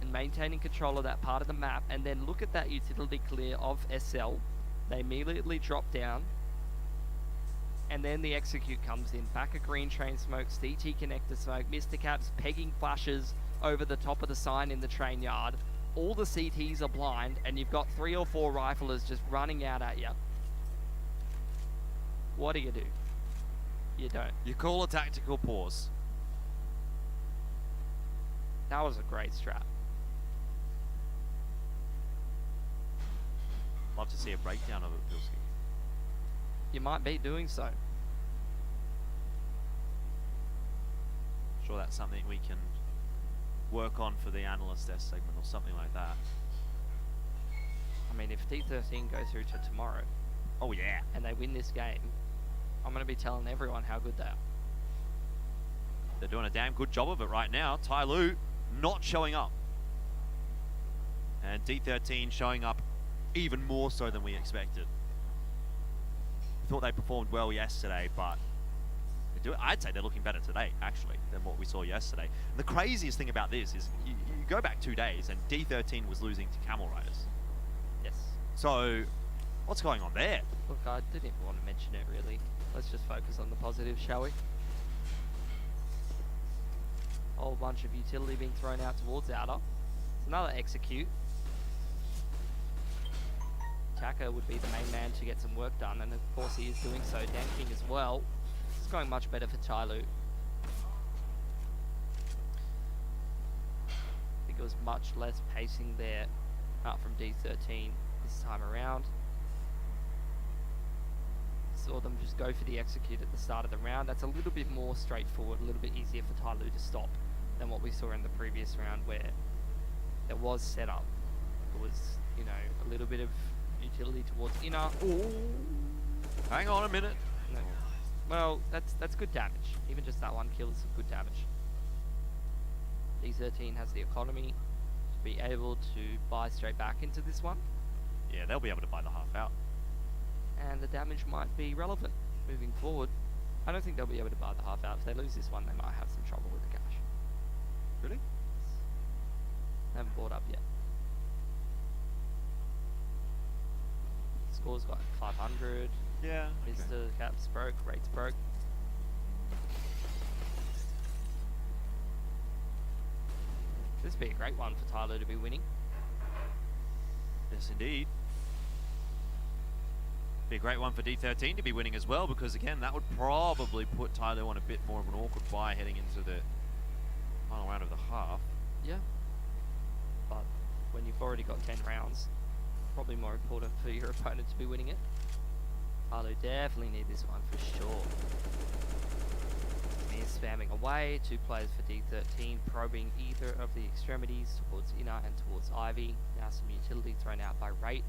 and maintaining control of that part of the map. And then look at that utility clear of SL. They immediately drop down. And then the execute comes in. Back a Green Train smoke, CT connector smoke, Mr. Cap's pegging flashes over the top of the sign in the train yard. All the CTs are blind, and you've got 3 or 4 riflers just running out at you. What do? You don't. You call a tactical pause. That was a great strat. Love to see a breakdown of it, Pilski. You might be doing so. sure that's something we can work on for the analyst desk segment or something like that. I mean, if D13 go through to tomorrow, oh yeah, and they win this game, I'm going to be telling everyone how good they are. They're doing a damn good job of it right now. Tai Lu not showing up. And D13 showing up even more so than we expected. Thought they performed well yesterday, but I'd say they're looking better today, actually, than what we saw yesterday. And the craziest thing about this is you go back 2 days and D13 was losing to Camel Riders. Yes. So, what's going on there? Look, I didn't even want to mention it, really. Let's just focus on the positives, shall we? Whole bunch of utility being thrown out towards outer. It's another execute. Taka would be the main man to get some work done, and of course he is doing so. Danking as well. It's going much better for Tai Lu. I think it was much less pacing there out from D13 this time around. Saw them just go for the execute at the start of the round. That's a little bit more straightforward, a little bit easier for Tai Lu to stop than what we saw in the previous round, where there was setup. It was, you know, a little bit of utility towards inner. Ooh. Hang on a minute. No. Well, that's good damage. Even just that one kill is some good damage. D13 has the economy to be able to buy straight back into this one. Yeah, they'll be able to buy the half out. And the damage might be relevant moving forward. I don't think they'll be able to buy the half out. If they lose this one, they might have some trouble with the cash. Really? They haven't bought up yet. Score's got 500. Yeah. Mr. Caps broke, rates broke. This would be a great one for Tai Lu to be winning. Yes, indeed. Be a great one for D13 to be winning as well, because again, that would probably put Tai Lu on a bit more of an awkward bye heading into the final round of the half. Yeah. But when you've already got 10 rounds, probably more important for your opponent to be winning it. Tai Lu definitely need this one for sure. He is spamming away. 2 players for D13 probing either of the extremities towards inner and towards Ivy. Now some utility thrown out by Rate.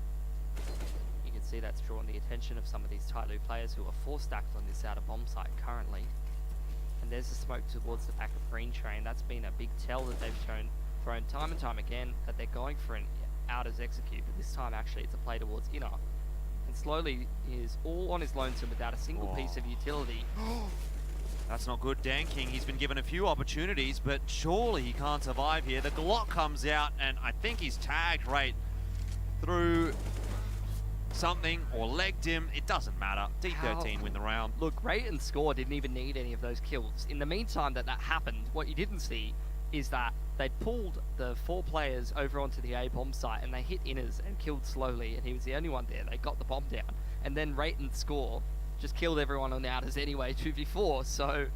You can see that's drawn the attention of some of these Tai Lu players who are 4-stacked on this outer bomb site currently. And there's the smoke towards the back of Green Train. That's been a big tell that they've thrown time and time again, that they're going for an outers execute, but this time actually it's a play towards inner. And slowly he is all on his lonesome without a single piece of utility. That's not good, Danking. He's been given a few opportunities, but surely he can't survive here. The Glock comes out, and I think he's tagged Rate through something or legged him. It doesn't matter. D13 win the round. Look, Rate and Score didn't even need any of those kills. In the meantime that happened, what you didn't see is that they pulled the 4 players over onto the A bomb site and they hit inners and killed slowly, and he was the only one there. They got the bomb down, and then Rate and Score just killed everyone on the outers anyway, 2v4. So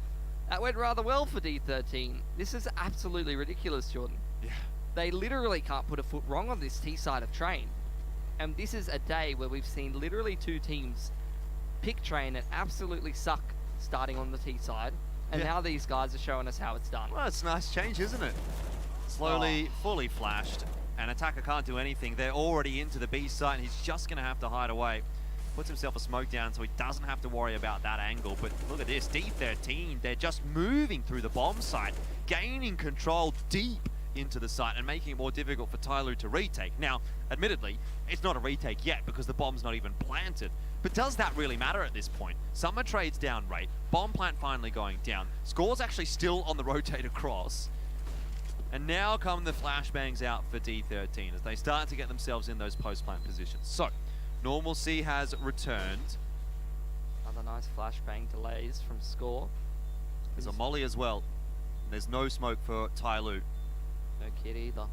that went rather well for D13. This is absolutely ridiculous, Jordan. Yeah. They literally can't put a foot wrong on this T side of Train. And this is a day where we've seen literally 2 teams pick Train and absolutely suck starting on the T side. And now these guys are showing us how it's done. Well, it's a nice change, isn't it? Slowly, fully flashed, and Attacker can't do anything. They're already into the B site, and he's just going to have to hide away. Puts himself a smoke down so he doesn't have to worry about that angle. But look at this, D13, they're just moving through the bomb site, gaining control deep into the site and making it more difficult for Tai Lu to retake. Now, admittedly, it's not a retake yet because the bomb's not even planted. But does that really matter at this point? Summer trades down Rate, bomb plant finally going down, Score's actually still on the rotate across, and now come the flashbangs out for D13 as they start to get themselves in those post-plant positions. So, normalcy has returned. Another nice flashbang delays from Score. There's a molly as well. There's no smoke for Tai Lu. No kid either.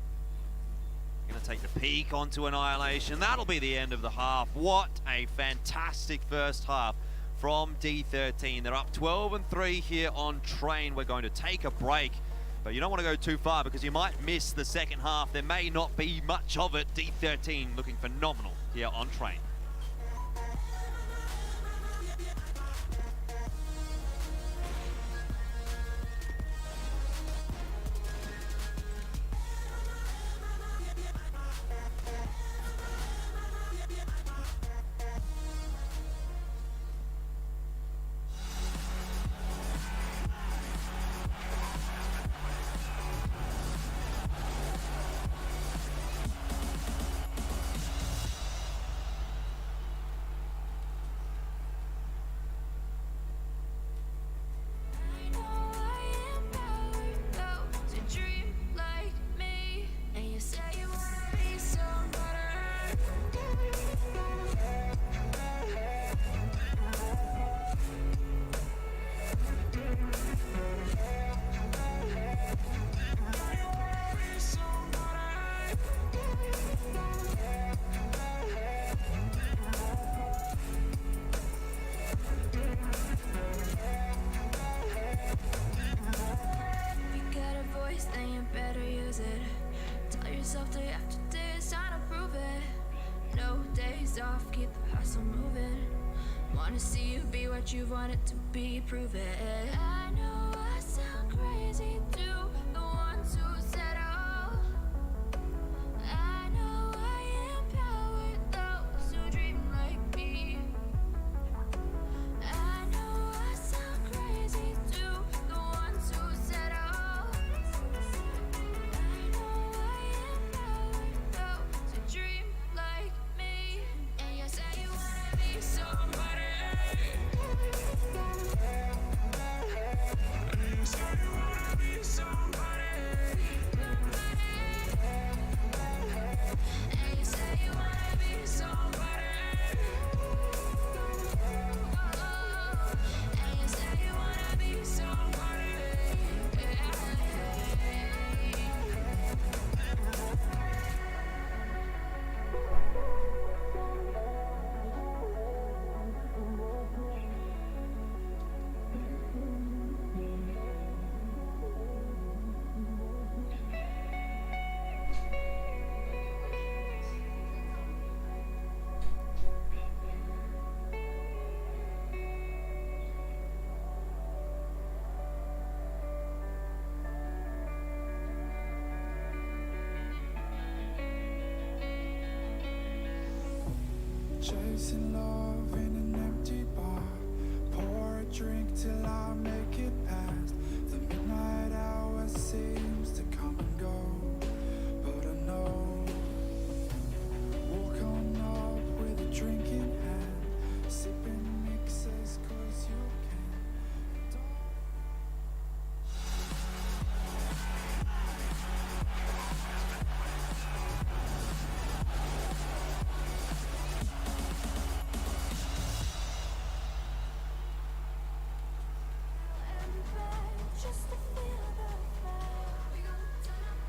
Going to take the peak onto Annihilation. That'll be the end of the half. What a fantastic first half from D13. They're up 12-3 here on Train. We're going to take a break, but you don't want to go too far because you might miss the second half. There may not be much of it. D13 looking phenomenal here on Train. muscle moving. Wanna see you be what you wanted to be, prove it. I know I sound crazy to the ones who said all. I know I empower those who dream like me. I know I sound crazy to the ones who said all. I know I empower those who dream like me. And you say you wanna be somebody. And you say you wanna be somebody. And you say you wanna be somebody. And you say you wanna be somebody. Chasing love in an empty bar. Pour a drink till I make it past. The midnight hour seems to come and go, but I know. Walk on up with a drink in hand, sipping mixes 'cause you can.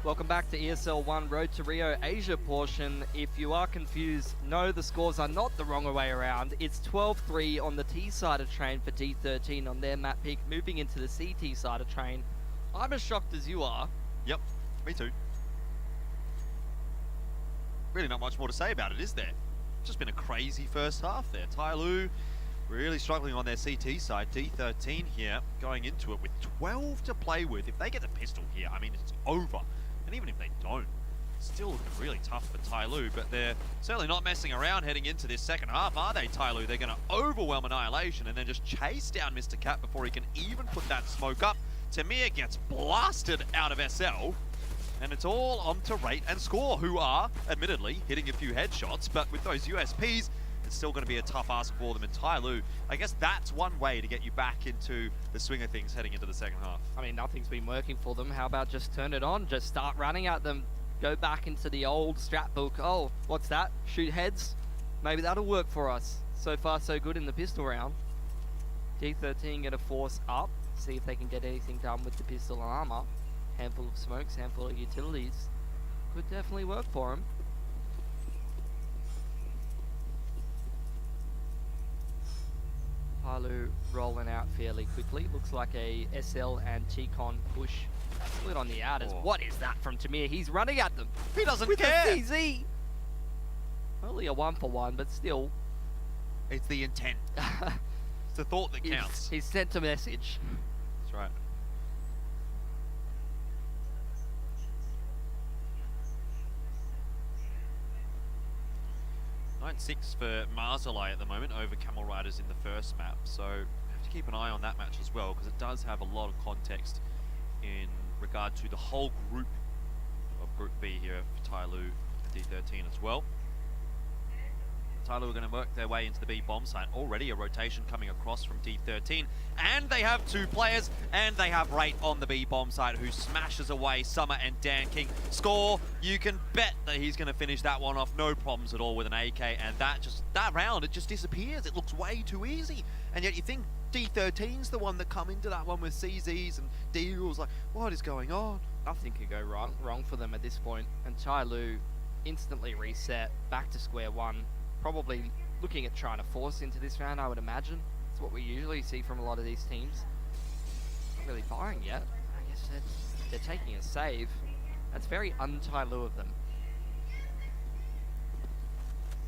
Welcome back to ESL 1 Road to Rio Asia portion. If you are confused, no, the scores are not the wrong way around. It's 12-3 on the T side of train for D13 on their map pick, moving into the CT side of train. I'm as shocked as you are. Yep, me too. Really not much more to say about it, is there? Just been a crazy first half there. Tyloo really struggling on their CT side. D13 here going into it with 12 to play with. If they get the pistol here, I mean, it's over. And even if they don't, it's still looking really tough for Tyloo, but they're certainly not messing around heading into this second half, are they, Tyloo? They're going to overwhelm Annihilation and then just chase down Mr. Cat before he can even put that smoke up. Tamir gets blasted out of SL, and it's all on to Rate and Score, who are, admittedly, hitting a few headshots, but with those USPs, it's still going to be a tough ask for them. In Tyloo, I guess that's one way to get you back into the swing of things heading into the second half. I mean, nothing's been working for them. How about just turn it on? Just start running at them. Go back into the old strat book. Oh, what's that? Shoot heads? Maybe that'll work for us. So far, so good in the pistol round. D13 gonna force up. See if they can get anything done with the pistol and armor. Handful of smokes, handful of utilities. Could definitely work for them. Tyloo rolling out fairly quickly. Looks like a SL and T-Con push split on the outers. Oh. What is that from Tamir? He's running at them. He doesn't with care. The CZ. Only a 1-for-1, but still. It's the intent. It's the thought that counts. He's sent a message. That's right. (9-6) for Marzalai at the moment over Camel Riders in the first map, so have to keep an eye on that match as well, because it does have a lot of context in regard to the whole group of Group B here for Tyloo D13 as well. Tyloo are going to work their way into the B bomb site. Already a rotation coming across from D13. And they have two players, and they have Rate on the B bomb site, who smashes away Summer and Dan King. Score, you can bet that he's going to finish that one off, no problems at all with an AK, and that round, it just disappears. It looks way too easy. And yet you think D13's the one that come into that one with CZs and deals, like, what is going on? Nothing could go wrong for them at this point. And Tyloo instantly reset, back to square one. Probably looking at trying to force into this round, I would imagine. It's what we usually see from a lot of these teams. Not really firing yet. I guess they're taking a save. That's very un-Tyloo of them.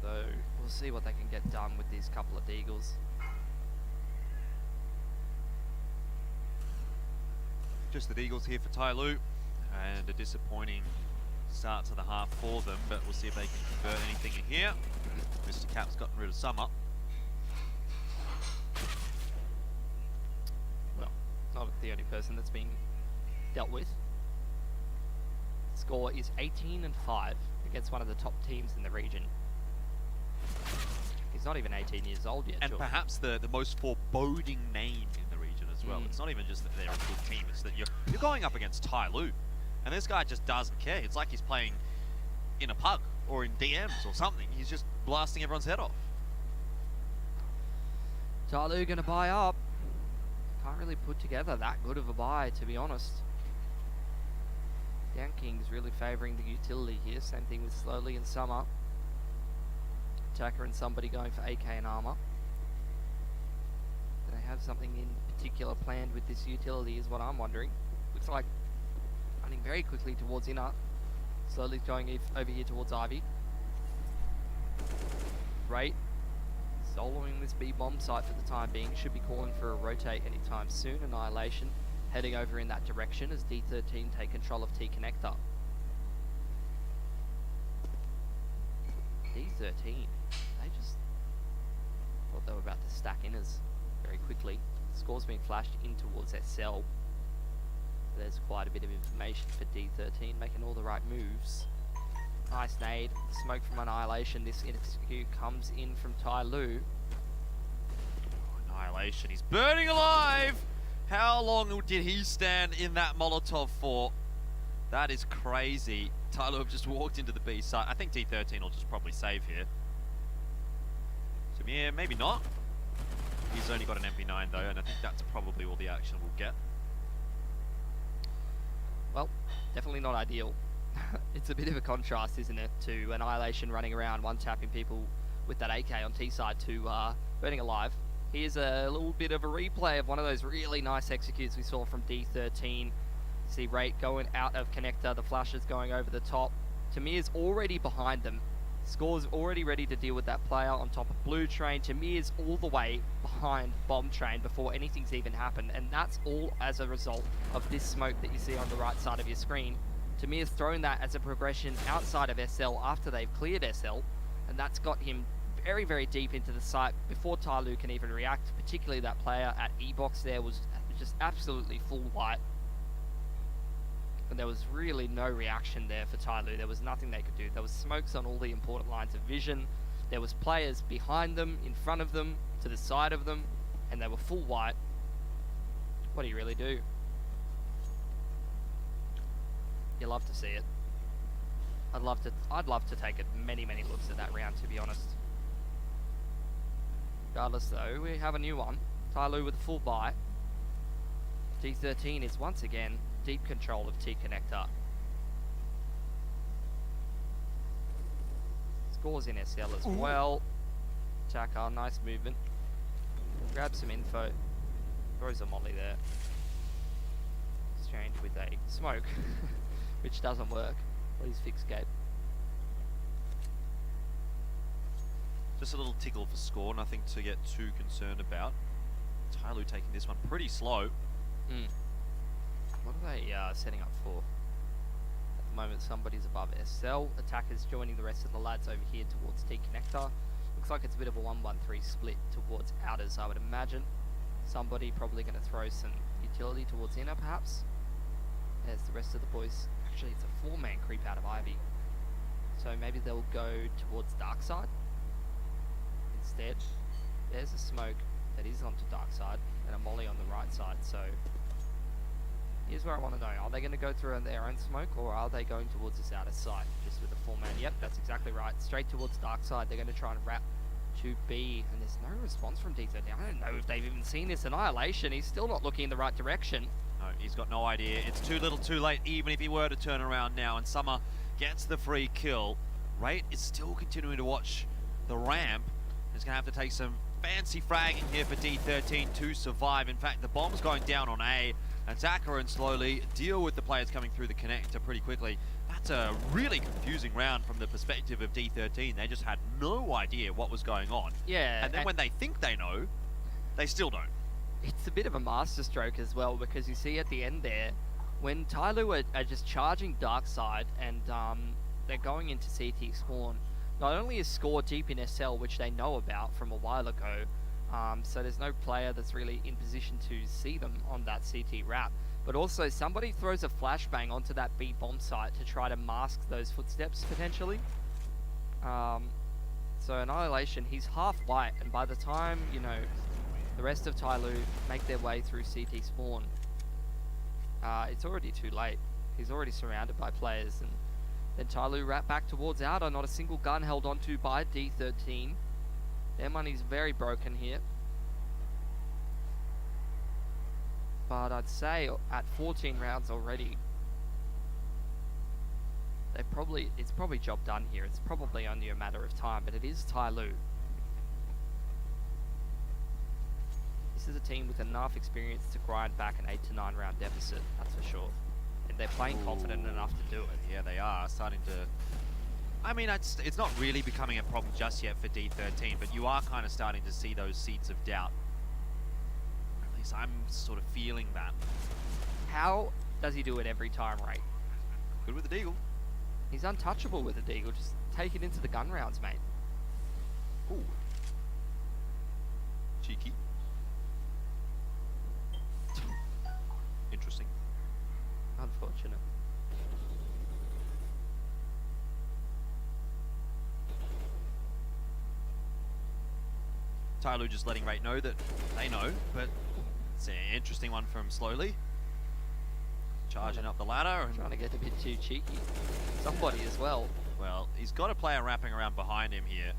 So we'll see what they can get done with these couple of Deagles. Just the Eagles here for Tai Lu, and a disappointing start to the half for them, but we'll see if they can convert anything in here. Mr. Cap's gotten rid of some up. Well, not the only person that's being dealt with. Score is 18-5 against one of the top teams in the region. He's not even 18 years old yet. And sure. perhaps the most foreboding name in the region as well. It's not even just that they're a good team, it's that you're going up against Tai Lu. And this guy just doesn't care. It's like he's playing in a pug or in DMs or something. He's just blasting everyone's head off. Tai Lu gonna buy up. Can't really put together that good of a buy, to be honest. Down King's really favouring the utility here. Same thing with Slowly and Summer. Attacker and somebody going for AK and armor. Do they have something in particular planned with this utility is what I'm wondering. Looks like running very quickly towards inner. Slowly going over here towards Ivy. Right. Soloing this B-bomb site for the time being. Should be calling for a rotate anytime soon. Annihilation heading over in that direction as D13 take control of T Connector. D13, they just thought they were about to stack inners very quickly. Scores being flashed in towards SL. There's quite a bit of information for D13, making all the right moves. Nice nade, smoke from Annihilation. This execute comes in from Tai Lu. Annihilation, he's burning alive! How long did he stand in that Molotov for? That is crazy. Tai Lu have just walked into the B site. I think D13 will just probably save here. Samir, maybe not. He's only got an MP9 though, and I think that's probably all the action we'll get. Well, definitely not ideal. It's a bit of a contrast, isn't it, to Annihilation running around one-tapping people with that AK on T side to burning alive. Here's a little bit of a replay of one of those really nice executes we saw from D13. See Rate going out of connector, the flashes going over the top. Tamir's already behind them. Score's already ready to deal with that player on top of Blue Train. Tamir's all the way behind Bomb Train before anything's even happened, and that's all as a result of this smoke that you see on the right side of your screen. Tamir's thrown that as a progression outside of SL after they've cleared SL, and that's got him very, very deep into the site before Tai Lu can even react. Particularly that player at E-Box there was just absolutely full white. And there was really no reaction there for Tai Lu. There was nothing they could do. There was smokes on all the important lines of vision. There was players behind them, in front of them, to the side of them, and they were full white. What do you really do? You love to see it. I'd love to take it many looks at that round, to be honest. Regardless though, we have a new one. Tai Lu with a full buy. D13 is once again deep control of T Connector. Scores in SL as well. Attacker, nice movement. Grab some info. Throws a molly there. Exchange with a smoke, which doesn't work. Please fix Gabe. Just a little tickle for Score, nothing to get too concerned about. Tai Lu taking this one pretty slow. What are they setting up for? At the moment, somebody's above SL. Attackers joining the rest of the lads over here towards T Connector. Looks like it's a bit of a 1-1-3 split towards outers, I would imagine. Somebody probably going to throw some utility towards inner, perhaps. There's the rest of the boys. Actually, it's a 4-man creep out of Ivy. So maybe they'll go towards dark side instead. There's a smoke that is onto dark side and a molly on the right side. So here's where I want to know. Are they going to go through their own smoke, or are they going towards this outer side just with a 4-man? Yep, that's exactly right. Straight towards dark side. They're going to try and wrap to B, and there's no response from D13. I don't know if they've even seen this Annihilation. He's still not looking in the right direction. No, he's got no idea. It's too little too late, even if he were to turn around now, and Summer gets the free kill. Rate is still continuing to watch the ramp. He's going to have to take some fancy fragging here for D13 to survive. In fact, the bomb's going down on A. Attacker and Slowly deal with the players coming through the connector pretty quickly. That's That's a really confusing round from the perspective of D13. They just had no idea what was going on. Yeah. And then when they think they know, they still don't. It's a bit of a masterstroke as well, because you see at the end there, when Tyloo are just charging dark side and they're going into CT spawn, not only is Score deep in SL, which they know about from a while ago, so there's no player that's really in position to see them on that CT wrap, but also somebody throws a flashbang onto that B bomb site to try to mask those footsteps potentially. So Annihilation, he's half white, and by the time, you know, the rest of Tyloo make their way through CT spawn, it's already too late. He's already surrounded by players, and then Tyloo wrap back towards outer. Not a single gun held onto by D13. Their money's very broken here. But I'd say at 14 rounds already, it's probably job done here. It's probably only a matter of time, but it is Tyloo. This is a team with enough experience to grind back an 8 to 9 round deficit, that's for sure. And they're playing confident enough to do it. Yeah, they are starting to... I mean, it's not really becoming a problem just yet for D13, but you are kind of starting to see those seeds of doubt. At least I'm sort of feeling that. How does he do it every time, Ray? Good with the Deagle. He's untouchable with the Deagle. Just take it into the gun rounds, mate. Ooh. Cheeky. Interesting. Unfortunate. Tyloo just letting Rate know that they know, but it's an interesting one from Slowly. Charging up the ladder. And trying to get a bit too cheeky. Somebody as well. Well, he's got a player wrapping around behind him here.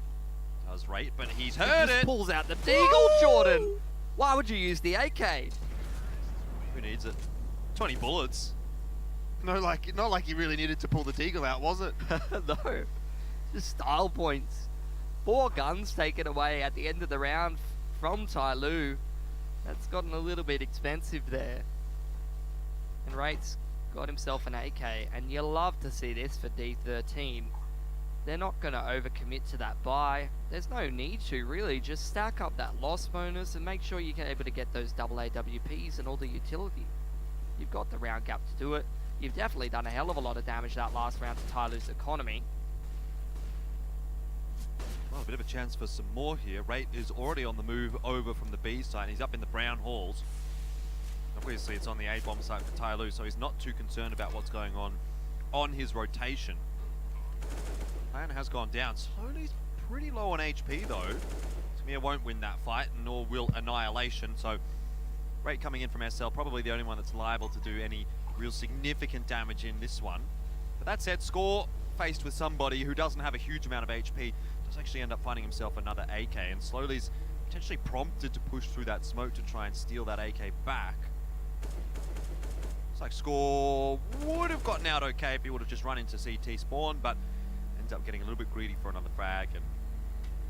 Does Rate, but he's heard it! Pulls out the Deagle, Jordan! Why would you use the AK? Who needs it? 20 bullets. No, not like he really needed to pull the Deagle out, was it? No. Just style points. 4 guns taken away at the end of the round from Tyloo. That's gotten a little bit expensive there. And Rate's got himself an AK, and you love to see this for D13. They're not going to overcommit to that buy. There's no need to, really. Just stack up that loss bonus and make sure you're able to get those double AWPs and all the utility. You've got the round gap to do it. You've definitely done a hell of a lot of damage that last round to Tyloo's economy. Well, a bit of a chance for some more here. Rate is already on the move over from the B side. He's up in the brown halls. Obviously, it's on the A bomb side for Tyloo, so he's not too concerned about what's going on his rotation. Plan has gone down. Slowly's pretty low on HP, though. Samir won't win that fight, nor will Annihilation, so Rate coming in from SL, probably the only one that's liable to do any real significant damage in this one. But that said, Score, faced with somebody who doesn't have a huge amount of HP, does actually end up finding himself another AK, and Slowly's potentially prompted to push through that smoke to try and steal that AK back. Looks like Score would have gotten out okay if he would have just run into CT spawn, but ends up getting a little bit greedy for another frag, and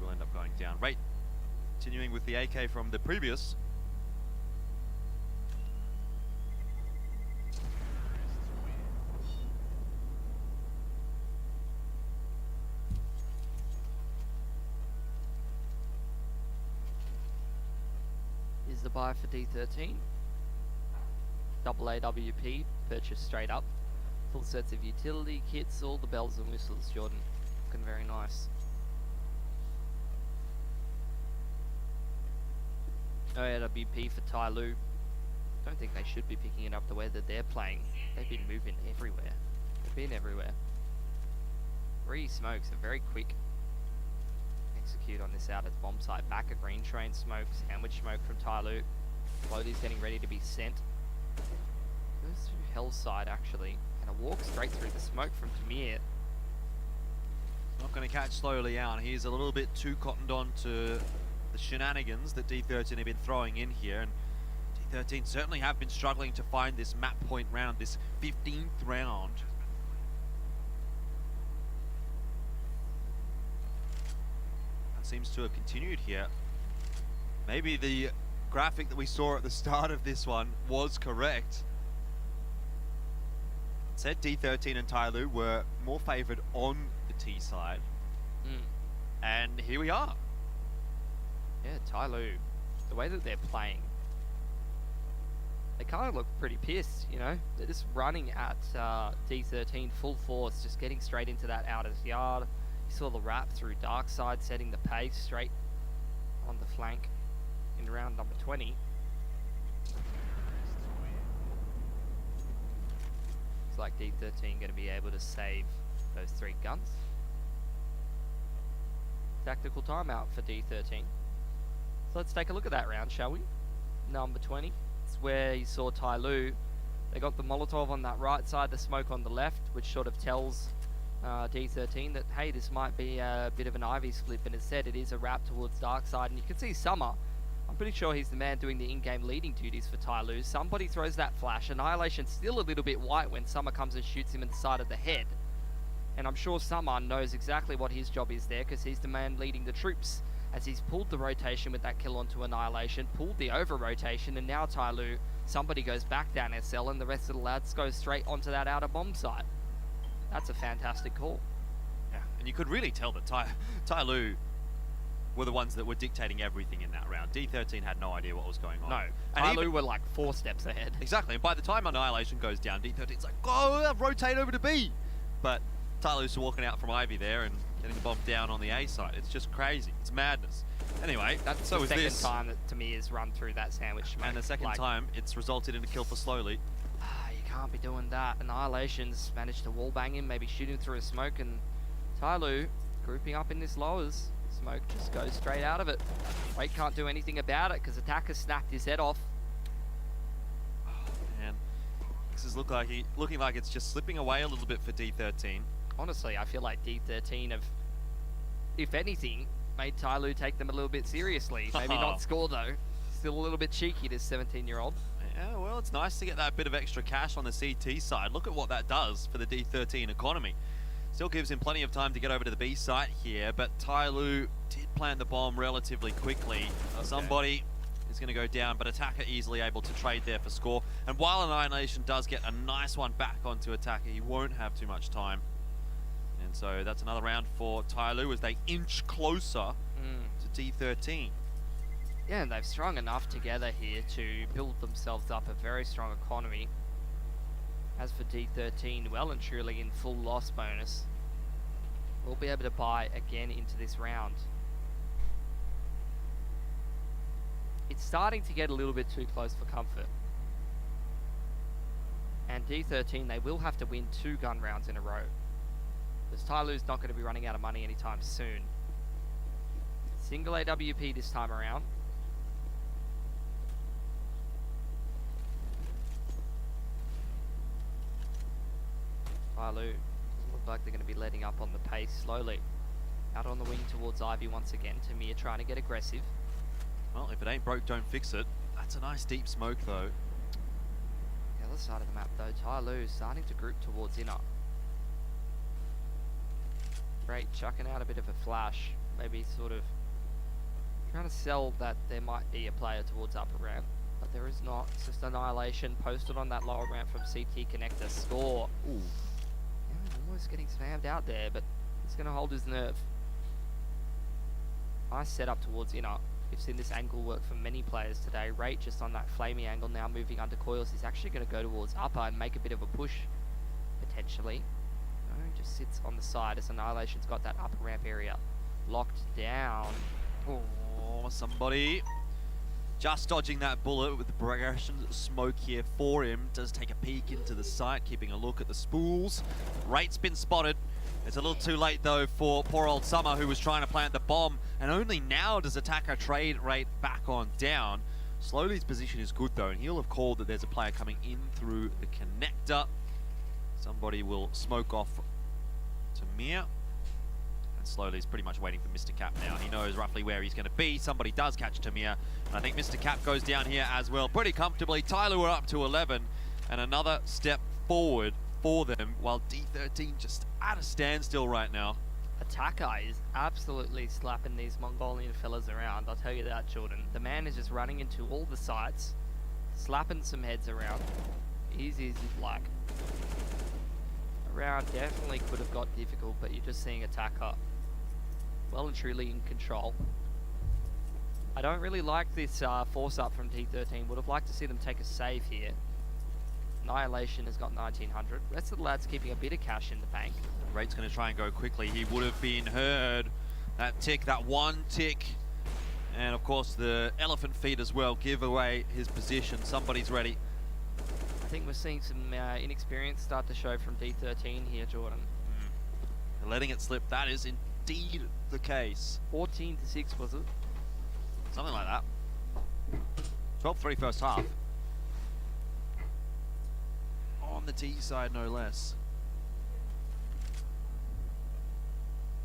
will end up going down. Rate continuing with the AK from the previous. Is the buy for D13. Double AWP, purchased straight up. Full sets of utility kits, all the bells and whistles, Jordan. Looking very nice. No AWP for Tyloo. Don't think they should be picking it up the way that they're playing. They've been moving everywhere. They've been everywhere. 3 smokes are very quick. Execute on this out at bomb site. Back a green train smoke, sandwich smoke from Tyloo. Slowly's getting ready to be sent. Goes through Hell's side actually, and a walk straight through the smoke from Tamir. Not going to catch Slowly out. He's a little bit too cottoned on to the shenanigans that D13 have been throwing in here, and D13 certainly have been struggling to find this map point round, this 15th round. That seems to have continued here. Maybe the graphic that we saw at the start of this one was correct. said D13 and Tyloo were more favoured on the T side. And here we are. Yeah, Tyloo, the way that they're playing, they kind of look pretty pissed, you know? They're just running at D13 full force, just getting straight into that outer yard. You saw the wrap through Dark Side, setting the pace straight on the flank in round number 20. Looks like D13 going to be able to save those 3 guns. Tactical timeout for D13. So let's take a look at that round, shall we? Number 20. It's where you saw Tyloo. They got the Molotov on that right side, the smoke on the left, which sort of tells D13 that, hey, this might be a bit of an Ivy split, but instead it is a wrap towards Dark Side. And you can see Summer. I'm pretty sure he's the man doing the in-game leading duties for Tyloo. Somebody throws that flash. Annihilation's still a little bit white when Summer comes and shoots him in the side of the head. And I'm sure Summer knows exactly what his job is there, because he's the man leading the troops, as he's pulled the rotation with that kill onto Annihilation, pulled the over-rotation, and now Tyloo, somebody goes back down SL, and the rest of the lads go straight onto that outer bomb site. That's a fantastic call. Yeah, and you could really tell that Tyloo were the ones that were dictating everything in that round. D13 had no idea what was going on. No, and Tyloo were like 4 steps ahead. Exactly, and by the time Annihilation goes down, D13's like, go, rotate over to B. But Tyloo's walking out from Ivy there and getting the bomb down on the A side. It's just crazy. It's madness. Anyway, that's so the is second this. time that Tamir has run through that sandwich smoke. And the second time, it's resulted in a kill for Slowly. You can't be doing that. Annihilation's managed to wallbang him, maybe shoot him through a smoke, and Tyloo grouping up in this lowers. Smoke just goes straight out of it. Wait can't do anything about it because Attacker snapped his head off. Oh, man. This is looking like it's just slipping away a little bit for D13. Honestly, I feel like D13 have, if anything, made Tyloo take them a little bit seriously. Maybe not score though. Still a little bit cheeky, this 17-year-old. Yeah, well, it's nice to get that bit of extra cash on the CT side. Look at what that does for the D13 economy. Still gives him plenty of time to get over to the B site here, but Tyloo did plant the bomb relatively quickly. Okay. Somebody is going to go down, but Attacker easily able to trade there for score. And while Annihilation does get a nice one back onto Attacker, he won't have too much time. And so that's another round for Tyloo as they inch closer to D13. Yeah, and they've strung enough together here to build themselves up a very strong economy. As for D13, well and truly in full loss bonus. We'll be able to buy again into this round. It's starting to get a little bit too close for comfort. And D13, they will have to win 2 gun rounds in a row. Because Tyloo's not going to be running out of money anytime soon. Single AWP this time around. Tyloo doesn't look like they're going to be letting up on the pace slowly. Out on the wing towards Ivy once again. Tamir trying to get aggressive. Well, if it ain't broke, don't fix it. That's a nice deep smoke though. The other side of the map though, Tyloo starting to group towards inner. Great, chucking out a bit of a flash. Maybe sort of trying to sell that there might be a player towards upper ramp. But there is not. It's just Annihilation posted on that lower ramp from CT Connector. Score. Ooh. Yeah, almost getting spammed out there, but he's going to hold his nerve. Nice setup towards inner. We've seen this angle work for many players today. Rate just on that flamey angle now moving under coils. He's actually going to go towards upper and make a bit of a push, potentially. No, just sits on the side as Annihilation's got that upper ramp area locked down. Oh, somebody just dodging that bullet with the progression smoke here for him. Does take a peek into the site, keeping a look at the spools. Rate's been spotted. It's a little too late though for poor old Summer, who was trying to plant the bomb, and only now does Attacker trade Rate back on down. Slowly's position is good though, and he'll have called that there's a player coming in through the connector. Somebody will smoke off Tamir. And Slowly's pretty much waiting for Mr. Cap now. He knows roughly where he's going to be. Somebody does catch Tamir, and I think Mr. Cap goes down here as well pretty comfortably. Tyloo are up to 11, and another step forward for them, while D13 just at a standstill right now. Attacker is absolutely slapping these Mongolian fellas around, I'll tell you that, children. The man is just running into all the sites, slapping some heads around. Easy as you'd like. round definitely could have got difficult, but you're just seeing Attacker well and truly in control. I don't really like this force up from T13. Would have liked to see them take a save here. Annihilation has got 1900. Rest of the lads keeping a bit of cash in the bank. Rate's going to try and go quickly. He would have been heard. That tick, that one tick. And of course the elephant feet as well give away his position. Somebody's ready. I think we're seeing some inexperience start to show from D13 here, Jordan. They're letting it slip. That is indeed the case. 14-6 was it? Something like that. 12-3 first half. On the T side, no less.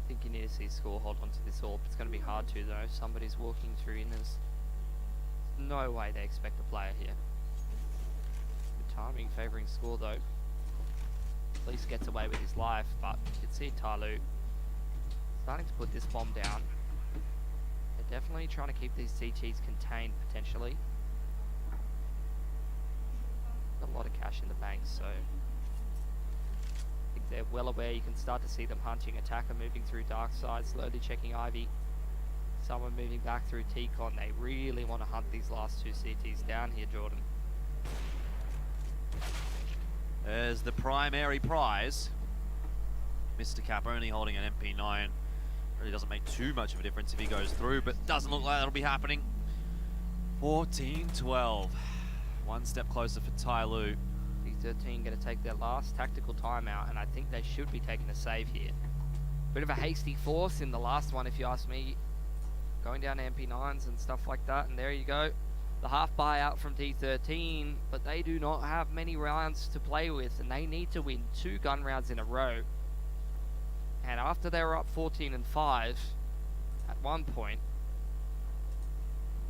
I think you need to see score hold onto this orb. It's going to be hard to though. Somebody's walking through inners. No way they expect a player here. Good timing favouring score though. At least gets away with his life, but you can see Tyloo starting to put this bomb down. They're definitely trying to keep these CTs contained potentially. Got a lot of cash in the bank, so I think they're well aware. You can start to see them hunting Attacker, moving through dark side, slowly checking Ivy. Someone moving back through T-Con. They really want to hunt these last two CTs down here, Jordan. There's the primary prize. Mr. Cap only holding an MP9. Really doesn't make too much of a difference if he goes through, but doesn't look like that'll be happening. 14-12. One step closer for Tyloo. D13 going to take their last tactical timeout, and I think they should be taking a save here. Bit of a hasty force in the last one, if you ask me. Going down to MP9s and stuff like that, and there you go. The half buyout from D13, but they do not have many rounds to play with, and they need to win 2 gun rounds in a row. And after they were up 14-5, at one point,